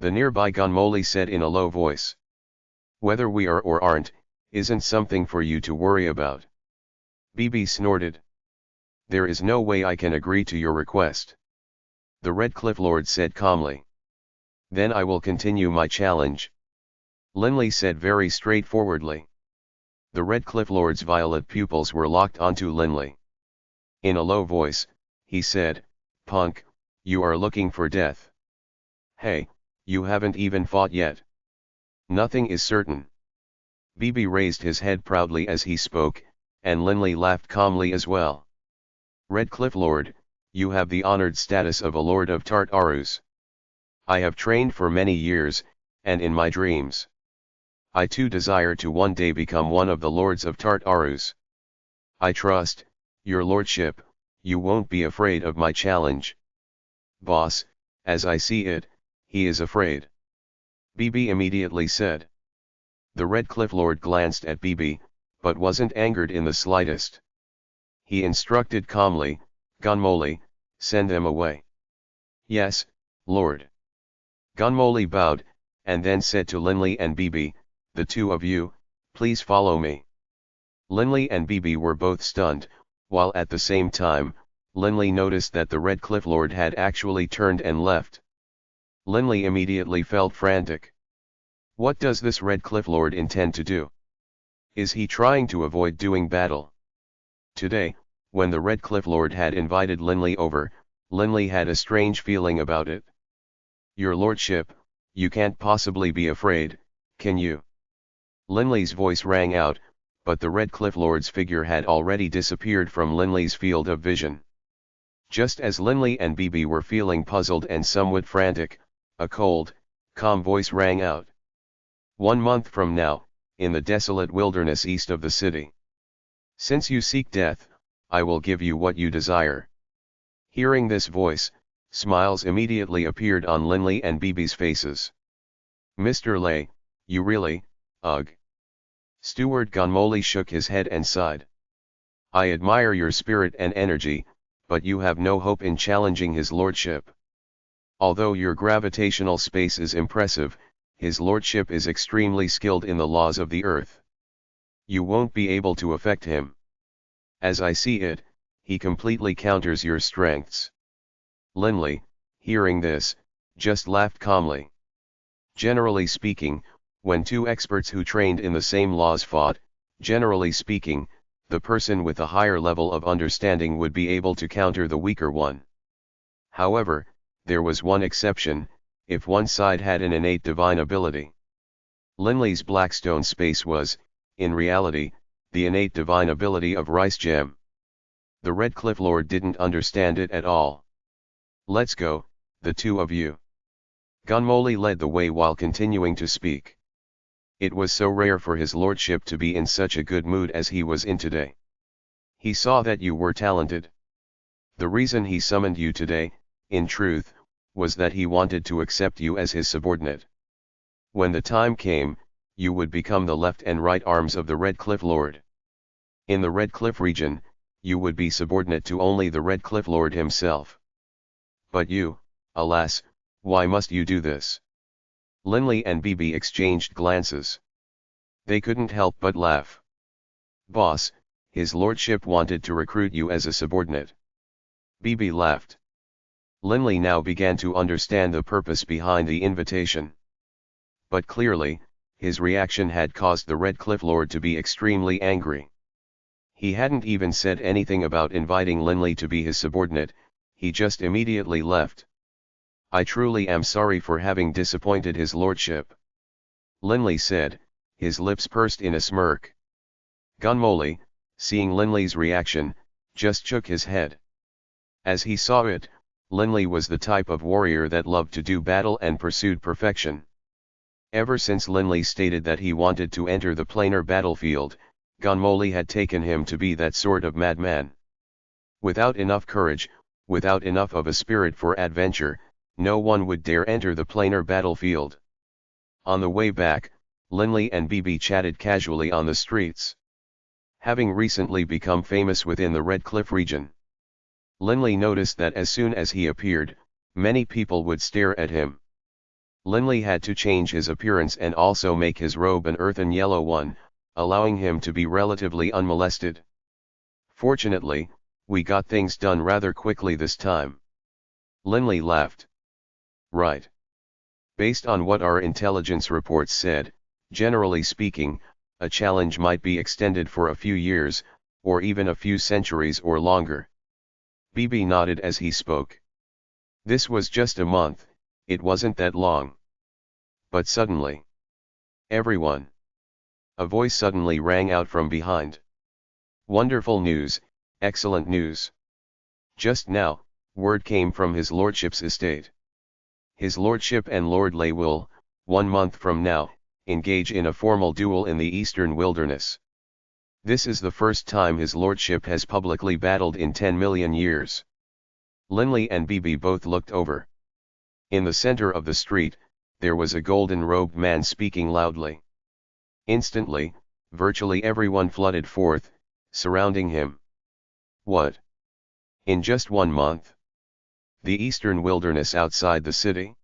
The nearby Gunmoley said in a low voice. Whether we are or aren't, isn't something for you to worry about. BB snorted. There is no way I can agree to your request. The Red Cliff Lord said calmly. Then I will continue my challenge. Linley said very straightforwardly. The Red Cliff Lord's violet pupils were locked onto Linley. In a low voice, he said, Punk, you are looking for death. Hey, you haven't even fought yet. Nothing is certain. BB raised his head proudly as he spoke, and Linley laughed calmly as well. Red Cliff Lord, you have the honored status of a Lord of Tartarus. I have trained for many years, and in my dreams. I too desire to one day become one of the Lords of Tartarus. I trust, your lordship, you won't be afraid of my challenge. Boss, as I see it, he is afraid. BB immediately said. The Red Cliff Lord glanced at BB, but wasn't angered in the slightest. He instructed calmly, Gunmoley, send them away. Yes, Lord. Gunmoley bowed, and then said to Linley and BB, the two of you, please follow me. Linley and BB were both stunned, while at the same time, Linley noticed that the Red Cliff Lord had actually turned and left. Linley immediately felt frantic. What does this Red Cliff Lord intend to do? Is he trying to avoid doing battle? Today, when the Red Cliff Lord had invited Linley over, Linley had a strange feeling about it. Your lordship, you can't possibly be afraid, can you? Linley's voice rang out, but the Red Cliff Lord's figure had already disappeared from Linley's field of vision. Just as Linley and BB were feeling puzzled and somewhat frantic, a cold, calm voice rang out. 1 month from now, in the desolate wilderness east of the city. Since you seek death, I will give you what you desire. Hearing this voice, smiles immediately appeared on Linley and BB's faces. Mr. Lay, you really, ugh. Steward Gunmoley shook his head and sighed. I admire your spirit and energy, but you have no hope in challenging his lordship. Although your gravitational space is impressive, his lordship is extremely skilled in the laws of the earth. You won't be able to affect him. As I see it, he completely counters your strengths. Linley, hearing this, just laughed calmly. Generally speaking, when two experts who trained in the same laws fought, generally speaking, the person with a higher level of understanding would be able to counter the weaker one. However, there was one exception, if one side had an innate divine ability. Linley's Blackstone space was, in reality, the innate divine ability of Rice Gem. The Red Cliff Lord didn't understand it at all. "Let's go, the two of you." Gunmoli led the way while continuing to speak. It was so rare for his lordship to be in such a good mood as he was in today. He saw that you were talented. The reason he summoned you today, in truth, was that he wanted to accept you as his subordinate. When the time came, you would become the left and right arms of the Red Cliff Lord. In the Red Cliff region, you would be subordinate to only the Red Cliff Lord himself. But you, alas, why must you do this? Linley and Bibi exchanged glances. They couldn't help but laugh. "Boss, his lordship wanted to recruit you as a subordinate." Bibi laughed. Linley now began to understand the purpose behind the invitation. But clearly, his reaction had caused the Red Cliff Lord to be extremely angry. He hadn't even said anything about inviting Linley to be his subordinate, he just immediately left. "I truly am sorry for having disappointed his lordship," Linley said, his lips pursed in a smirk. Gunmoli, seeing Linley's reaction, just shook his head. As he saw it, Linley was the type of warrior that loved to do battle and pursued perfection. Ever since Linley stated that he wanted to enter the planar battlefield, Gunmoli had taken him to be that sort of madman. Without enough courage, without enough of a spirit for adventure, no one would dare enter the planar battlefield. On the way back, Linley and Bibi chatted casually on the streets. Having recently become famous within the Red Cliff region, Linley noticed that as soon as he appeared, many people would stare at him. Linley had to change his appearance and also make his robe an earthen yellow one, allowing him to be relatively unmolested. "Fortunately, we got things done rather quickly this time." Linley laughed. "Right. Based on what our intelligence reports said, generally speaking, a challenge might be extended for a few years, or even a few centuries or longer." Bibi nodded as he spoke. This was just a month, it wasn't that long. But suddenly, "Everyone!" a voice suddenly rang out from behind. "Wonderful news, excellent news. Just now, word came from his lordship's estate. His lordship and Lord Lay will, 1 month from now, engage in a formal duel in the eastern wilderness. This is the first time his lordship has publicly battled in 10 million years." Linley and Bibi both looked over. In the center of the street, there was a golden-robed man speaking loudly. Instantly, virtually everyone flooded forth, surrounding him. "What? In just 1 month? The eastern wilderness outside the city?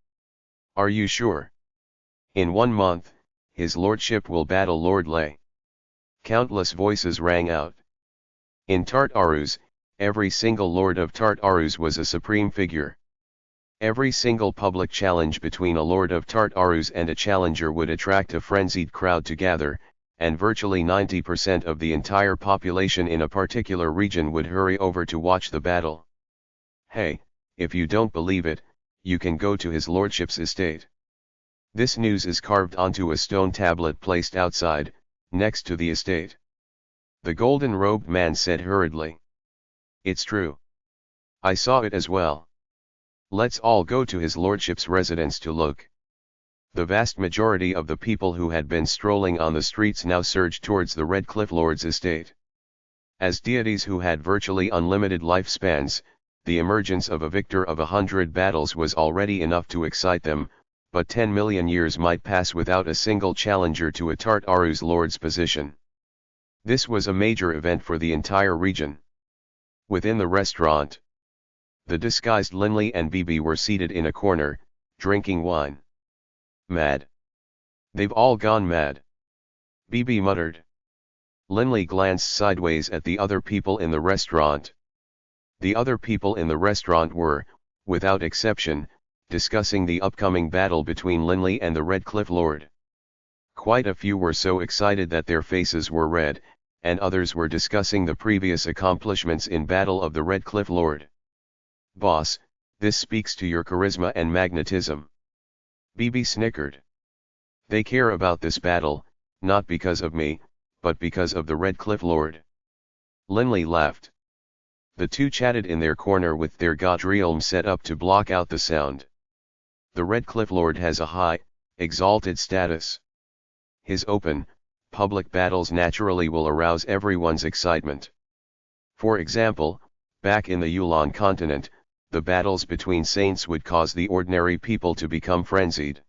Are you sure? In 1 month, his lordship will battle Lord Lay?" Countless voices rang out. In Tartarus, every single lord of Tartarus was a supreme figure. Every single public challenge between a lord of Tartarus and a challenger would attract a frenzied crowd to gather, and virtually 90% of the entire population in a particular region would hurry over to watch the battle. Hey, if you don't believe it, you can go to his lordship's estate. This news is carved onto a stone tablet placed outside, next to the estate. The golden-robed man said hurriedly. It's true. I saw it as well. Let's all go to his lordship's residence to look. The vast majority of the people who had been strolling on the streets now surged towards the Red Cliff Lord's estate. As deities who had virtually unlimited lifespans, the emergence of a victor of 100 battles was already enough to excite them, but 10 million years might pass without a single challenger to a Tartarus lord's position. This was a major event for the entire region. Within the restaurant, the disguised Linley and Bibi were seated in a corner, drinking wine. Mad. They've all gone mad, Bibi muttered. Linley glanced sideways at the other people in the restaurant. The other people in the restaurant were, without exception, discussing the upcoming battle between Linley and the Red Cliff Lord. Quite a few were so excited that their faces were red, and others were discussing the previous accomplishments in battle of the Red Cliff Lord. Boss, this speaks to your charisma and magnetism, Bibi snickered. They care about this battle, not because of me, but because of the Red Cliff Lord. Linley laughed. The two chatted in their corner with their godrealm set up to block out the sound. The Red Cliff Lord has a high, exalted status. His open, public battles naturally will arouse everyone's excitement. For example, back in the Yulan continent, the battles between saints would cause the ordinary people to become frenzied.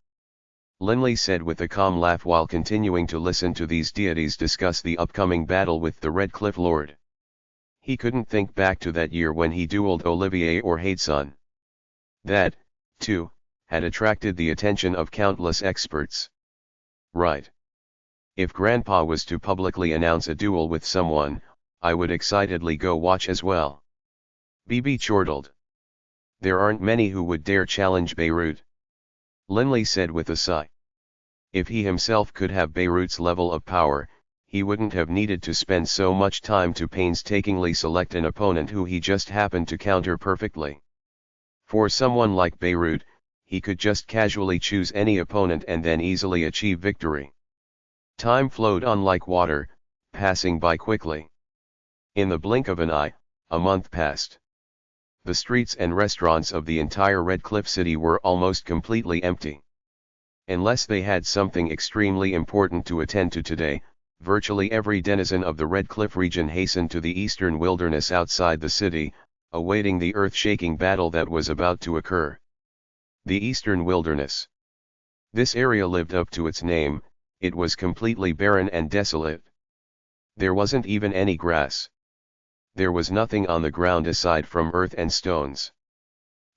Linley said with a calm laugh while continuing to listen to these deities discuss the upcoming battle with the Red Cliff Lord. He couldn't think back to that year when he dueled Olivier or Hadeson. That, too, had attracted the attention of countless experts. Right. If Grandpa was to publicly announce a duel with someone, I would excitedly go watch as well. BB chortled. There aren't many who would dare challenge Beirut. Linley said with a sigh. If he himself could have Beirut's level of power, he wouldn't have needed to spend so much time to painstakingly select an opponent who he just happened to counter perfectly. For someone like Beirut, he could just casually choose any opponent and then easily achieve victory. Time flowed on like water, passing by quickly. In the blink of an eye, a month passed. The streets and restaurants of the entire Red Cliff City were almost completely empty. Unless they had something extremely important to attend to today, virtually every denizen of the Red Cliff region hastened to the eastern wilderness outside the city, awaiting the earth-shaking battle that was about to occur. The eastern wilderness. This area lived up to its name. It was completely barren and desolate. There wasn't even any grass. There was nothing on the ground aside from earth and stones.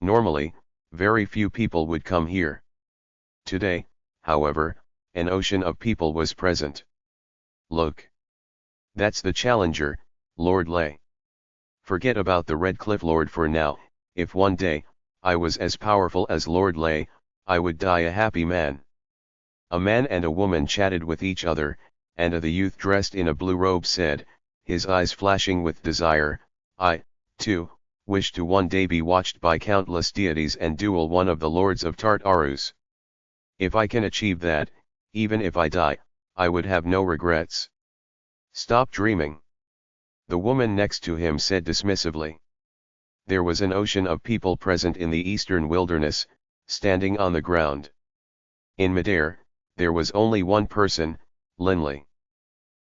Normally, very few people would come here. Today, however, an ocean of people was present. Look. That's the challenger, Lord Lay. Forget about the Red Cliff Lord for now. If one day, I was as powerful as Lord Lay, I would die a happy man. A man and a woman chatted with each other, and the youth dressed in a blue robe said, his eyes flashing with desire, I, too, wish to one day be watched by countless deities and duel one of the lords of Tartarus. If I can achieve that, even if I die, I would have no regrets. Stop dreaming. The woman next to him said dismissively. There was an ocean of people present in the eastern wilderness, standing on the ground. In midair, there was only one person, Linley.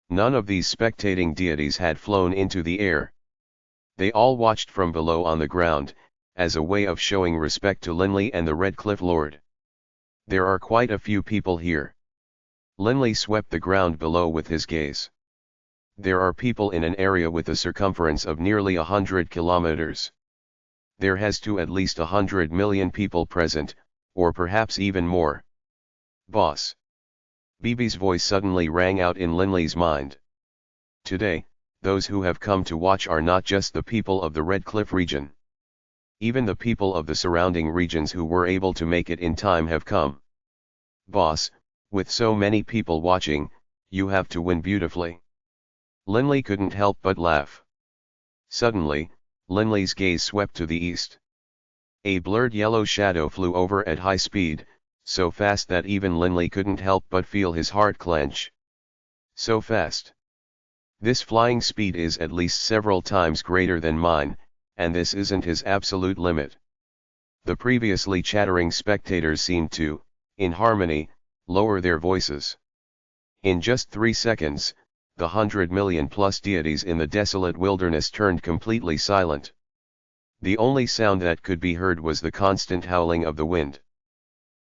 None of these spectating deities had flown into the air. They all watched from below on the ground, as a way of showing respect to Linley and the Red Cliff Lord. There are quite a few people here. Linley swept the ground below with his gaze. There are people in an area with a circumference of nearly 100 kilometers. There has to at least 100 million people present, or perhaps even more. Boss. Bibi's voice suddenly rang out in Linley's mind. Today, those who have come to watch are not just the people of the Red Cliff region. Even the people of the surrounding regions who were able to make it in time have come. Boss, with so many people watching, you have to win beautifully. Linley couldn't help but laugh. Suddenly, Linley's gaze swept to the east. A blurred yellow shadow flew over at high speed, so fast that even Linley couldn't help but feel his heart clench. So fast. This flying speed is at least several times greater than mine, and this isn't his absolute limit. The previously chattering spectators seemed to, in harmony, lower their voices. In just 3 seconds, the 100 million plus deities in the desolate wilderness turned completely silent. The only sound that could be heard was the constant howling of the wind.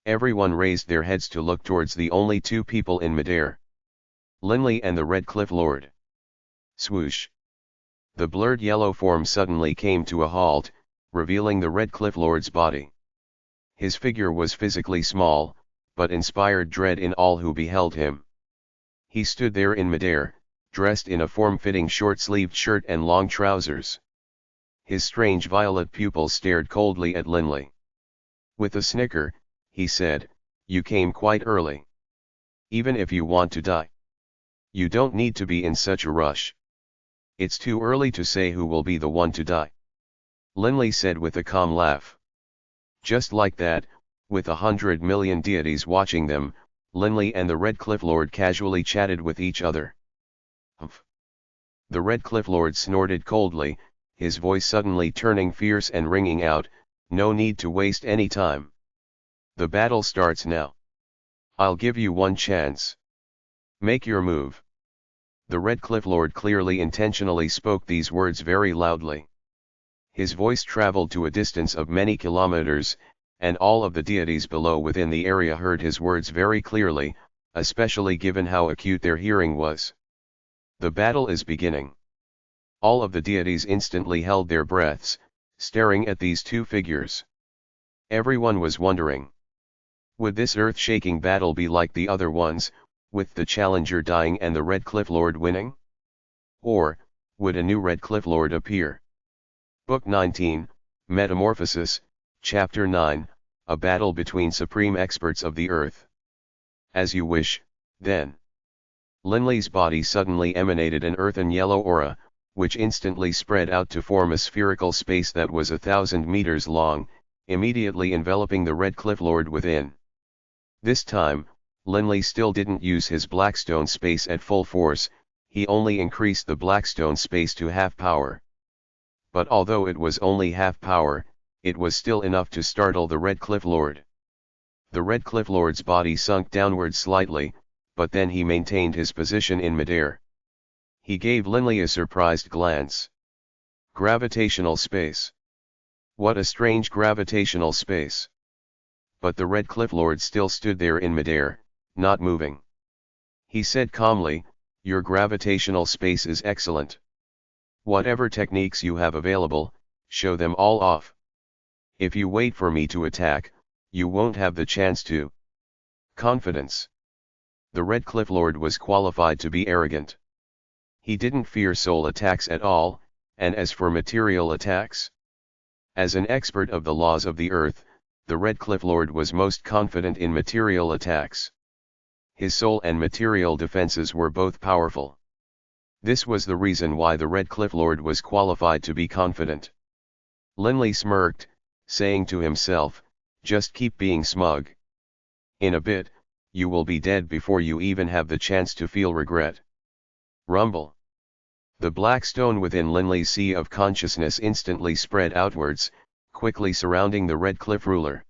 Everyone raised their heads to look towards the only two people in midair. Linley and the Red Cliff Lord. Swoosh. The blurred yellow form suddenly came to a halt, revealing the Red Cliff Lord's body. His figure was physically small, but inspired dread in all who beheld him. He stood there in midair, dressed in a form-fitting short-sleeved shirt and long trousers. His strange violet pupils stared coldly at Linley. With a snicker, he said, "You came quite early. Even if you want to die, you don't need to be in such a rush. It's too early to say who will be the one to die." Linley said with a calm laugh. Just like that, with 100 million deities watching them, Linley and the Red Cliff Lord casually chatted with each other. Humph. The Red Cliff Lord snorted coldly, his voice suddenly turning fierce and ringing out, "No need to waste any time. The battle starts now. I'll give you one chance. Make your move." The Red Cliff Lord clearly intentionally spoke these words very loudly. His voice traveled to a distance of many kilometers, and all of the deities below within the area heard his words very clearly, especially given how acute their hearing was. The battle is beginning. All of the deities instantly held their breaths, staring at these two figures. Everyone was wondering, would this earth-shaking battle be like the other ones, with the challenger dying and the Red Cliff Lord winning? Or, would a new Red Cliff Lord appear? Book 19, Metamorphosis, Chapter 9, A Battle Between Supreme Experts of the Earth. As you wish, then. Linley's body suddenly emanated an earthen yellow aura, which instantly spread out to form a spherical space that was 1,000 meters long, immediately enveloping the Red Cliff Lord within. This time, Linley still didn't use his Blackstone space at full force, he only increased the Blackstone space to half power. But although it was only half power, it was still enough to startle the Red Cliff Lord. The Red Cliff Lord's body sunk downward slightly, but then he maintained his position in midair. He gave Linley a surprised glance. Gravitational space. What a strange gravitational space. But the Red Cliff Lord still stood there in midair, not moving. He said calmly, "Your gravitational space is excellent. Whatever techniques you have available, show them all off. If you wait for me to attack, you won't have the chance to." Confidence. The Red Cliff Lord was qualified to be arrogant. He didn't fear soul attacks at all, and as for material attacks? As an expert of the laws of the earth, the Red Cliff Lord was most confident in material attacks. His soul and material defenses were both powerful. This was the reason why the Red Cliff Lord was qualified to be confident. Linley smirked, saying to himself, "Just keep being smug. In a bit, you will be dead before you even have the chance to feel regret." Rumble. The black stone within Linley's sea of consciousness instantly spread outwards, quickly surrounding the Red Cliff ruler.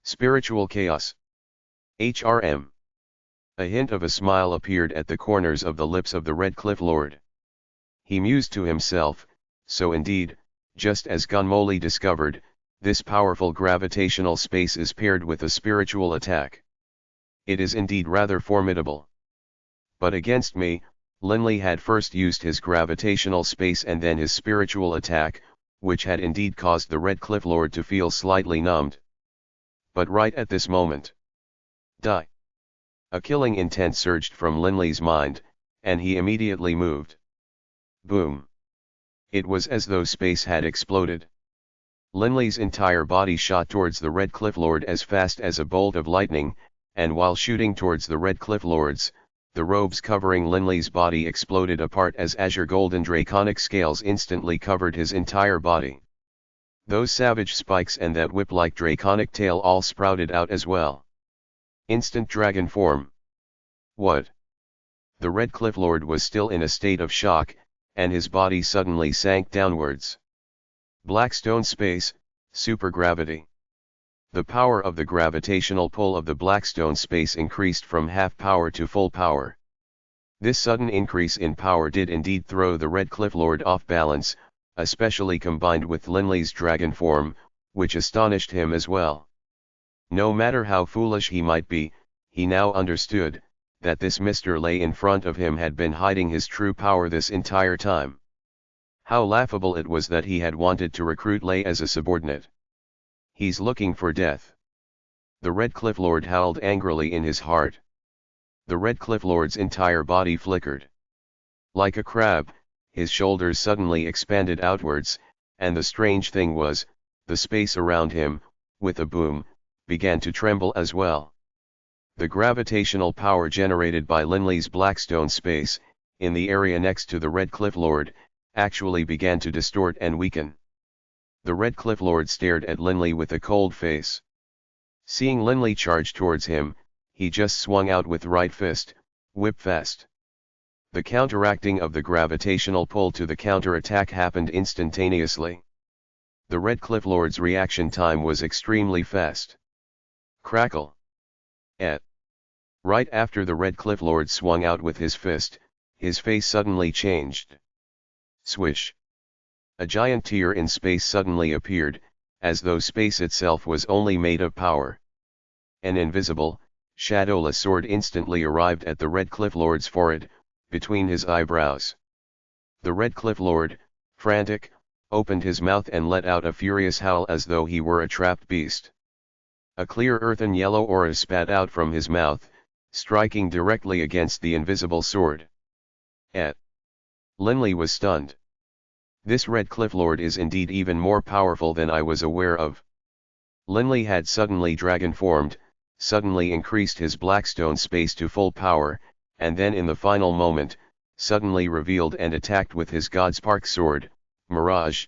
Spiritual chaos. HRM. A hint of a smile appeared at the corners of the lips of the Red Cliff Lord. He mused to himself, so indeed, just as Gunmoli discovered, this powerful gravitational space is paired with a spiritual attack. It is indeed rather formidable. But against me, Linley had first used his gravitational space and then his spiritual attack, which had indeed caused the Red Cliff Lord to feel slightly numbed. But right at this moment, die. A killing intent surged from Linley's mind, and he immediately moved. Boom. It was as though space had exploded. Linley's entire body shot towards the Red Cliff Lord as fast as a bolt of lightning, and while shooting towards the Red Cliff Lords, the robes covering Linley's body exploded apart as azure golden draconic scales instantly covered his entire body. Those savage spikes and that whip-like draconic tail all sprouted out as well. Instant dragon form. What? The Red Cliff Lord was still in a state of shock, and his body suddenly sank downwards. Blackstone space, supergravity. The power of the gravitational pull of the Blackstone space increased from half power to full power. This sudden increase in power did indeed throw the Red Cliff Lord off balance, especially combined with Linley's dragon form, which astonished him as well. No matter how foolish he might be, he now understood, that this Mr. Lay in front of him had been hiding his true power this entire time. How laughable it was that he had wanted to recruit Lay as a subordinate. He's looking for death. The Red Cliff Lord howled angrily in his heart. The Red Cliff Lord's entire body flickered. Like a crab, his shoulders suddenly expanded outwards, and the strange thing was, the space around him, with a boom, began to tremble as well. The gravitational power generated by Linley's Blackstone space, in the area next to the Red Cliff Lord, actually began to distort and weaken. The Red Cliff Lord stared at Linley with a cold face. Seeing Linley charge towards him, he just swung out with right fist, whip fest. The counteracting of the gravitational pull to the counterattack happened instantaneously. The Red Cliff Lord's reaction time was extremely fast. Crackle. Right after the Red Cliff Lord swung out with his fist, his face suddenly changed. Swish. A giant tear in space suddenly appeared, as though space itself was only made of power. An invisible, shadowless sword instantly arrived at the Red Cliff Lord's forehead, between his eyebrows. The Red Cliff Lord, frantic, opened his mouth and let out a furious howl as though he were a trapped beast. A clear earthen yellow aura spat out from his mouth, striking directly against the invisible sword. Linley was stunned. This Red Cliff Lord is indeed even more powerful than I was aware of. Linley had suddenly dragon formed, suddenly increased his Blackstone space to full power, and then in the final moment, suddenly revealed and attacked with his Godspark sword, Mirage.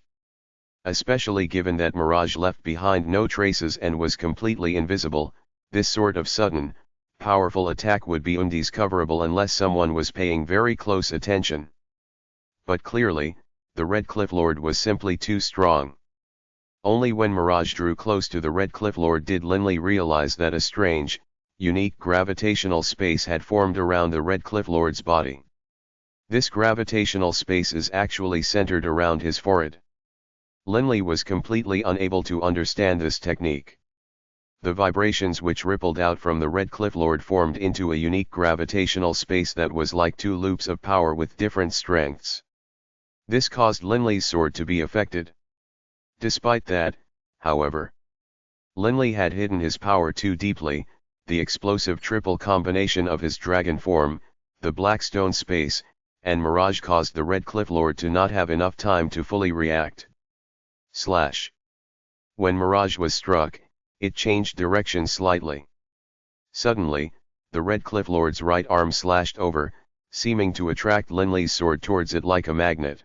Especially given that Mirage left behind no traces and was completely invisible, this sort of sudden, powerful attack would be undiscoverable unless someone was paying very close attention. But clearly, the Red Cliff Lord was simply too strong. Only when Mirage drew close to the Red Cliff Lord did Linley realize that a strange, unique gravitational space had formed around the Red Cliff Lord's body. This gravitational space is actually centered around his forehead. Linley was completely unable to understand this technique. The vibrations which rippled out from the Red Cliff Lord formed into a unique gravitational space that was like two loops of power with different strengths. This caused Linley's sword to be affected. Despite that, however, Linley had hidden his power too deeply. The explosive triple combination of his dragon form, the Blackstone space, and Mirage caused the Red Cliff Lord to not have enough time to fully react. When Mirage was struck, it changed direction slightly. Suddenly, the Red Cliff Lord's right arm slashed over, seeming to attract Linley's sword towards it like a magnet.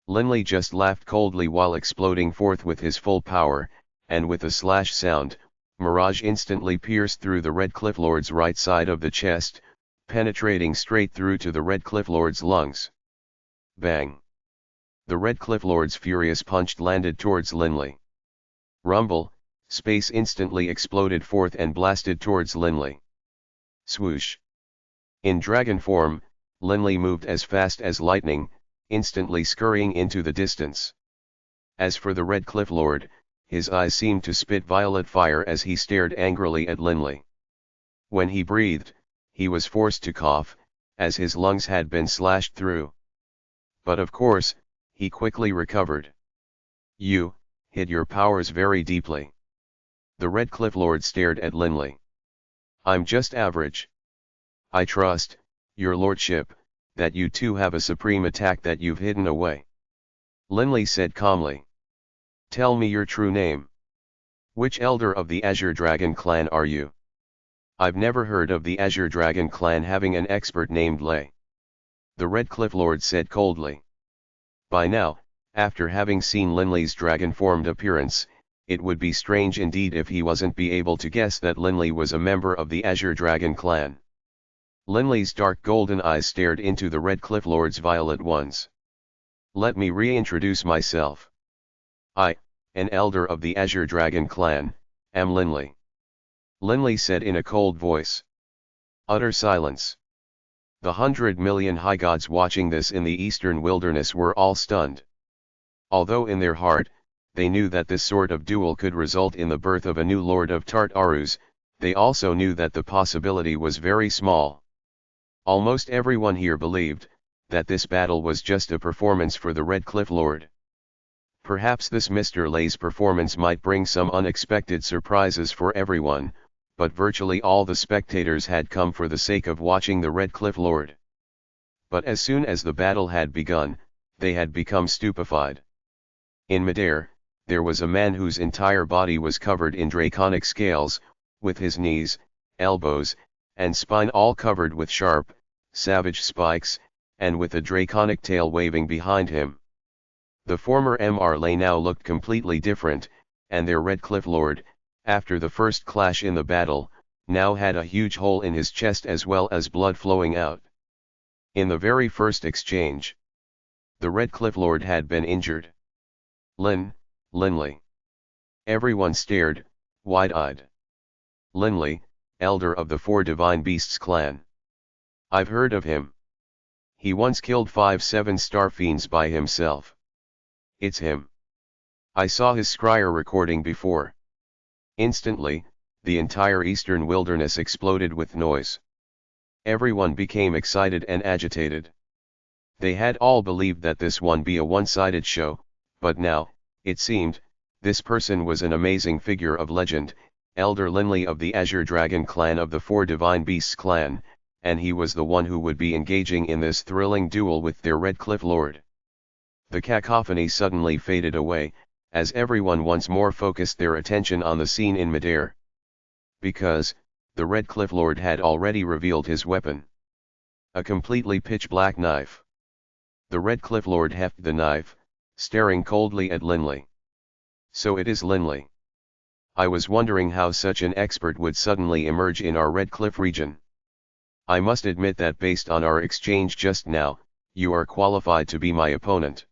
Linley just laughed coldly while exploding forth with his full power, and with a slash sound, Mirage instantly pierced through the Red Cliff Lord's right side of the chest, penetrating straight through to the Red Cliff Lord's lungs. Bang! The Red Cliff Lord's furious punch landed towards Linley. Rumble, space instantly exploded forth and blasted towards Linley. Swoosh! In dragon form, Linley moved as fast as lightning, instantly scurrying into the distance. As for the Red Cliff Lord, his eyes seemed to spit violet fire as he stared angrily at Linley. When he breathed, he was forced to cough, as his lungs had been slashed through. But of course, he quickly recovered. You hid your powers very deeply. The Red Cliff Lord stared at Linley. I'm just average. I trust, your lordship, that you too have a supreme attack that you've hidden away. Linley said calmly. Tell me your true name. Which elder of the Azure Dragon clan are you? I've never heard of the Azure Dragon clan having an expert named Lay. The Red Cliff Lord said coldly. By now, after having seen Linley's dragon-formed appearance, it would be strange indeed if he wasn't be able to guess that Linley was a member of the Azure Dragon clan. Linley's dark golden eyes stared into the Red Cliff Lord's violet ones. Let me reintroduce myself. I, an elder of the Azure Dragon clan, am Linley. Linley said in a cold voice. Utter silence. The 100 million high gods watching this in the eastern wilderness were all stunned. Although in their heart, they knew that this sort of duel could result in the birth of a new lord of Tartarus, they also knew that the possibility was very small. Almost everyone here believed that this battle was just a performance for the Red Cliff Lord. Perhaps this Mr. Lay's performance might bring some unexpected surprises for everyone, but virtually all the spectators had come for the sake of watching the Red Cliff Lord. But as soon as the battle had begun, they had become stupefied. In midair, there was a man whose entire body was covered in draconic scales, with his knees, elbows, and spine all covered with sharp, savage spikes, and with a draconic tail waving behind him. The former Lay now looked completely different, and their Red Cliff Lord, after the first clash in the battle, now had a huge hole in his chest as well as blood flowing out. In the very first exchange, the Red Cliff Lord had been injured. Linley. Everyone stared, wide-eyed. Linley, elder of the Four Divine Beasts clan. I've heard of him. He once killed 5 7-star fiends by himself. It's him. I saw his scryer recording before. Instantly, the entire eastern wilderness exploded with noise. Everyone became excited and agitated. They had all believed that this one be a one-sided show, but now, it seemed, this person was an amazing figure of legend, Elder Linley of the Azure Dragon clan of the Four Divine Beasts clan, and he was the one who would be engaging in this thrilling duel with their Red Cliff Lord. The cacophony suddenly faded away, as everyone once more focused their attention on the scene in midair. Because, the Red Cliff Lord had already revealed his weapon. A completely pitch-black knife. The Red Cliff Lord hefted the knife, staring coldly at Linley. So it is Linley. I was wondering how such an expert would suddenly emerge in our Red Cliff region. I must admit that based on our exchange just now, you are qualified to be my opponent.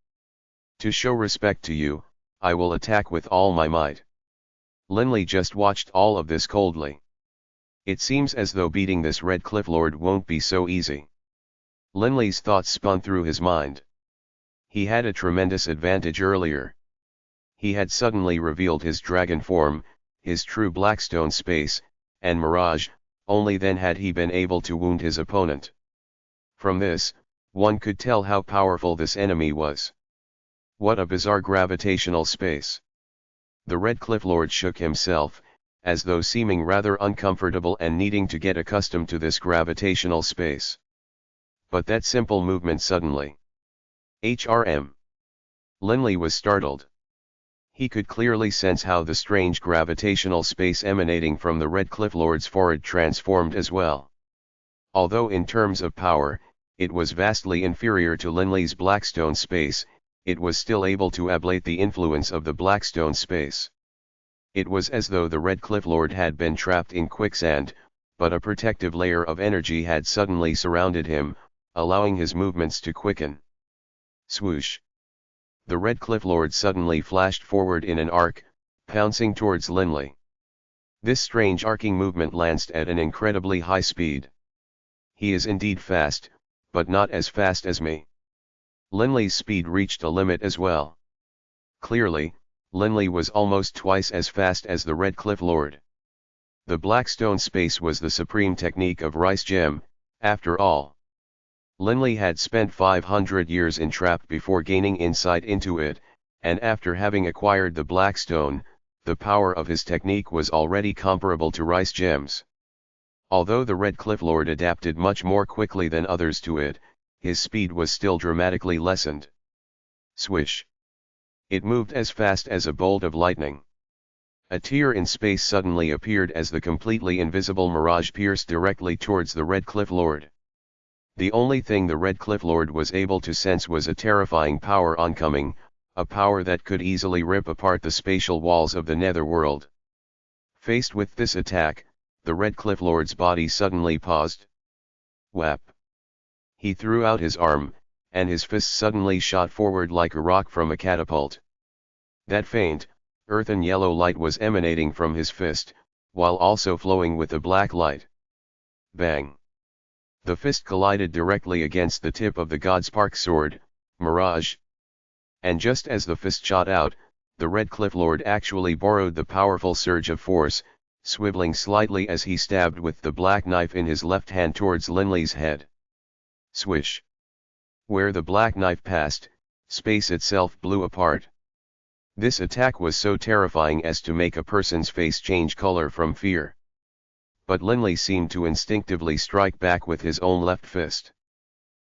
To show respect to you, I will attack with all my might. Linley just watched all of this coldly. It seems as though beating this Red Cliff Lord won't be so easy. Linley's thoughts spun through his mind. He had a tremendous advantage earlier. He had suddenly revealed his dragon form, his true Blackstone space, and mirage, only then had he been able to wound his opponent. From this, one could tell how powerful this enemy was. What a bizarre gravitational space. The Red Cliff Lord shook himself, as though seeming rather uncomfortable and needing to get accustomed to this gravitational space. But that simple movement suddenly. HRM. Linley was startled. He could clearly sense how the strange gravitational space emanating from the Red Cliff Lord's forehead transformed as well. Although in terms of power, it was vastly inferior to Linley's Blackstone space, it was still able to ablate the influence of the Blackstone space. It was as though the Red Cliff Lord had been trapped in quicksand, but a protective layer of energy had suddenly surrounded him, allowing his movements to quicken. Swoosh. The Red Cliff Lord suddenly flashed forward in an arc, pouncing towards Linley. This strange arcing movement lanced at an incredibly high speed. He is indeed fast, but not as fast as me. Linley's speed reached a limit as well. Clearly, Linley was almost twice as fast as the Red Cliff Lord. The Blackstone space was the supreme technique of Rice Gem, after all. Linley had spent 500 years entrapped before gaining insight into it, and after having acquired the Blackstone, the power of his technique was already comparable to Rice Gems. Although the Red Cliff Lord adapted much more quickly than others to it, his speed was still dramatically lessened. Swish. It moved as fast as a bolt of lightning. A tear in space suddenly appeared as the completely invisible mirage pierced directly towards the Red Cliff Lord. The only thing the Red Cliff Lord was able to sense was a terrifying power oncoming, a power that could easily rip apart the spatial walls of the netherworld. Faced with this attack, the Red Cliff Lord's body suddenly paused. Whap! He threw out his arm, and his fist suddenly shot forward like a rock from a catapult. That faint, earthen yellow light was emanating from his fist, while also flowing with a black light. Bang! The fist collided directly against the tip of the Godspark sword, Mirage. And just as the fist shot out, the Red Cliff Lord actually borrowed the powerful surge of force, swiveling slightly as he stabbed with the black knife in his left hand towards Linley's head. Swish. Where the black knife passed, space itself blew apart. This attack was so terrifying as to make a person's face change color from fear. But Linley seemed to instinctively strike back with his own left fist.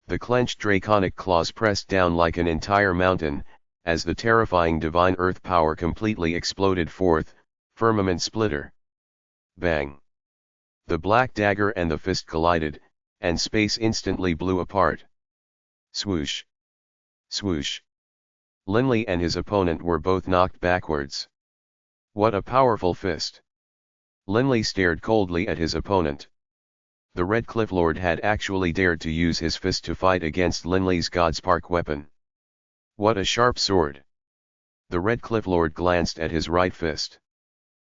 The clenched draconic claws pressed down like an entire mountain, as the terrifying divine earth power completely exploded forth, firmament splitter. Bang! The black dagger and the fist collided, and space instantly blew apart. Swoosh! Swoosh! Linley and his opponent were both knocked backwards. What a powerful fist! Linley stared coldly at his opponent. The Red Cliff Lord had actually dared to use his fist to fight against Linley's Godspark weapon. What a sharp sword! The Red Cliff Lord glanced at his right fist.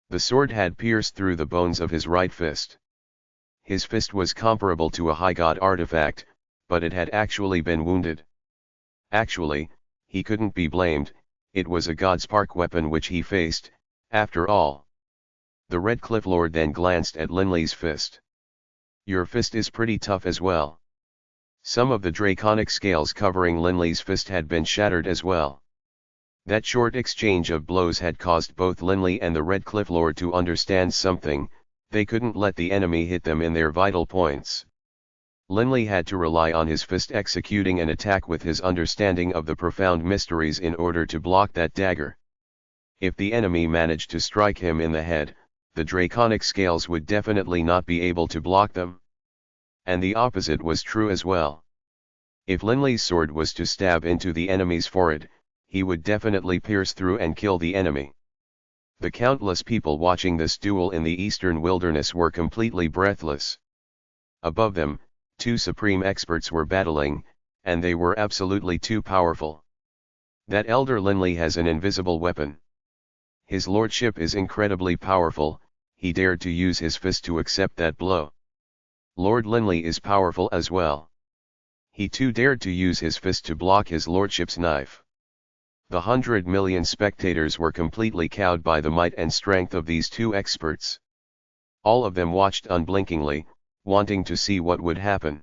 The sword had pierced through the bones of his right fist. His fist was comparable to a high god artifact, but it had actually been wounded. Actually, he couldn't be blamed, it was a Godspark weapon which he faced, after all. The Red Cliff Lord then glanced at Linley's fist. Your fist is pretty tough as well. Some of the draconic scales covering Linley's fist had been shattered as well. That short exchange of blows had caused both Linley and the Red Cliff Lord to understand something: they couldn't let the enemy hit them in their vital points. Linley had to rely on his fist executing an attack with his understanding of the profound mysteries in order to block that dagger. If the enemy managed to strike him in the head, the draconic scales would definitely not be able to block them. And the opposite was true as well. If Linley's sword was to stab into the enemy's forehead, he would definitely pierce through and kill the enemy. The countless people watching this duel in the eastern wilderness were completely breathless. Above them, two supreme experts were battling, and they were absolutely too powerful. That elder Linley has an invisible weapon. His lordship is incredibly powerful. He dared to use his fist to accept that blow. Lord Linley is powerful as well. He too dared to use his fist to block his lordship's knife. The 100 million spectators were completely cowed by the might and strength of these two experts. All of them watched unblinkingly, wanting to see what would happen.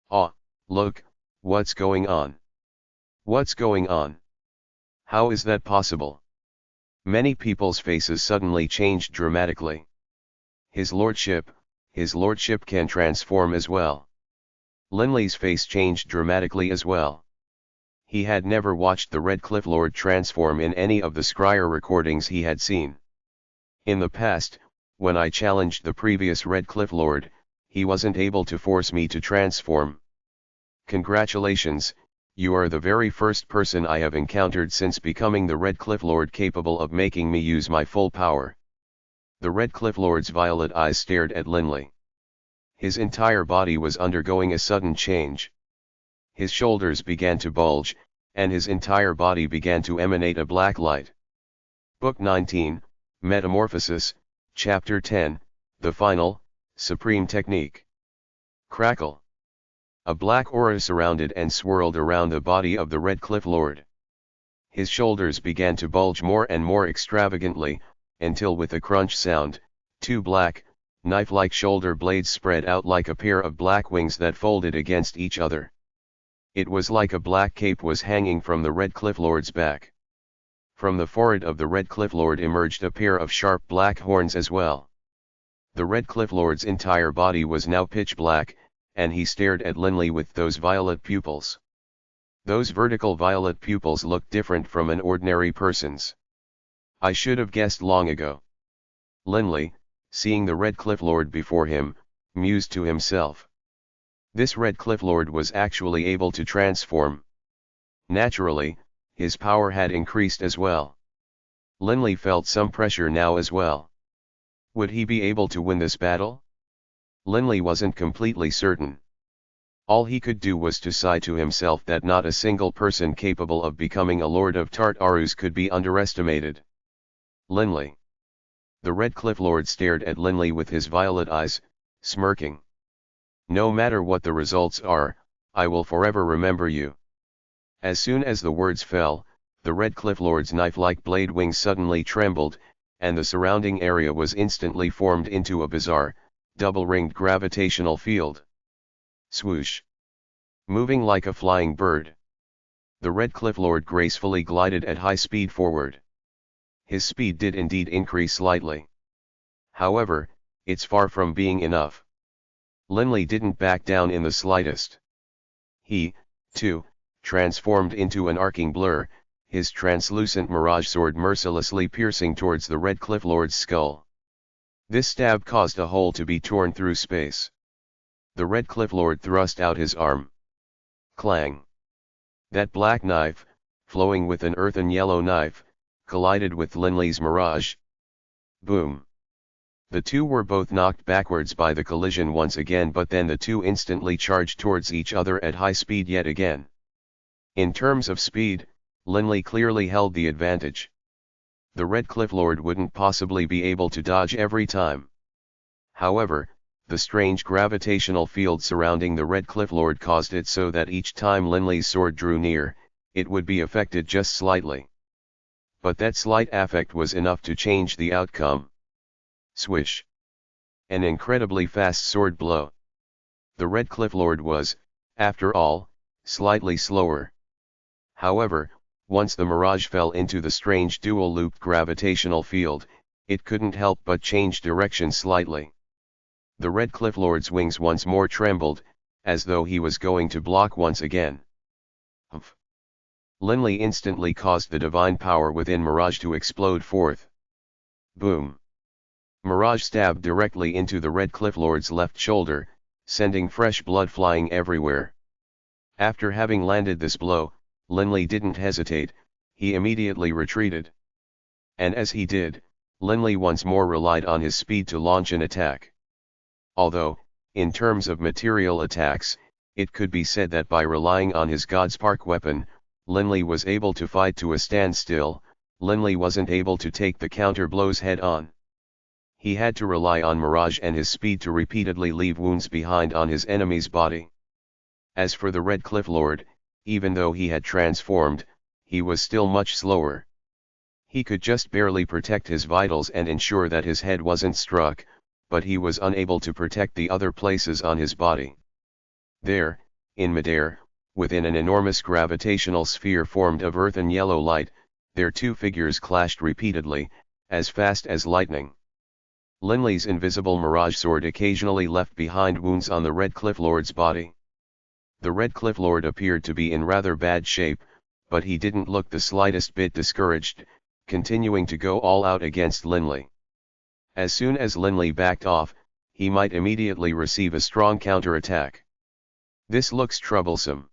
Ah, look, what's going on? What's going on? How is that possible? Many people's faces suddenly changed dramatically. His lordship can transform as well. Linley's face changed dramatically as well. He had never watched the Red Cliff Lord transform in any of the scryer recordings he had seen. In the past, when I challenged the previous Red Cliff Lord, he wasn't able to force me to transform. Congratulations, you are the very first person I have encountered since becoming the Red Cliff Lord capable of making me use my full power. The Red Cliff Lord's violet eyes stared at Linley. His entire body was undergoing a sudden change. His shoulders began to bulge, and his entire body began to emanate a black light. Book 19, Metamorphosis, Chapter 10, The Final, Supreme Technique. Crackle. A black aura surrounded and swirled around the body of the Red Cliff Lord. His shoulders began to bulge more and more extravagantly, until with a crunch sound, two black, knife-like shoulder blades spread out like a pair of black wings that folded against each other. It was like a black cape was hanging from the Red Cliff Lord's back. From the forehead of the Red Cliff Lord emerged a pair of sharp black horns as well. The Red Cliff Lord's entire body was now pitch black, and he stared at Linley with those violet pupils. Those vertical violet pupils looked different from an ordinary person's. I should have guessed long ago. Linley, seeing the Red Cliff Lord before him, mused to himself. This Red Cliff Lord was actually able to transform. Naturally, his power had increased as well. Linley felt some pressure now as well. Would he be able to win this battle? Linley wasn't completely certain. All he could do was to sigh to himself that not a single person capable of becoming a Lord of Tartarus could be underestimated. Linley. The Red Cliff Lord stared at Linley with his violet eyes, smirking. No matter what the results are, I will forever remember you. As soon as the words fell, the Red Cliff Lord's knife-like blade wings suddenly trembled, and the surrounding area was instantly formed into a bizarre, double-ringed gravitational field. Swoosh! Moving like a flying bird, the Red Cliff Lord gracefully glided at high speed forward. His speed did indeed increase slightly. However, it's far from being enough. Linley didn't back down in the slightest. He, too, transformed into an arcing blur, his translucent mirage sword mercilessly piercing towards the Red Cliff Lord's skull. This stab caused a hole to be torn through space. The Red Cliff Lord thrust out his arm. Clang! That black knife, flowing with an earthen yellow knife, collided with Linley's mirage. Boom! The two were both knocked backwards by the collision once again, but then the two instantly charged towards each other at high speed yet again. In terms of speed, Linley clearly held the advantage. The Red Cliff Lord wouldn't possibly be able to dodge every time. However, the strange gravitational field surrounding the Red Cliff Lord caused it so that each time Linley's sword drew near, it would be affected just slightly. But that slight affect was enough to change the outcome. Swish! An incredibly fast sword blow. The Red Cliff Lord was, after all, slightly slower. However, once the mirage fell into the strange dual-looped gravitational field, it couldn't help but change direction slightly. The Red Cliff Lord's wings once more trembled, as though he was going to block once again. Humph! Linley instantly caused the divine power within Mirage to explode forth. Boom! Mirage stabbed directly into the Red Cliff Lord's left shoulder, sending fresh blood flying everywhere. After having landed this blow, Linley didn't hesitate, he immediately retreated. And as he did, Linley once more relied on his speed to launch an attack. Although, in terms of material attacks, it could be said that by relying on his Godspark weapon, Linley was able to fight to a standstill. Linley wasn't able to take the counter blows head on. He had to rely on Mirage and his speed to repeatedly leave wounds behind on his enemy's body. As for the Red Cliff Lord, even though he had transformed, he was still much slower. He could just barely protect his vitals and ensure that his head wasn't struck, but he was unable to protect the other places on his body. There, in midair, within an enormous gravitational sphere formed of earth and yellow light, their two figures clashed repeatedly, as fast as lightning. Linley's invisible Mirage sword occasionally left behind wounds on the Red Cliff Lord's body. The Red Cliff Lord appeared to be in rather bad shape, but he didn't look the slightest bit discouraged, continuing to go all out against Linley. As soon as Linley backed off, he might immediately receive a strong counterattack. This looks troublesome.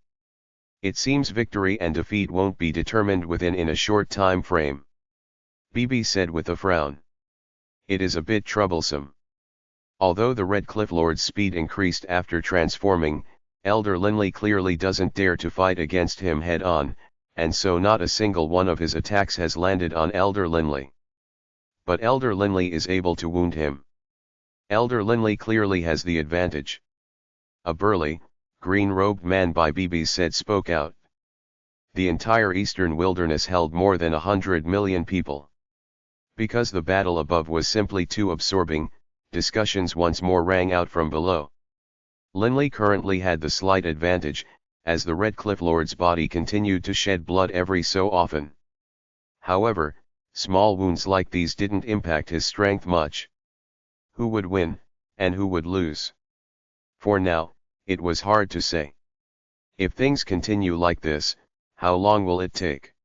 It seems victory and defeat won't be determined within a short time frame. BB said with a frown. It is a bit troublesome. Although the Red Cliff Lord's speed increased after transforming, Elder Linley clearly doesn't dare to fight against him head-on, and so not a single one of his attacks has landed on Elder Linley. But Elder Linley is able to wound him. Elder Linley clearly has the advantage. A burly, green-robed man by BB said spoke out. The entire eastern wilderness held more than 100 million people. Because the battle above was simply too absorbing, discussions once more rang out from below. Linley currently had the slight advantage, as the Red Cliff Lord's body continued to shed blood every so often. However, small wounds like these didn't impact his strength much. Who would win, and who would lose? For now, it was hard to say. If things continue like this, how long will it take?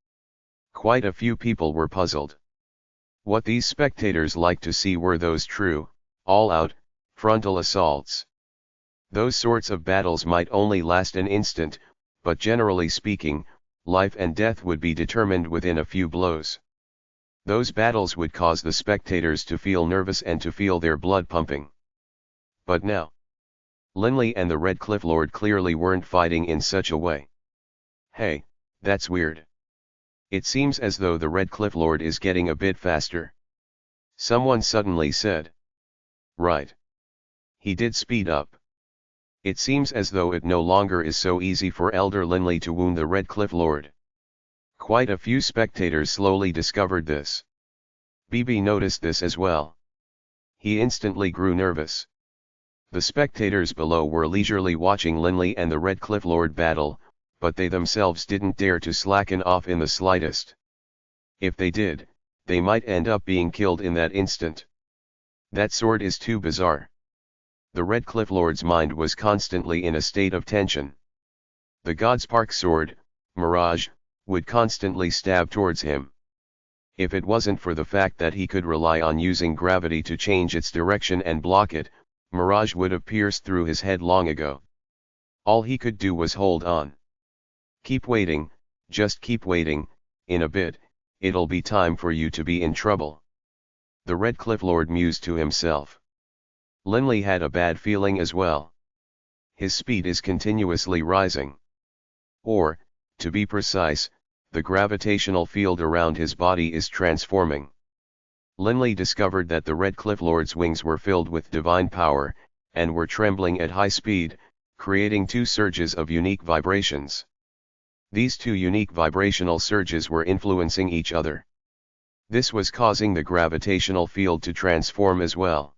Quite a few people were puzzled. What these spectators liked to see were those true, all-out, frontal assaults. Those sorts of battles might only last an instant, but generally speaking, life and death would be determined within a few blows. Those battles would cause the spectators to feel nervous and to feel their blood pumping. But now, Linley and the Red Cliff Lord clearly weren't fighting in such a way. Hey, that's weird. It seems as though the Red Cliff Lord is getting a bit faster. Someone suddenly said. Right. He did speed up. It seems as though it no longer is so easy for Elder Linley to wound the Red Cliff Lord. Quite a few spectators slowly discovered this. BB noticed this as well. He instantly grew nervous. The spectators below were leisurely watching Linley and the Red Cliff Lord battle, but they themselves didn't dare to slacken off in the slightest. If they did, they might end up being killed in that instant. That sword is too bizarre. The Red Cliff Lord's mind was constantly in a state of tension. The Godspark sword, Mirage, would constantly stab towards him. If it wasn't for the fact that he could rely on using gravity to change its direction and block it, Mirage would have pierced through his head long ago. All he could do was hold on. Keep waiting, just keep waiting, in a bit, it'll be time for you to be in trouble. The Red Cliff Lord mused to himself. Linley had a bad feeling as well. His speed is continuously rising. Or, to be precise, the gravitational field around his body is transforming. Linley discovered that the Red Cliff Lord's wings were filled with divine power, and were trembling at high speed, creating two surges of unique vibrations. These two unique vibrational surges were influencing each other. This was causing the gravitational field to transform as well.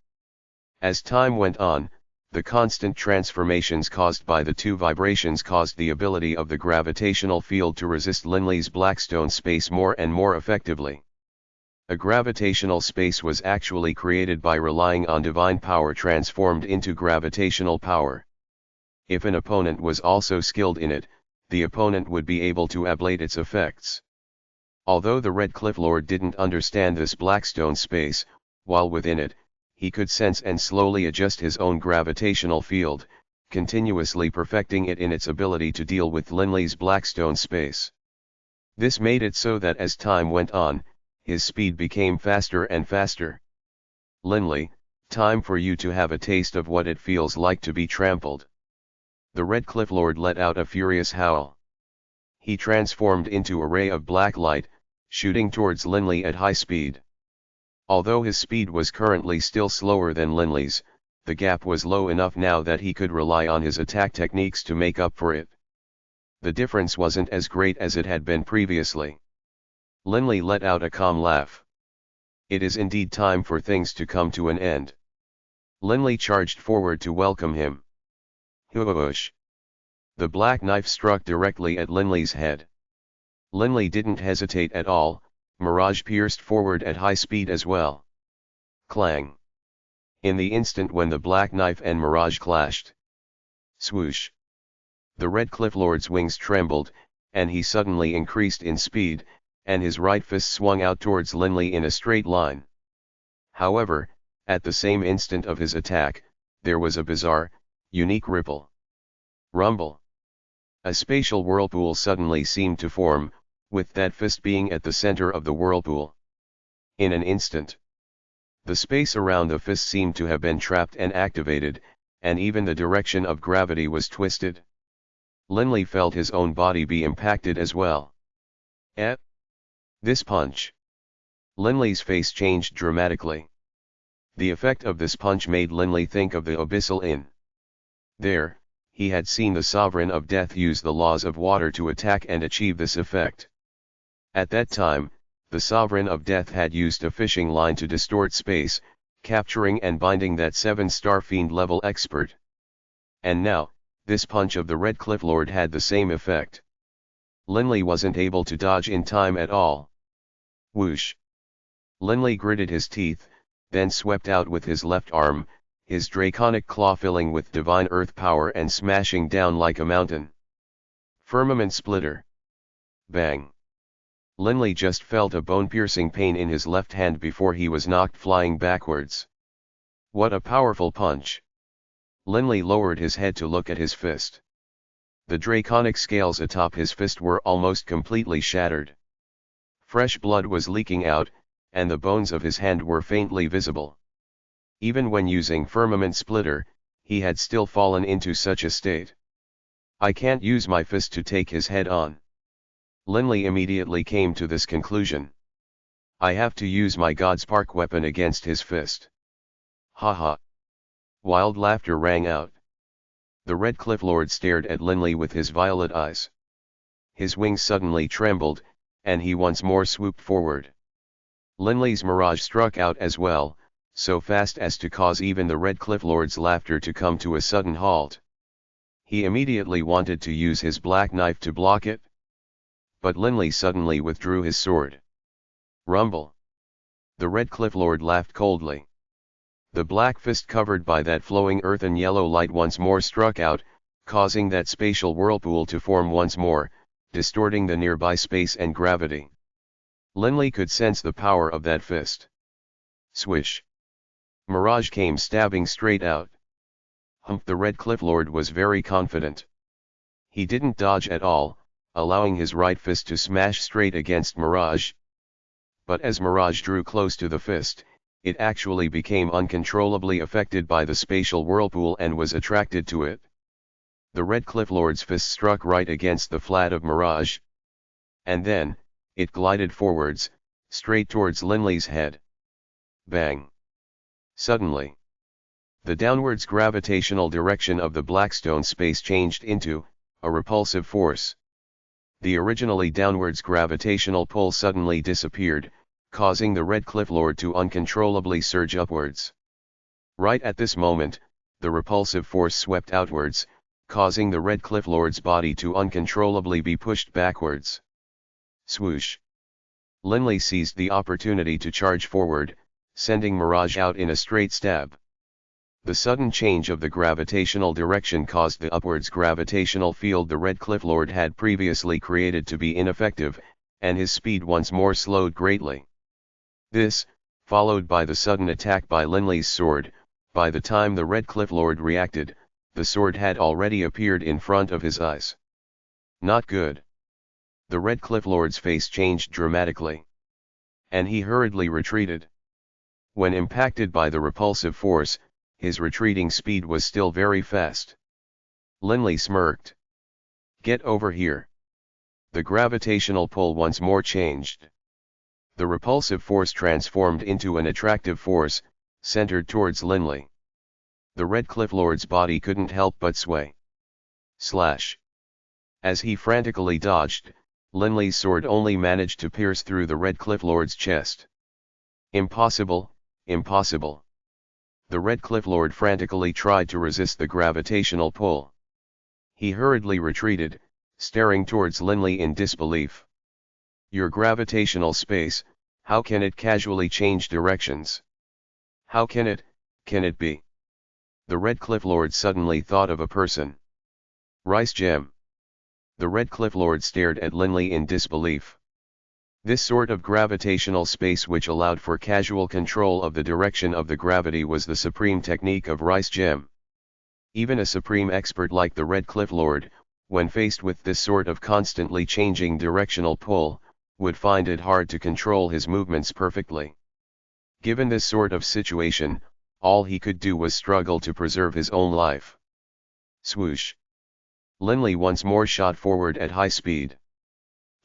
As time went on, the constant transformations caused by the two vibrations caused the ability of the gravitational field to resist Linley's Blackstone space more and more effectively. A gravitational space was actually created by relying on divine power transformed into gravitational power. If an opponent was also skilled in it, the opponent would be able to ablate its effects. Although the Red Cliff Lord didn't understand this Blackstone space, while within it, he could sense and slowly adjust his own gravitational field, continuously perfecting it in its ability to deal with Linley's Blackstone space. This made it so that as time went on, his speed became faster and faster. Linley, time for you to have a taste of what it feels like to be trampled. The Red Cliff Lord let out a furious howl. He transformed into a ray of black light, shooting towards Linley at high speed. Although his speed was currently still slower than Linley's, the gap was low enough now that he could rely on his attack techniques to make up for it. The difference wasn't as great as it had been previously. Linley let out a calm laugh. It is indeed time for things to come to an end. Linley charged forward to welcome him. Whoosh! The black knife struck directly at Linley's head. Linley didn't hesitate at all. Mirage pierced forward at high speed as well. Clang! In the instant when the black knife and Mirage clashed. Swoosh! The Red Cliff Lord's wings trembled, and he suddenly increased in speed, and his right fist swung out towards Linley in a straight line. However, at the same instant of his attack, there was a bizarre, unique ripple. Rumble! A spatial whirlpool suddenly seemed to form, with that fist being at the center of the whirlpool. In an instant, the space around the fist seemed to have been trapped and activated, and even the direction of gravity was twisted. Linley felt his own body be impacted as well. This punch! Linley's face changed dramatically. The effect of this punch made Linley think of the Abyssal Inn. There, he had seen the Sovereign of Death use the laws of water to attack and achieve this effect. At that time, the Sovereign of Death had used a fishing line to distort space, capturing and binding that 7-star fiend level expert. And now, this punch of the Red Cliff Lord had the same effect. Linley wasn't able to dodge in time at all. Whoosh! Linley gritted his teeth, then swept out with his left arm, his draconic claw filling with divine earth power and smashing down like a mountain. Firmament splitter! Bang! Linley just felt a bone-piercing pain in his left hand before he was knocked flying backwards. What a powerful punch! Linley lowered his head to look at his fist. The draconic scales atop his fist were almost completely shattered. Fresh blood was leaking out, and the bones of his hand were faintly visible. Even when using Firmament Splitter, he had still fallen into such a state. I can't use my fist to take his head on. Linley immediately came to this conclusion. I have to use my Godspark weapon against his fist. Ha ha! Wild laughter rang out. The Red Cliff Lord stared at Linley with his violet eyes. His wings suddenly trembled, and he once more swooped forward. Linley's Mirage struck out as well, so fast as to cause even the Red Cliff Lord's laughter to come to a sudden halt. He immediately wanted to use his black knife to block it. But Linley suddenly withdrew his sword. Rumble! The Red Cliff Lord laughed coldly. The black fist covered by that flowing earthen yellow light once more struck out, causing that spatial whirlpool to form once more, distorting the nearby space and gravity. Linley could sense the power of that fist. Swish! Mirage came stabbing straight out. The Red Cliff Lord was very confident. He didn't dodge at all, allowing his right fist to smash straight against Mirage. But as Mirage drew close to the fist, it actually became uncontrollably affected by the spatial whirlpool and was attracted to it. The Red Cliff Lord's fist struck right against the flat of Mirage. And then, it glided forwards, straight towards Linley's head. Bang! Suddenly, the downwards gravitational direction of the Blackstone space changed into a repulsive force. The originally downwards gravitational pull suddenly disappeared, causing the Red Cliff Lord to uncontrollably surge upwards. Right at this moment, the repulsive force swept outwards, causing the Red Cliff Lord's body to uncontrollably be pushed backwards. Swoosh! Linley seized the opportunity to charge forward, sending Mirage out in a straight stab. The sudden change of the gravitational direction caused the upwards gravitational field the Red Cliff Lord had previously created to be ineffective, and his speed once more slowed greatly. This, followed by the sudden attack by Linley's sword. By the time the Red Cliff Lord reacted, the sword had already appeared in front of his eyes. Not good. The Red Cliff Lord's face changed dramatically, and he hurriedly retreated. When impacted by the repulsive force, his retreating speed was still very fast. Linley smirked. "Get over here." The gravitational pull once more changed. The repulsive force transformed into an attractive force, centered towards Linley. The Red Cliff Lord's body couldn't help but sway. Slash! As he frantically dodged, Linley's sword only managed to pierce through the Red Cliff Lord's chest. Impossible, impossible. The Red Cliff Lord frantically tried to resist the gravitational pull. He hurriedly retreated, staring towards Linley in disbelief. "Your gravitational space, how can it casually change directions? How can it be?" The Red Cliff Lord suddenly thought of a person. Rice Gem. The Red Cliff Lord stared at Linley in disbelief. This sort of gravitational space which allowed for casual control of the direction of the gravity was the supreme technique of Rice Gem. Even a supreme expert like the Red Cliff Lord, when faced with this sort of constantly changing directional pull, would find it hard to control his movements perfectly. Given this sort of situation, all he could do was struggle to preserve his own life. Swoosh! Linley once more shot forward at high speed.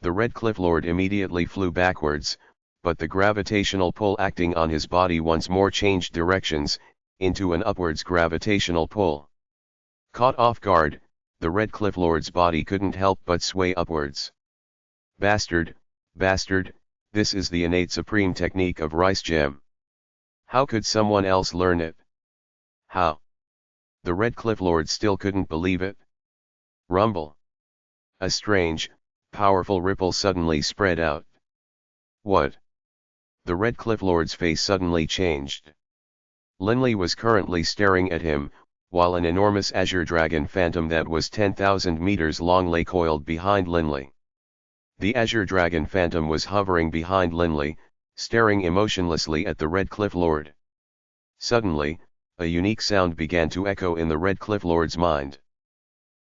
The Red Cliff Lord immediately flew backwards, but the gravitational pull acting on his body once more changed directions, into an upwards gravitational pull. Caught off guard, the Red Cliff Lord's body couldn't help but sway upwards. Bastard, bastard, this is the innate supreme technique of Rice Gem. How could someone else learn it? How? The Red Cliff Lord still couldn't believe it. Rumble. A strange, powerful ripple suddenly spread out. What? The Red Cliff Lord's face suddenly changed. Linley was currently staring at him, while an enormous azure dragon phantom that was 10,000 meters long lay coiled behind Linley. The azure dragon phantom was hovering behind Linley, staring emotionlessly at the Red Cliff Lord. Suddenly, a unique sound began to echo in the Red Cliff Lord's mind.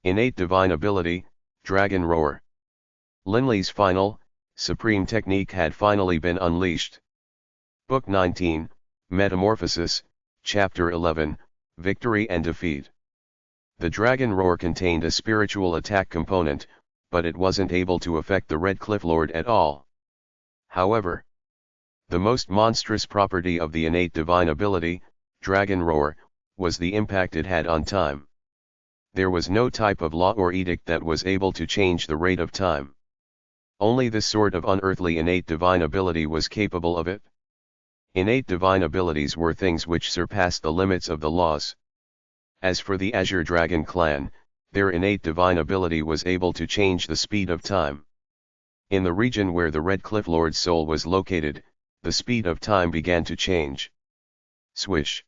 Innate divine ability, Dragon Roar. Linley's final, supreme technique had finally been unleashed. Book 19, Metamorphosis, Chapter 11, Victory and Defeat. The Dragon Roar contained a spiritual attack component, but it wasn't able to affect the Red Cliff Lord at all. However, the most monstrous property of the innate divine ability, Dragon Roar, was the impact it had on time. There was no type of law or edict that was able to change the rate of time. Only this sort of unearthly innate divine ability was capable of it. Innate divine abilities were things which surpassed the limits of the laws. As for the Azure Dragon clan, their innate divine ability was able to change the speed of time. In the region where the Red Cliff Lord's soul was located, the speed of time began to change. Swish!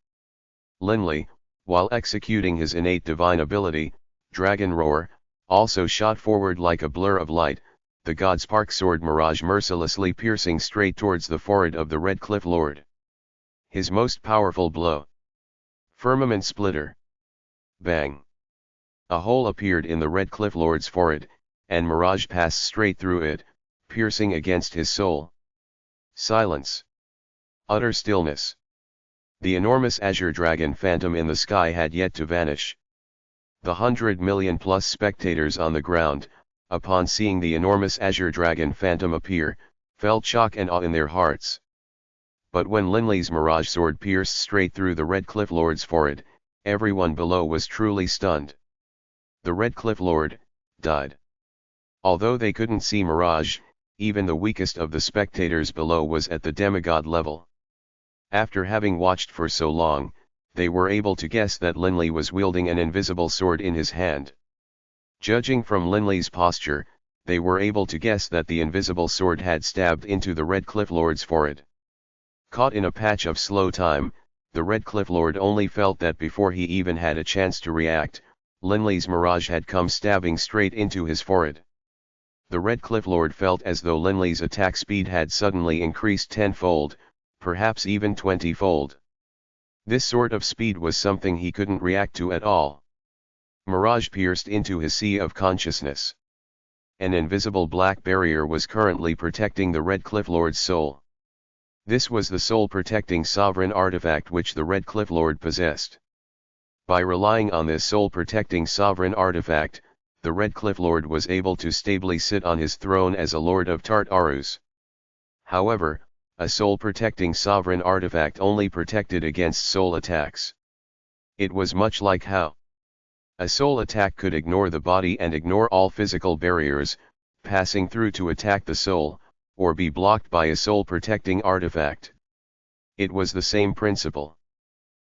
Linley, while executing his innate divine ability, Dragon Roar, also shot forward like a blur of light, the god spark sword Mirage mercilessly piercing straight towards the forehead of the Red Cliff Lord. His most powerful blow. Firmament Splitter. Bang! A hole appeared in the Red Cliff Lord's forehead, and Mirage passed straight through it, piercing against his soul. Silence. Utter stillness. The enormous azure dragon phantom in the sky had yet to vanish. The 100 million plus spectators on the ground, upon seeing the enormous azure dragon phantom appear, felt shock and awe in their hearts. But when Linley's mirage sword pierced straight through the Red Cliff Lord's forehead, everyone below was truly stunned. The Red Cliff Lord died. Although they couldn't see mirage, even the weakest of the spectators below was at the demigod level. After having watched for so long, they were able to guess that Linley was wielding an invisible sword in his hand. Judging from Linley's posture, they were able to guess that the invisible sword had stabbed into the Red Cliff Lord's forehead. Caught in a patch of slow time, the Red Cliff Lord only felt that before he even had a chance to react, Linley's mirage had come stabbing straight into his forehead. The Red Cliff Lord felt as though Linley's attack speed had suddenly increased tenfold, perhaps even 20-fold. This sort of speed was something he couldn't react to at all. Mirage pierced into his sea of consciousness. An invisible black barrier was currently protecting the Red Cliff Lord's soul. This was the soul-protecting sovereign artifact which the Red Cliff Lord possessed. By relying on this soul-protecting sovereign artifact, the Red Cliff Lord was able to stably sit on his throne as a Lord of Tartarus. However, a soul-protecting sovereign artifact only protected against soul attacks. It was much like how a soul attack could ignore the body and ignore all physical barriers, passing through to attack the soul, or be blocked by a soul-protecting artifact. It was the same principle.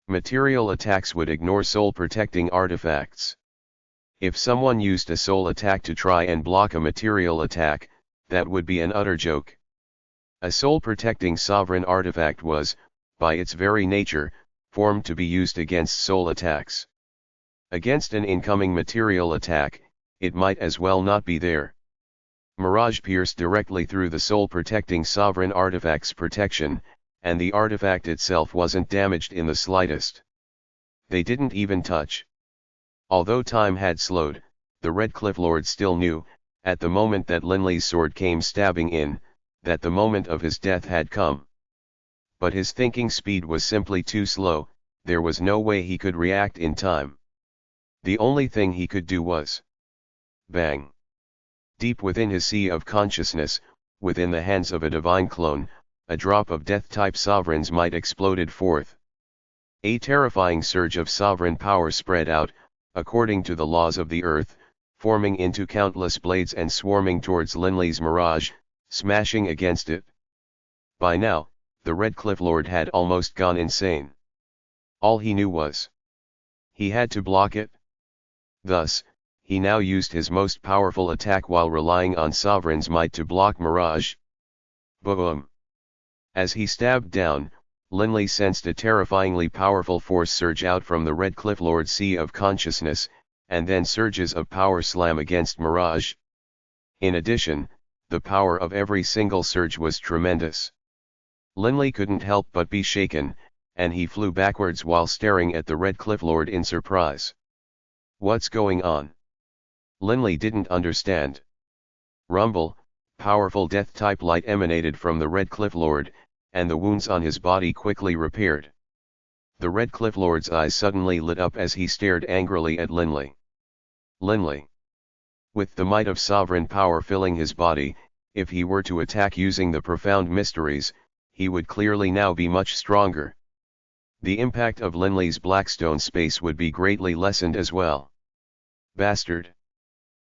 Material attacks would ignore soul-protecting artifacts. If someone used a soul attack to try and block a material attack, that would be an utter joke. A soul-protecting sovereign artifact was, by its very nature, formed to be used against soul attacks. Against an incoming material attack, it might as well not be there. Mirage pierced directly through the soul-protecting sovereign artifact's protection, and the artifact itself wasn't damaged in the slightest. They didn't even touch. Although time had slowed, the Red Cliff Lord still knew, at the moment that Linley's sword came stabbing in, that the moment of his death had come. But his thinking speed was simply too slow, there was no way he could react in time. The only thing he could do was bang. Deep within his sea of consciousness, within the hands of a divine clone, a drop of death-type sovereign's might exploded forth. A terrifying surge of sovereign power spread out, according to the laws of the earth, forming into countless blades and swarming towards Linley's mirage, smashing against it. By now, the Red Cliff Lord had almost gone insane. All he knew was he had to block it. Thus, he now used his most powerful attack while relying on Sovereign's might to block mirage. Boom! As he stabbed down, Linley sensed a terrifyingly powerful force surge out from the Red Cliff Lord's sea of consciousness, and then surges of power slam against mirage. In addition, the power of every single surge was tremendous. Linley couldn't help but be shaken, and he flew backwards while staring at the Red Cliff Lord in surprise. What's going on? Linley didn't understand. Rumble, powerful death-type light emanated from the Red Cliff Lord, and the wounds on his body quickly repaired. The Red Cliff Lord's eyes suddenly lit up as he stared angrily at Linley. Linley. With the might of sovereign power filling his body, if he were to attack using the profound mysteries, he would clearly now be much stronger. The impact of Linley's Blackstone space would be greatly lessened as well. Bastard!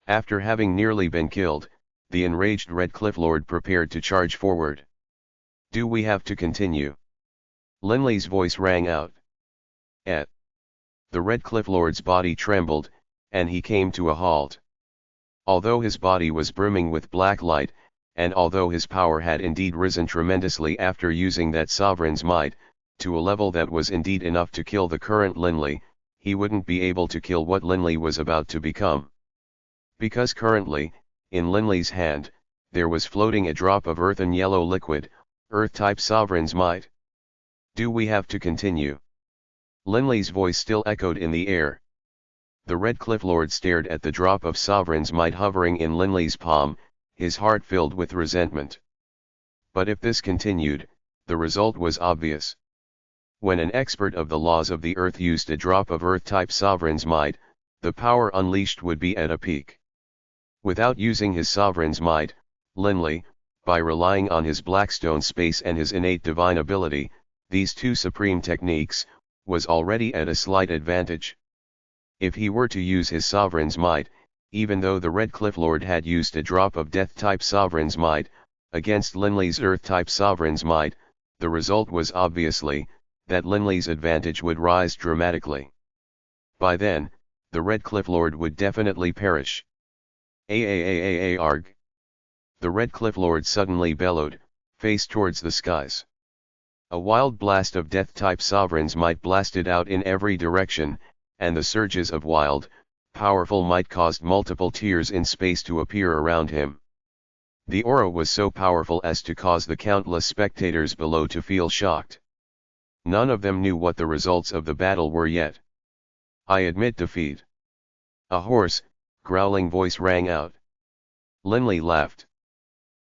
After having nearly been killed, the enraged Red Cliff Lord prepared to charge forward. Do we have to continue? Linley's voice rang out. The Red Cliff Lord's body trembled, and he came to a halt. Although his body was brimming with black light, and although his power had indeed risen tremendously after using that sovereign's might, to a level that was indeed enough to kill the current Linley, he wouldn't be able to kill what Linley was about to become. Because currently, in Linley's hand, there was floating a drop of earthen yellow liquid, Earth-type sovereign's might. Do we have to continue? Linley's voice still echoed in the air. The Red Cliff Lord stared at the drop of sovereign's might hovering in Linley's palm, his heart filled with resentment. But if this continued, the result was obvious. When an expert of the laws of the earth used a drop of earth-type sovereign's might, the power unleashed would be at a peak. Without using his sovereign's might, Linley, by relying on his Blackstone space and his innate divine ability, these two supreme techniques, was already at a slight advantage. If he were to use his sovereign's might, even though the Red Cliff Lord had used a drop of death-type sovereign's might, against Linley's earth-type sovereign's might, the result was obviously, that Linley's advantage would rise dramatically. By then, the Red Cliff Lord would definitely perish. Arg! The Red Cliff Lord suddenly bellowed, face towards the skies. A wild blast of death-type sovereign's might blasted out in every direction, and the surges of wild, powerful might caused multiple tiers in space to appear around him. The aura was so powerful as to cause the countless spectators below to feel shocked. None of them knew what the results of the battle were yet. "I admit defeat." A hoarse, growling voice rang out. Linley laughed.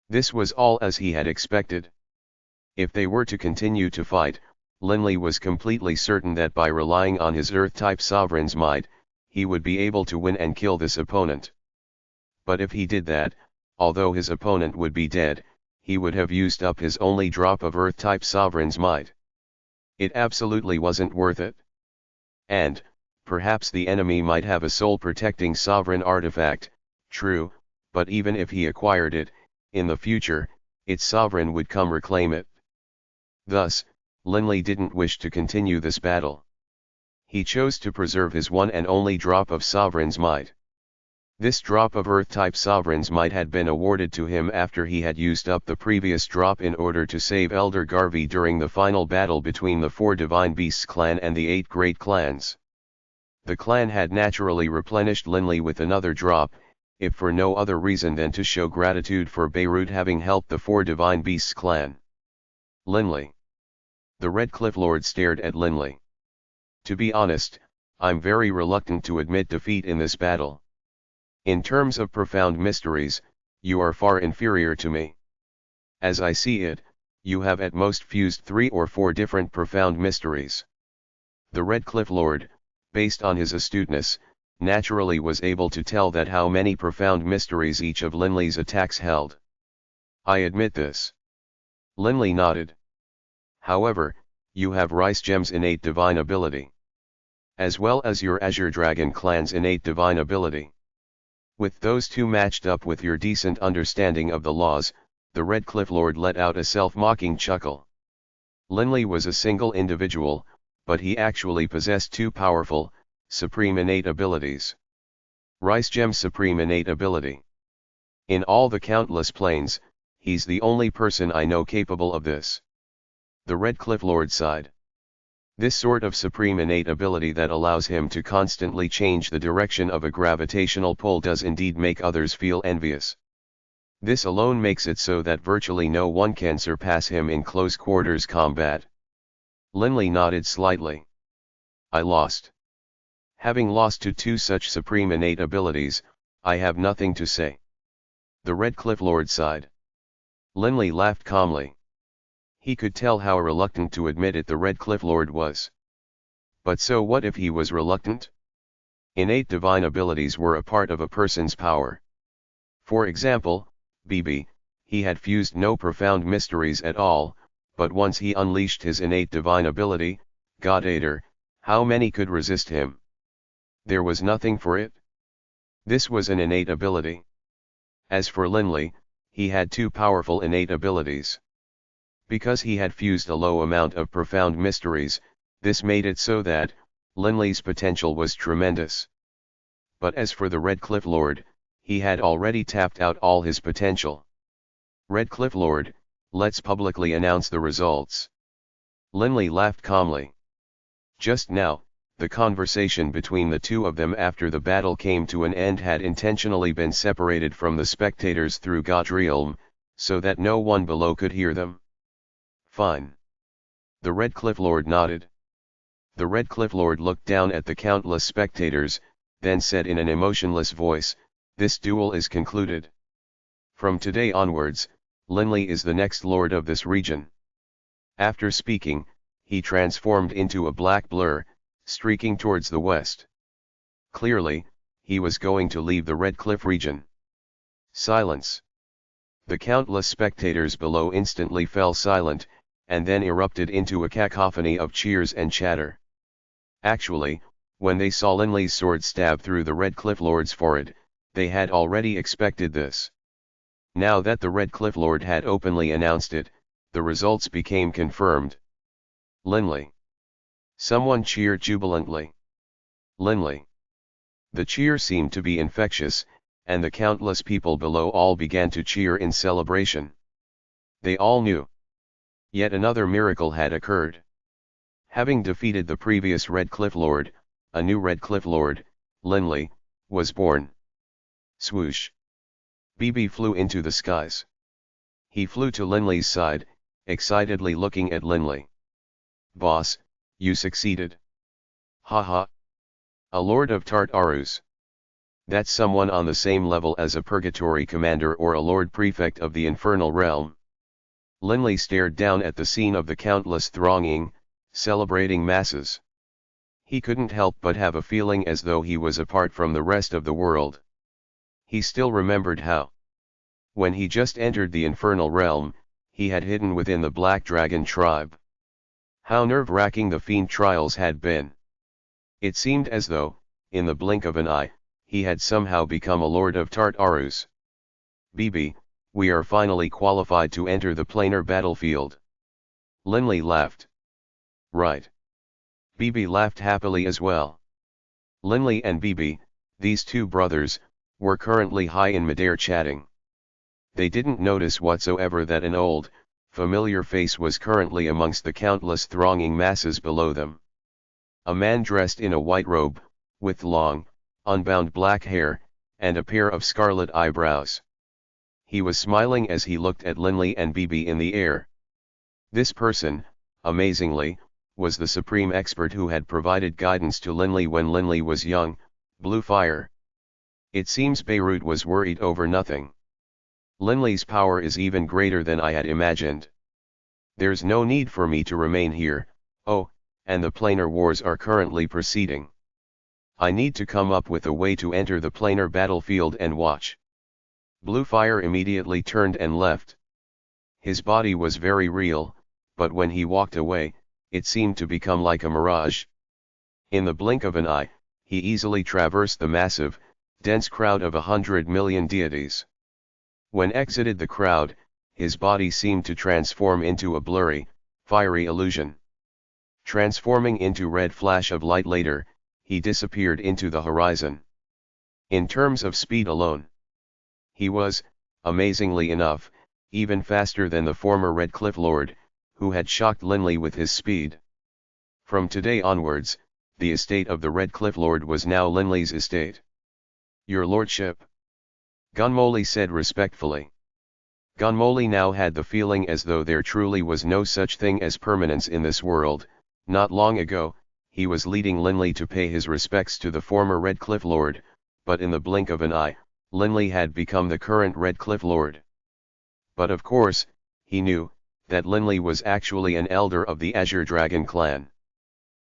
This was all as he had expected. If they were to continue to fight, Linley was completely certain that by relying on his Earth-type sovereign's might, he would be able to win and kill this opponent. But if he did that, although his opponent would be dead, he would have used up his only drop of Earth-type sovereign's might. It absolutely wasn't worth it. And, perhaps the enemy might have a soul-protecting sovereign artifact, true, but even if he acquired it, in the future, its sovereign would come reclaim it. Thus, Linley didn't wish to continue this battle. He chose to preserve his one and only drop of sovereign's might. This drop of Earth-type sovereign's might had been awarded to him after he had used up the previous drop in order to save Elder Garvey during the final battle between the 4 Divine Beasts clan and the 8 Great Clans. The clan had naturally replenished Linley with another drop, if for no other reason than to show gratitude for Baruch having helped the 4 Divine Beasts clan. Linley. The Red Cliff Lord stared at Linley. "To be honest, I'm very reluctant to admit defeat in this battle. In terms of profound mysteries, you are far inferior to me. As I see it, you have at most fused 3 or 4 different profound mysteries." The Red Cliff Lord, based on his astuteness, naturally was able to tell that how many profound mysteries each of Linley's attacks held. "I admit this." Linley nodded. "However, you have Rice Gem's innate divine ability, as well as your Azure Dragon clan's innate divine ability. With those two matched up with your decent understanding of the laws, the Red Cliff Lord let out a self-mocking chuckle. Linley was a single individual, but he actually possessed 2 powerful, supreme innate abilities. Rice Gem's supreme innate ability. In all the countless planes, he's the only person I know capable of this. The Red Cliff Lord sighed. This sort of supreme innate ability that allows him to constantly change the direction of a gravitational pull does indeed make others feel envious. This alone makes it so that virtually no one can surpass him in close quarters combat. Linley nodded slightly. "I lost. Having lost to 2 such supreme innate abilities, I have nothing to say." The Red Cliff Lord sighed. Linley laughed calmly. He could tell how reluctant to admit it the Red Cliff Lord was. But so what if he was reluctant? Innate divine abilities were a part of a person's power. For example, BB, he had fused no profound mysteries at all, but once he unleashed his innate divine ability, Godator, how many could resist him? There was nothing for it. This was an innate ability. As for Linley, he had 2 powerful innate abilities. Because he had fused a low amount of profound mysteries, this made it so that, Linley's potential was tremendous. But as for the Red Cliff Lord, he had already tapped out all his potential. "Red Cliff Lord, let's publicly announce the results." Linley laughed calmly. Just now, the conversation between the two of them after the battle came to an end had intentionally been separated from the spectators through God's realm, so that no one below could hear them. "Fine." The Red Cliff Lord nodded. The Red Cliff Lord looked down at the countless spectators, then said in an emotionless voice, "This duel is concluded. From today onwards, Linley is the next lord of this region." After speaking, he transformed into a black blur, streaking towards the west. Clearly, he was going to leave the Red Cliff region. Silence. The countless spectators below instantly fell silent, and then erupted into a cacophony of cheers and chatter. Actually, when they saw Linley's sword stab through the Red Cliff Lord's forehead, they had already expected this. Now that the Red Cliff Lord had openly announced it, the results became confirmed. Linley. Someone cheered jubilantly. Linley. The cheer seemed to be infectious, and the countless people below all began to cheer in celebration. They all knew. Yet another miracle had occurred. Having defeated the previous Red Cliff Lord, a new Red Cliff Lord, Linley, was born. Swoosh. BB flew into the skies. He flew to Linley's side, excitedly looking at Linley. Boss, you succeeded. Ha ha. A Lord of Tartarus. That's someone on the same level as a Purgatory Commander or a Lord Prefect of the Infernal Realm. Linley stared down at the scene of the countless thronging, celebrating masses. He couldn't help but have a feeling as though he was apart from the rest of the world. He still remembered how, when he just entered the Infernal Realm, he had hidden within the Black Dragon tribe. How nerve-wracking the fiend trials had been. It seemed as though, in the blink of an eye, he had somehow become a Lord of Tartarus. BB, we are finally qualified to enter the planar battlefield. Linley laughed. Right. BB laughed happily as well. Linley and BB, these two brothers, were currently high in midair chatting. They didn't notice whatsoever that an old, familiar face was currently amongst the countless thronging masses below them. A man dressed in a white robe, with long, unbound black hair, and a pair of scarlet eyebrows. He was smiling as he looked at Linley and BB in the air. This person, amazingly, was the supreme expert who had provided guidance to Linley when Linley was young, Blue Fire. It seems Baruch was worried over nothing. Linley's power is even greater than I had imagined. There's no need for me to remain here, oh, and the planar wars are currently proceeding. I need to come up with a way to enter the planar battlefield and watch. Blue Fire immediately turned and left. His body was very real, but when he walked away, it seemed to become like a mirage. In the blink of an eye, he easily traversed the massive, dense crowd of 100 million deities. When exited the crowd, his body seemed to transform into a blurry, fiery illusion. Transforming into red flash of light later, he disappeared into the horizon. In terms of speed alone, he was, amazingly enough, even faster than the former Red Cliff Lord, who had shocked Linley with his speed. From today onwards, the estate of the Red Cliff Lord was now Linley's estate. Your Lordship, Gunmoli said respectfully. Gunmoli now had the feeling as though there truly was no such thing as permanence in this world. Not long ago, he was leading Linley to pay his respects to the former Red Cliff Lord, but in the blink of an eye, Linley had become the current Red Cliff Lord. But of course, he knew that Linley was actually an elder of the Azure Dragon clan.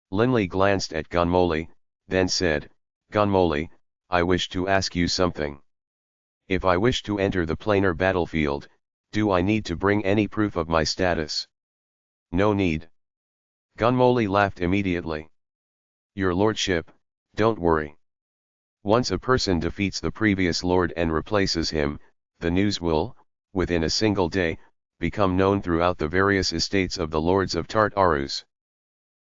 Linley glanced at Gunmoli, then said, Gunmoli, I wish to ask you something. If I wish to enter the planar battlefield, do I need to bring any proof of my status? No need. Gunmoli laughed immediately. Your Lordship, don't worry. Once a person defeats the previous Lord and replaces him, the news will, within a single day, become known throughout the various estates of the Lords of Tartarus.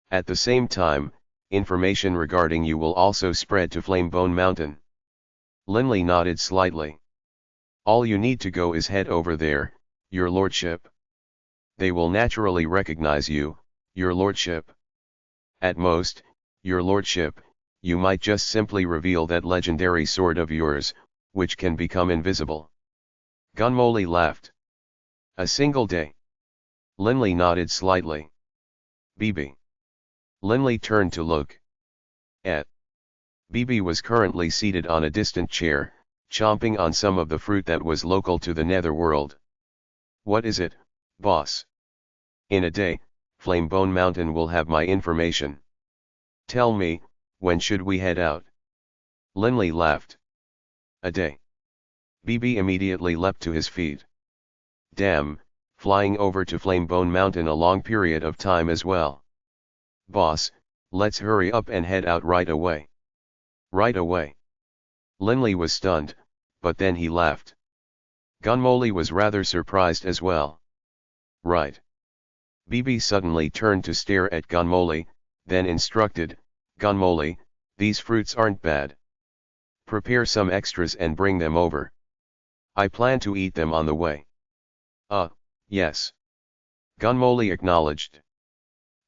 At the same time, information regarding you will also spread to Flamebone Mountain. Linley nodded slightly. All you need to go is head over there, Your Lordship. They will naturally recognize you, Your Lordship. At most, Your Lordship, you might just simply reveal that legendary sword of yours, which can become invisible. Gunmoli laughed. A single day. Linley nodded slightly. BB. Linley turned to look. BB was currently seated on a distant chair, chomping on some of the fruit that was local to the netherworld. What is it, boss? In a day, Flamebone Mountain will have my information. Tell me, when should we head out? Linley laughed. A day. BB immediately leapt to his feet. Damn, flying over to Flamebone Mountain a long period of time as well. Boss, let's hurry up and head out right away. Right away. Linley was stunned, but then he laughed. Gunmoli was rather surprised as well. Right. BB suddenly turned to stare at Gunmoli, then instructed, Gunmoli, these fruits aren't bad. Prepare some extras and bring them over. I plan to eat them on the way. Yes. Gunmoli acknowledged.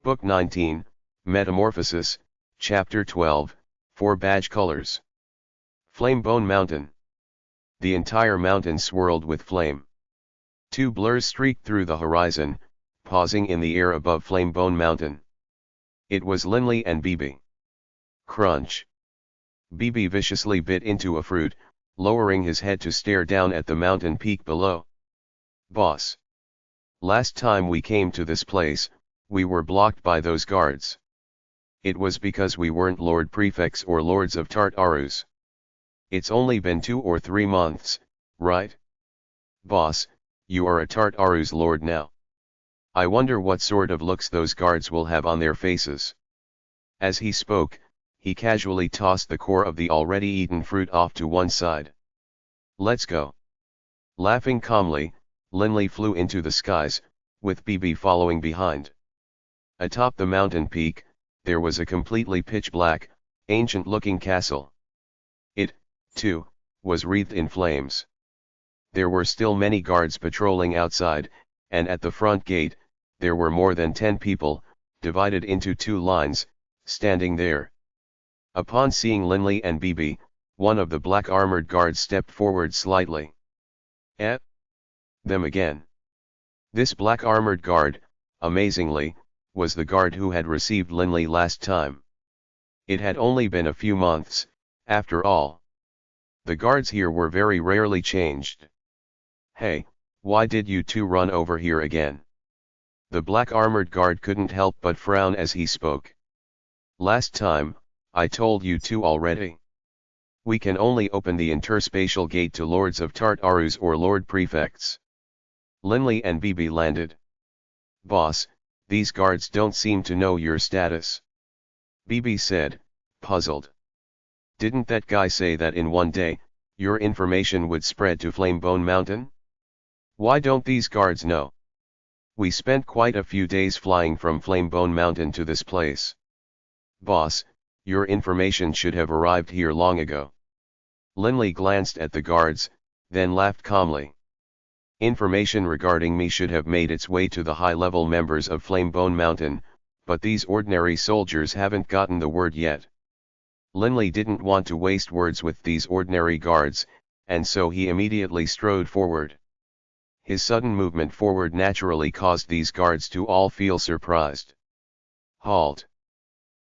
Book 19, Metamorphosis, Chapter 12, 4 Badge Colors. Flamebone Mountain. The entire mountain swirled with flame. 2 blurs streaked through the horizon, pausing in the air above Flamebone Mountain. It was Linley and BB. Crunch. BB viciously bit into a fruit, lowering his head to stare down at the mountain peak below. Boss. Last time we came to this place, we were blocked by those guards. It was because we weren't Lord Prefects or Lords of Tartarus. It's only been 2 or 3 months, right? Boss, you are a Tartarus lord now. I wonder what sort of looks those guards will have on their faces. As he spoke, he casually tossed the core of the already eaten fruit off to one side. Let's go. Laughing calmly, Linley flew into the skies, with BB following behind. Atop the mountain peak, there was a completely pitch-black, ancient-looking castle. It, too, was wreathed in flames. There were still many guards patrolling outside, and at the front gate, there were more than 10 people, divided into 2 lines, standing there. Upon seeing Linley and BB, one of the black-armored guards stepped forward slightly. Them again. This black-armored guard, amazingly, was the guard who had received Linley last time. It had only been a few months, after all. The guards here were very rarely changed. Hey, why did you 2 run over here again? The black-armored guard couldn't help but frown as he spoke. Last time, I told you 2 already. We can only open the interspatial gate to Lords of Tartarus or Lord Prefects. Linley and BB landed. Boss, these guards don't seem to know your status. BB said, puzzled. Didn't that guy say that in one day, your information would spread to Flamebone Mountain? Why don't these guards know? We spent quite a few days flying from Flamebone Mountain to this place. Boss, your information should have arrived here long ago. Linley glanced at the guards, then laughed calmly. Information regarding me should have made its way to the high-level members of Flamebone Mountain, but these ordinary soldiers haven't gotten the word yet. Linley didn't want to waste words with these ordinary guards, and so he immediately strode forward. His sudden movement forward naturally caused these guards to all feel surprised. Halt!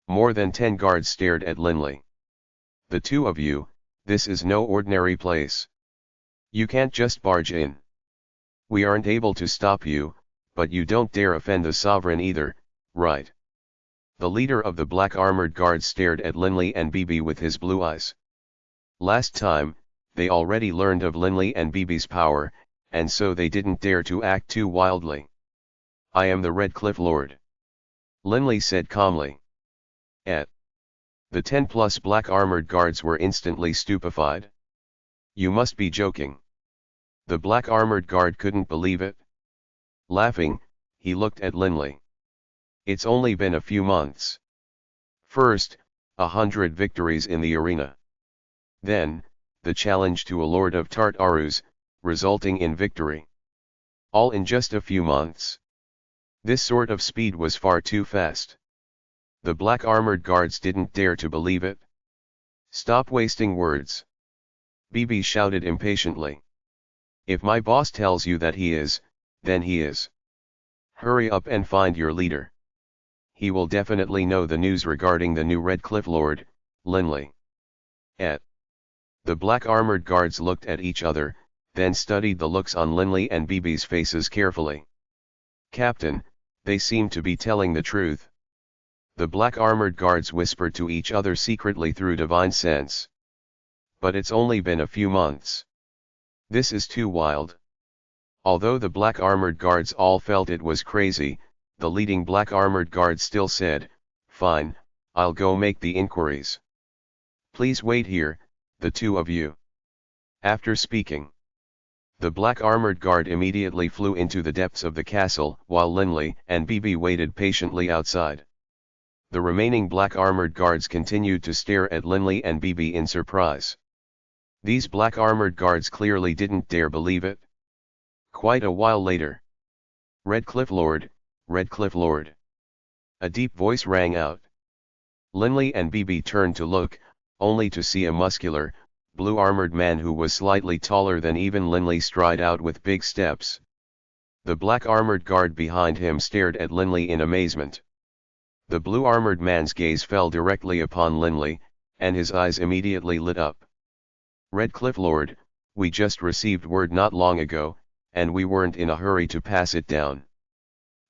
More than 10 guards stared at Linley. The 2 of you, this is no ordinary place. You can't just barge in. We aren't able to stop you, but you don't dare offend the sovereign either, right? The leader of the black-armored guards stared at Linley and BB with his blue eyes. Last time, they already learned of Linley and BB's power, and so they didn't dare to act too wildly. I am the Red Cliff Lord. Linley said calmly. The 10+ black-armored guards were instantly stupefied. You must be joking. The black-armored guard couldn't believe it. Laughing, he looked at Linley. It's only been a few months. First, 100 victories in the arena. Then, the challenge to a Lord of Tartarus, resulting in victory. All in just a few months. This sort of speed was far too fast. The black-armored guards didn't dare to believe it. Stop wasting words. BB shouted impatiently. If my boss tells you that he is, then he is. Hurry up and find your leader. He will definitely know the news regarding the new Red Cliff Lord, Linley. The black-armored guards looked at each other, then studied the looks on Linley and BB's faces carefully. Captain, They seem to be telling the truth. The black armored guards whispered to each other secretly through divine sense. But it's only been a few months. This is too wild. Although the black armored guards all felt it was crazy, the leading black armored guard still said, "Fine, I'll go make the inquiries. Please wait here, the two of you." After speaking, the black armored guard immediately flew into the depths of the castle, while Linley and BB waited patiently outside. The remaining black armored guards continued to stare at Linley and BB in surprise. These black armored guards clearly didn't dare believe it. Quite a while later, "Redcliffe Lord, Redcliffe Lord." A deep voice rang out. Linley and BB turned to look, only to see a muscular, blue-armored man who was slightly taller than even Linley stride out with big steps. The black-armored guard behind him stared at Linley in amazement. The blue-armored man's gaze fell directly upon Linley, and his eyes immediately lit up. "Redcliffe Lord, we just received word not long ago, and we weren't in a hurry to pass it down.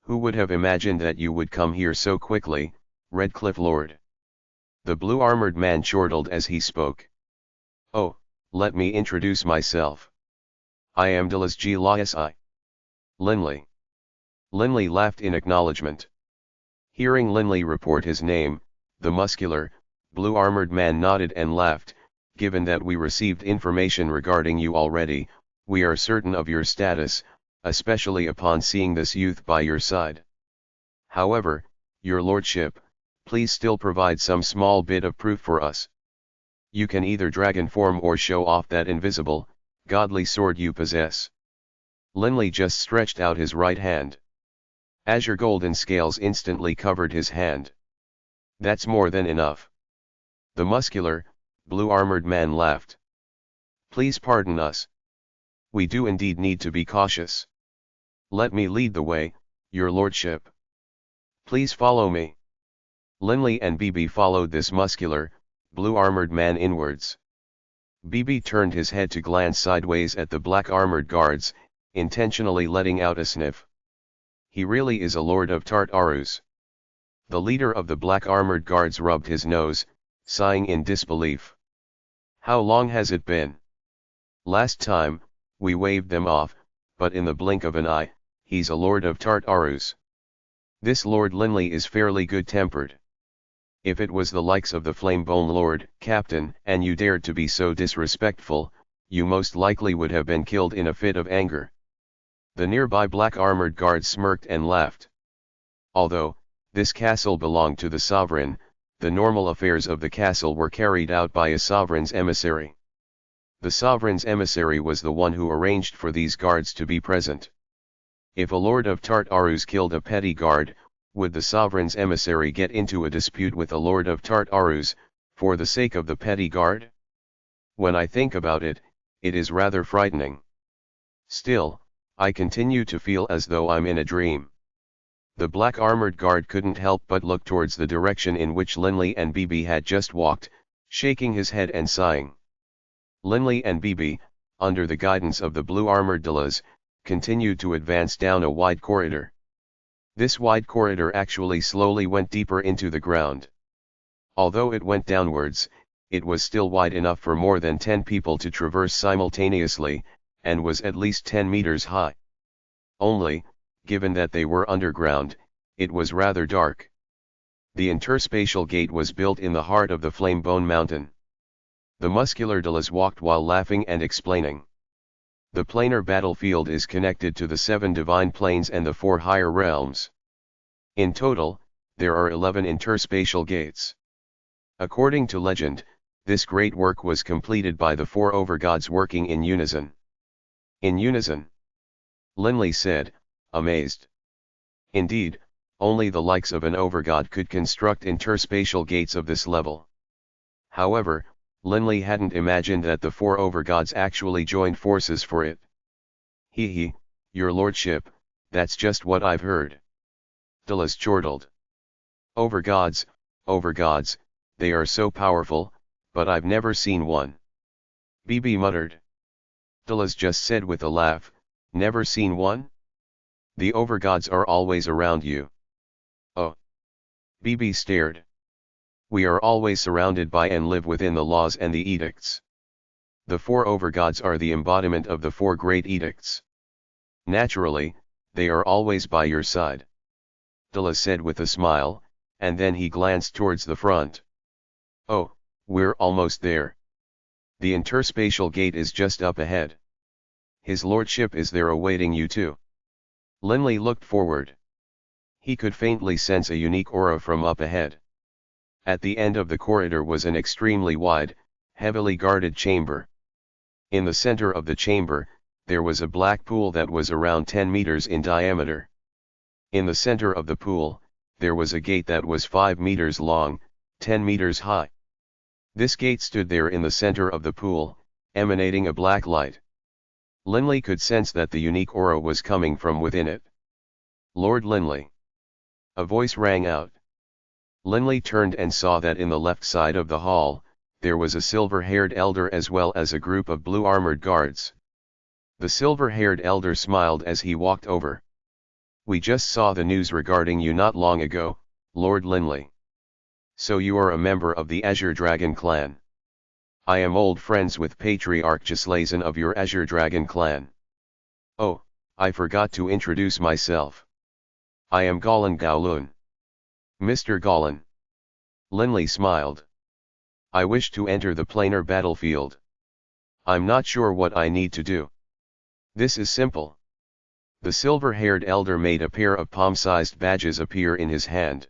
Who would have imagined that you would come here so quickly, Redcliffe Lord?" The blue-armored man chortled as he spoke. "Oh, let me introduce myself. I am Delas G. Liasi. Linley." Linley laughed in acknowledgement. Hearing Linley report his name, the muscular, blue-armored man nodded and laughed. "Given that we received information regarding you already, we are certain of your status, especially upon seeing this youth by your side. However, your lordship, please still provide some small bit of proof for us. You can either dragon form or show off that invisible, godly sword you possess." Linley just stretched out his right hand. Azure golden scales instantly covered his hand. "That's more than enough." The muscular, blue-armored man laughed. "Please pardon us. We do indeed need to be cautious. Let me lead the way, your lordship. Please follow me." Linley and BB followed this muscular, blue-armored man inwards. BB turned his head to glance sideways at the black-armored guards, intentionally letting out a sniff. He really is a lord of Tartarus. The leader of the black-armored guards rubbed his nose, sighing in disbelief. "How long has it been? Last time, we waved them off, but in the blink of an eye, he's a lord of Tartarus. This Lord Linley is fairly good-tempered. If it was the likes of the Flamebone Lord, Captain, and you dared to be so disrespectful, you most likely would have been killed in a fit of anger." The nearby black-armored guards smirked and laughed. Although this castle belonged to the sovereign, the normal affairs of the castle were carried out by a sovereign's emissary. The sovereign's emissary was the one who arranged for these guards to be present. If a lord of Tartarus killed a petty guard, would the sovereign's emissary get into a dispute with a lord of Tartarus, for the sake of the petty guard? When I think about it, it is rather frightening. Still, I continue to feel as though I'm in a dream. The black-armored guard couldn't help but look towards the direction in which Linley and BB had just walked, shaking his head and sighing. Linley and BB, under the guidance of the blue-armored Delas, continued to advance down a wide corridor. This wide corridor actually slowly went deeper into the ground. Although it went downwards, it was still wide enough for more than 10 people to traverse simultaneously, and was at least 10 meters high. Only, given that they were underground, it was rather dark. The interspatial gate was built in the heart of the Flamebone Mountain. The muscular Delas walked while laughing and explaining. The planar battlefield is connected to the 7 divine planes and the 4 higher realms. In total, there are 11 interspatial gates. According to legend, this great work was completed by the 4 overgods working in unison. In unison? Linley said, amazed. Indeed, only the likes of an overgod could construct interspatial gates of this level. However, Linley hadn't imagined that the 4 overgods actually joined forces for it. He, your lordship, that's just what I've heard. Delas chortled. Overgods, they are so powerful, but I've never seen one. BB muttered. Delas just said with a laugh, never seen one? The overgods are always around you. Oh. BB stared. We are always surrounded by and live within the laws and the edicts. The four overgods are the embodiment of the four great edicts. Naturally, they are always by your side. Dala said with a smile, and then he glanced towards the front. Oh, we're almost there. The interspatial gate is just up ahead. His lordship is there awaiting you too. Linley looked forward. He could faintly sense a unique aura from up ahead. At the end of the corridor was an extremely wide, heavily guarded chamber. In the center of the chamber, there was a black pool that was around 10 meters in diameter. In the center of the pool, there was a gate that was 5 meters long, 10 meters high. This gate stood there in the center of the pool, emanating a black light. Linley could sense that the unique aura was coming from within it. Lord Linley. A voice rang out. Linley turned and saw that in the left side of the hall, there was a silver-haired elder as well as a group of blue-armored guards. The silver-haired elder smiled as he walked over. We just saw the news regarding you not long ago, Lord Linley. So you are a member of the Azure Dragon clan. I am old friends with Patriarch Gislason of your Azure Dragon clan. Oh, I forgot to introduce myself. I am Golan Gowlun. Mr. Golan. Linley smiled. I wish to enter the planar battlefield. I'm not sure what I need to do. This is simple. The silver-haired elder made a pair of palm-sized badges appear in his hand.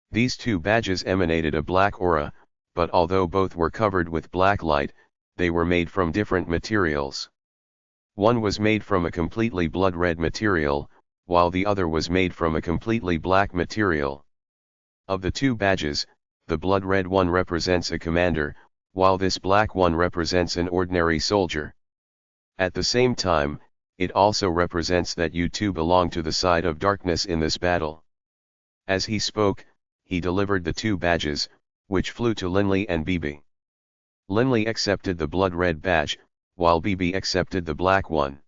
These two badges emanated a black aura, but although both were covered with black light, they were made from different materials. One was made from a completely blood-red material, while the other was made from a completely black material. Of the two badges, the blood-red one represents a commander, while this black one represents an ordinary soldier. At the same time, it also represents that you two belong to the side of darkness in this battle. As he spoke, he delivered the two badges, which flew to Linley and BB. Linley accepted the blood-red badge, while BB accepted the black one.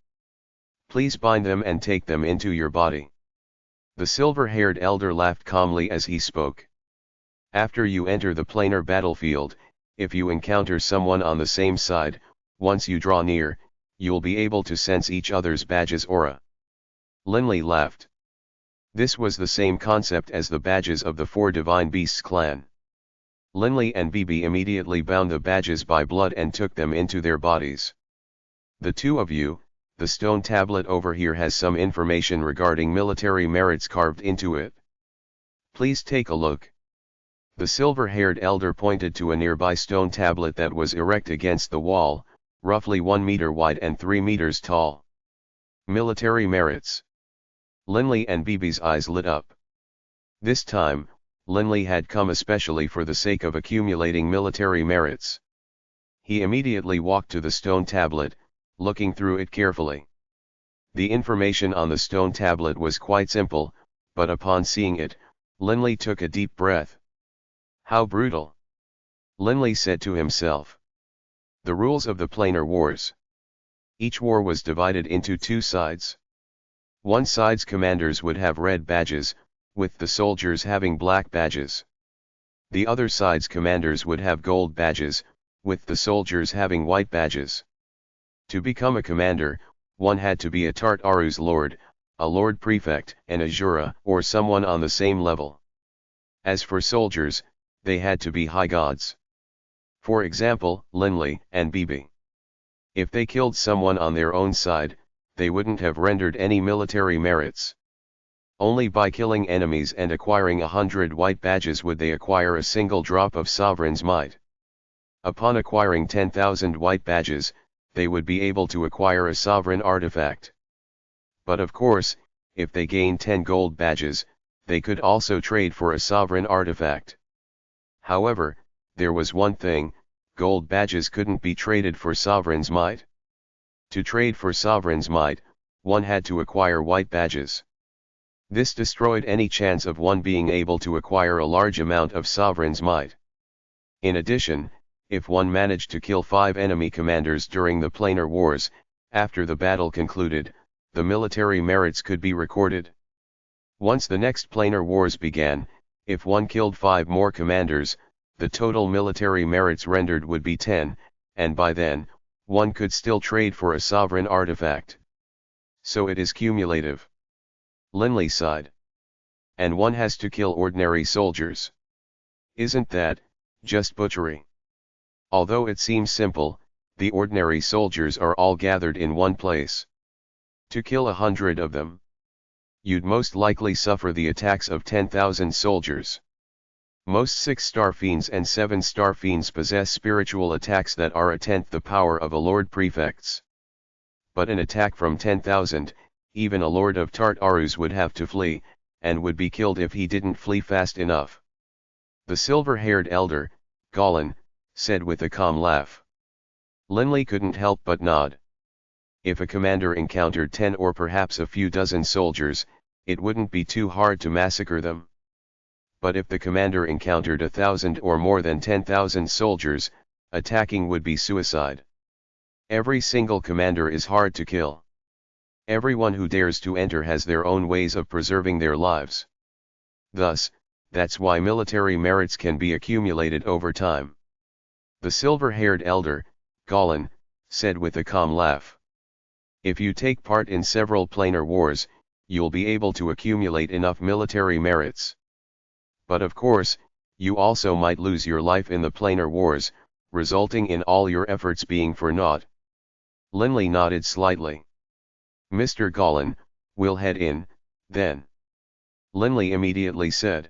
Please bind them and take them into your body. The silver-haired elder laughed calmly as he spoke. After you enter the planar battlefield, if you encounter someone on the same side, once you draw near, you'll be able to sense each other's badge's aura. Linley laughed. This was the same concept as the badges of the four Divine Beasts clan. Linley and BB immediately bound the badges by blood and took them into their bodies. The two of you, the stone tablet over here has some information regarding military merits carved into it. Please take a look. The silver-haired elder pointed to a nearby stone tablet that was erect against the wall, roughly 1 meter wide and 3 meters tall. Military merits. Linley and BB's eyes lit up. This time, Linley had come especially for the sake of accumulating military merits. He immediately walked to the stone tablet, looking through it carefully. The information on the stone tablet was quite simple, but upon seeing it, Linley took a deep breath. How brutal! Linley said to himself. The rules of the planar wars. Each war was divided into two sides. One side's commanders would have red badges, with the soldiers having black badges. The other side's commanders would have gold badges, with the soldiers having white badges. To become a commander, one had to be a Tartaru's lord, a lord prefect, an Azura, or someone on the same level. As for soldiers, they had to be high gods. For example, Linley and BB. If they killed someone on their own side, they wouldn't have rendered any military merits. Only by killing enemies and acquiring 100 white badges would they acquire a single drop of sovereign's might. Upon acquiring 10,000 white badges, they would be able to acquire a sovereign artifact. But of course, if they gained 10 gold badges, they could also trade for a sovereign artifact. However, there was one thing: gold badges couldn't be traded for sovereign's might. To trade for sovereign's might, one had to acquire white badges. This destroyed any chance of one being able to acquire a large amount of sovereign's might. In addition, if one managed to kill 5 enemy commanders during the planar wars, after the battle concluded, the military merits could be recorded. Once the next planar wars began, if one killed 5 more commanders, the total military merits rendered would be 10, and by then, one could still trade for a sovereign artifact. So it is cumulative. Linley sighed. And one has to kill ordinary soldiers. Isn't that just butchery? Although it seems simple, the ordinary soldiers are all gathered in one place. To kill 100 of them, you'd most likely suffer the attacks of 10,000 soldiers. Most 6-star fiends and 7-star fiends possess spiritual attacks that are a tenth the power of a Lord Prefect's. But an attack from 10,000, even a Lord of Tartarus would have to flee, and would be killed if he didn't flee fast enough. The silver-haired elder, Gollin, said with a calm laugh. Linley couldn't help but nod. If a commander encountered 10 or perhaps a few dozen soldiers, it wouldn't be too hard to massacre them. But if the commander encountered 1,000 or more than 10,000 soldiers, attacking would be suicide. Every single commander is hard to kill. Everyone who dares to enter has their own ways of preserving their lives. Thus, that's why military merits can be accumulated over time. The silver-haired elder, Gollin, said with a calm laugh. If you take part in several planar wars, you'll be able to accumulate enough military merits. But of course, you also might lose your life in the planar wars, resulting in all your efforts being for naught. Linley nodded slightly. Mr. Gollin, we'll head in, then. Linley immediately said.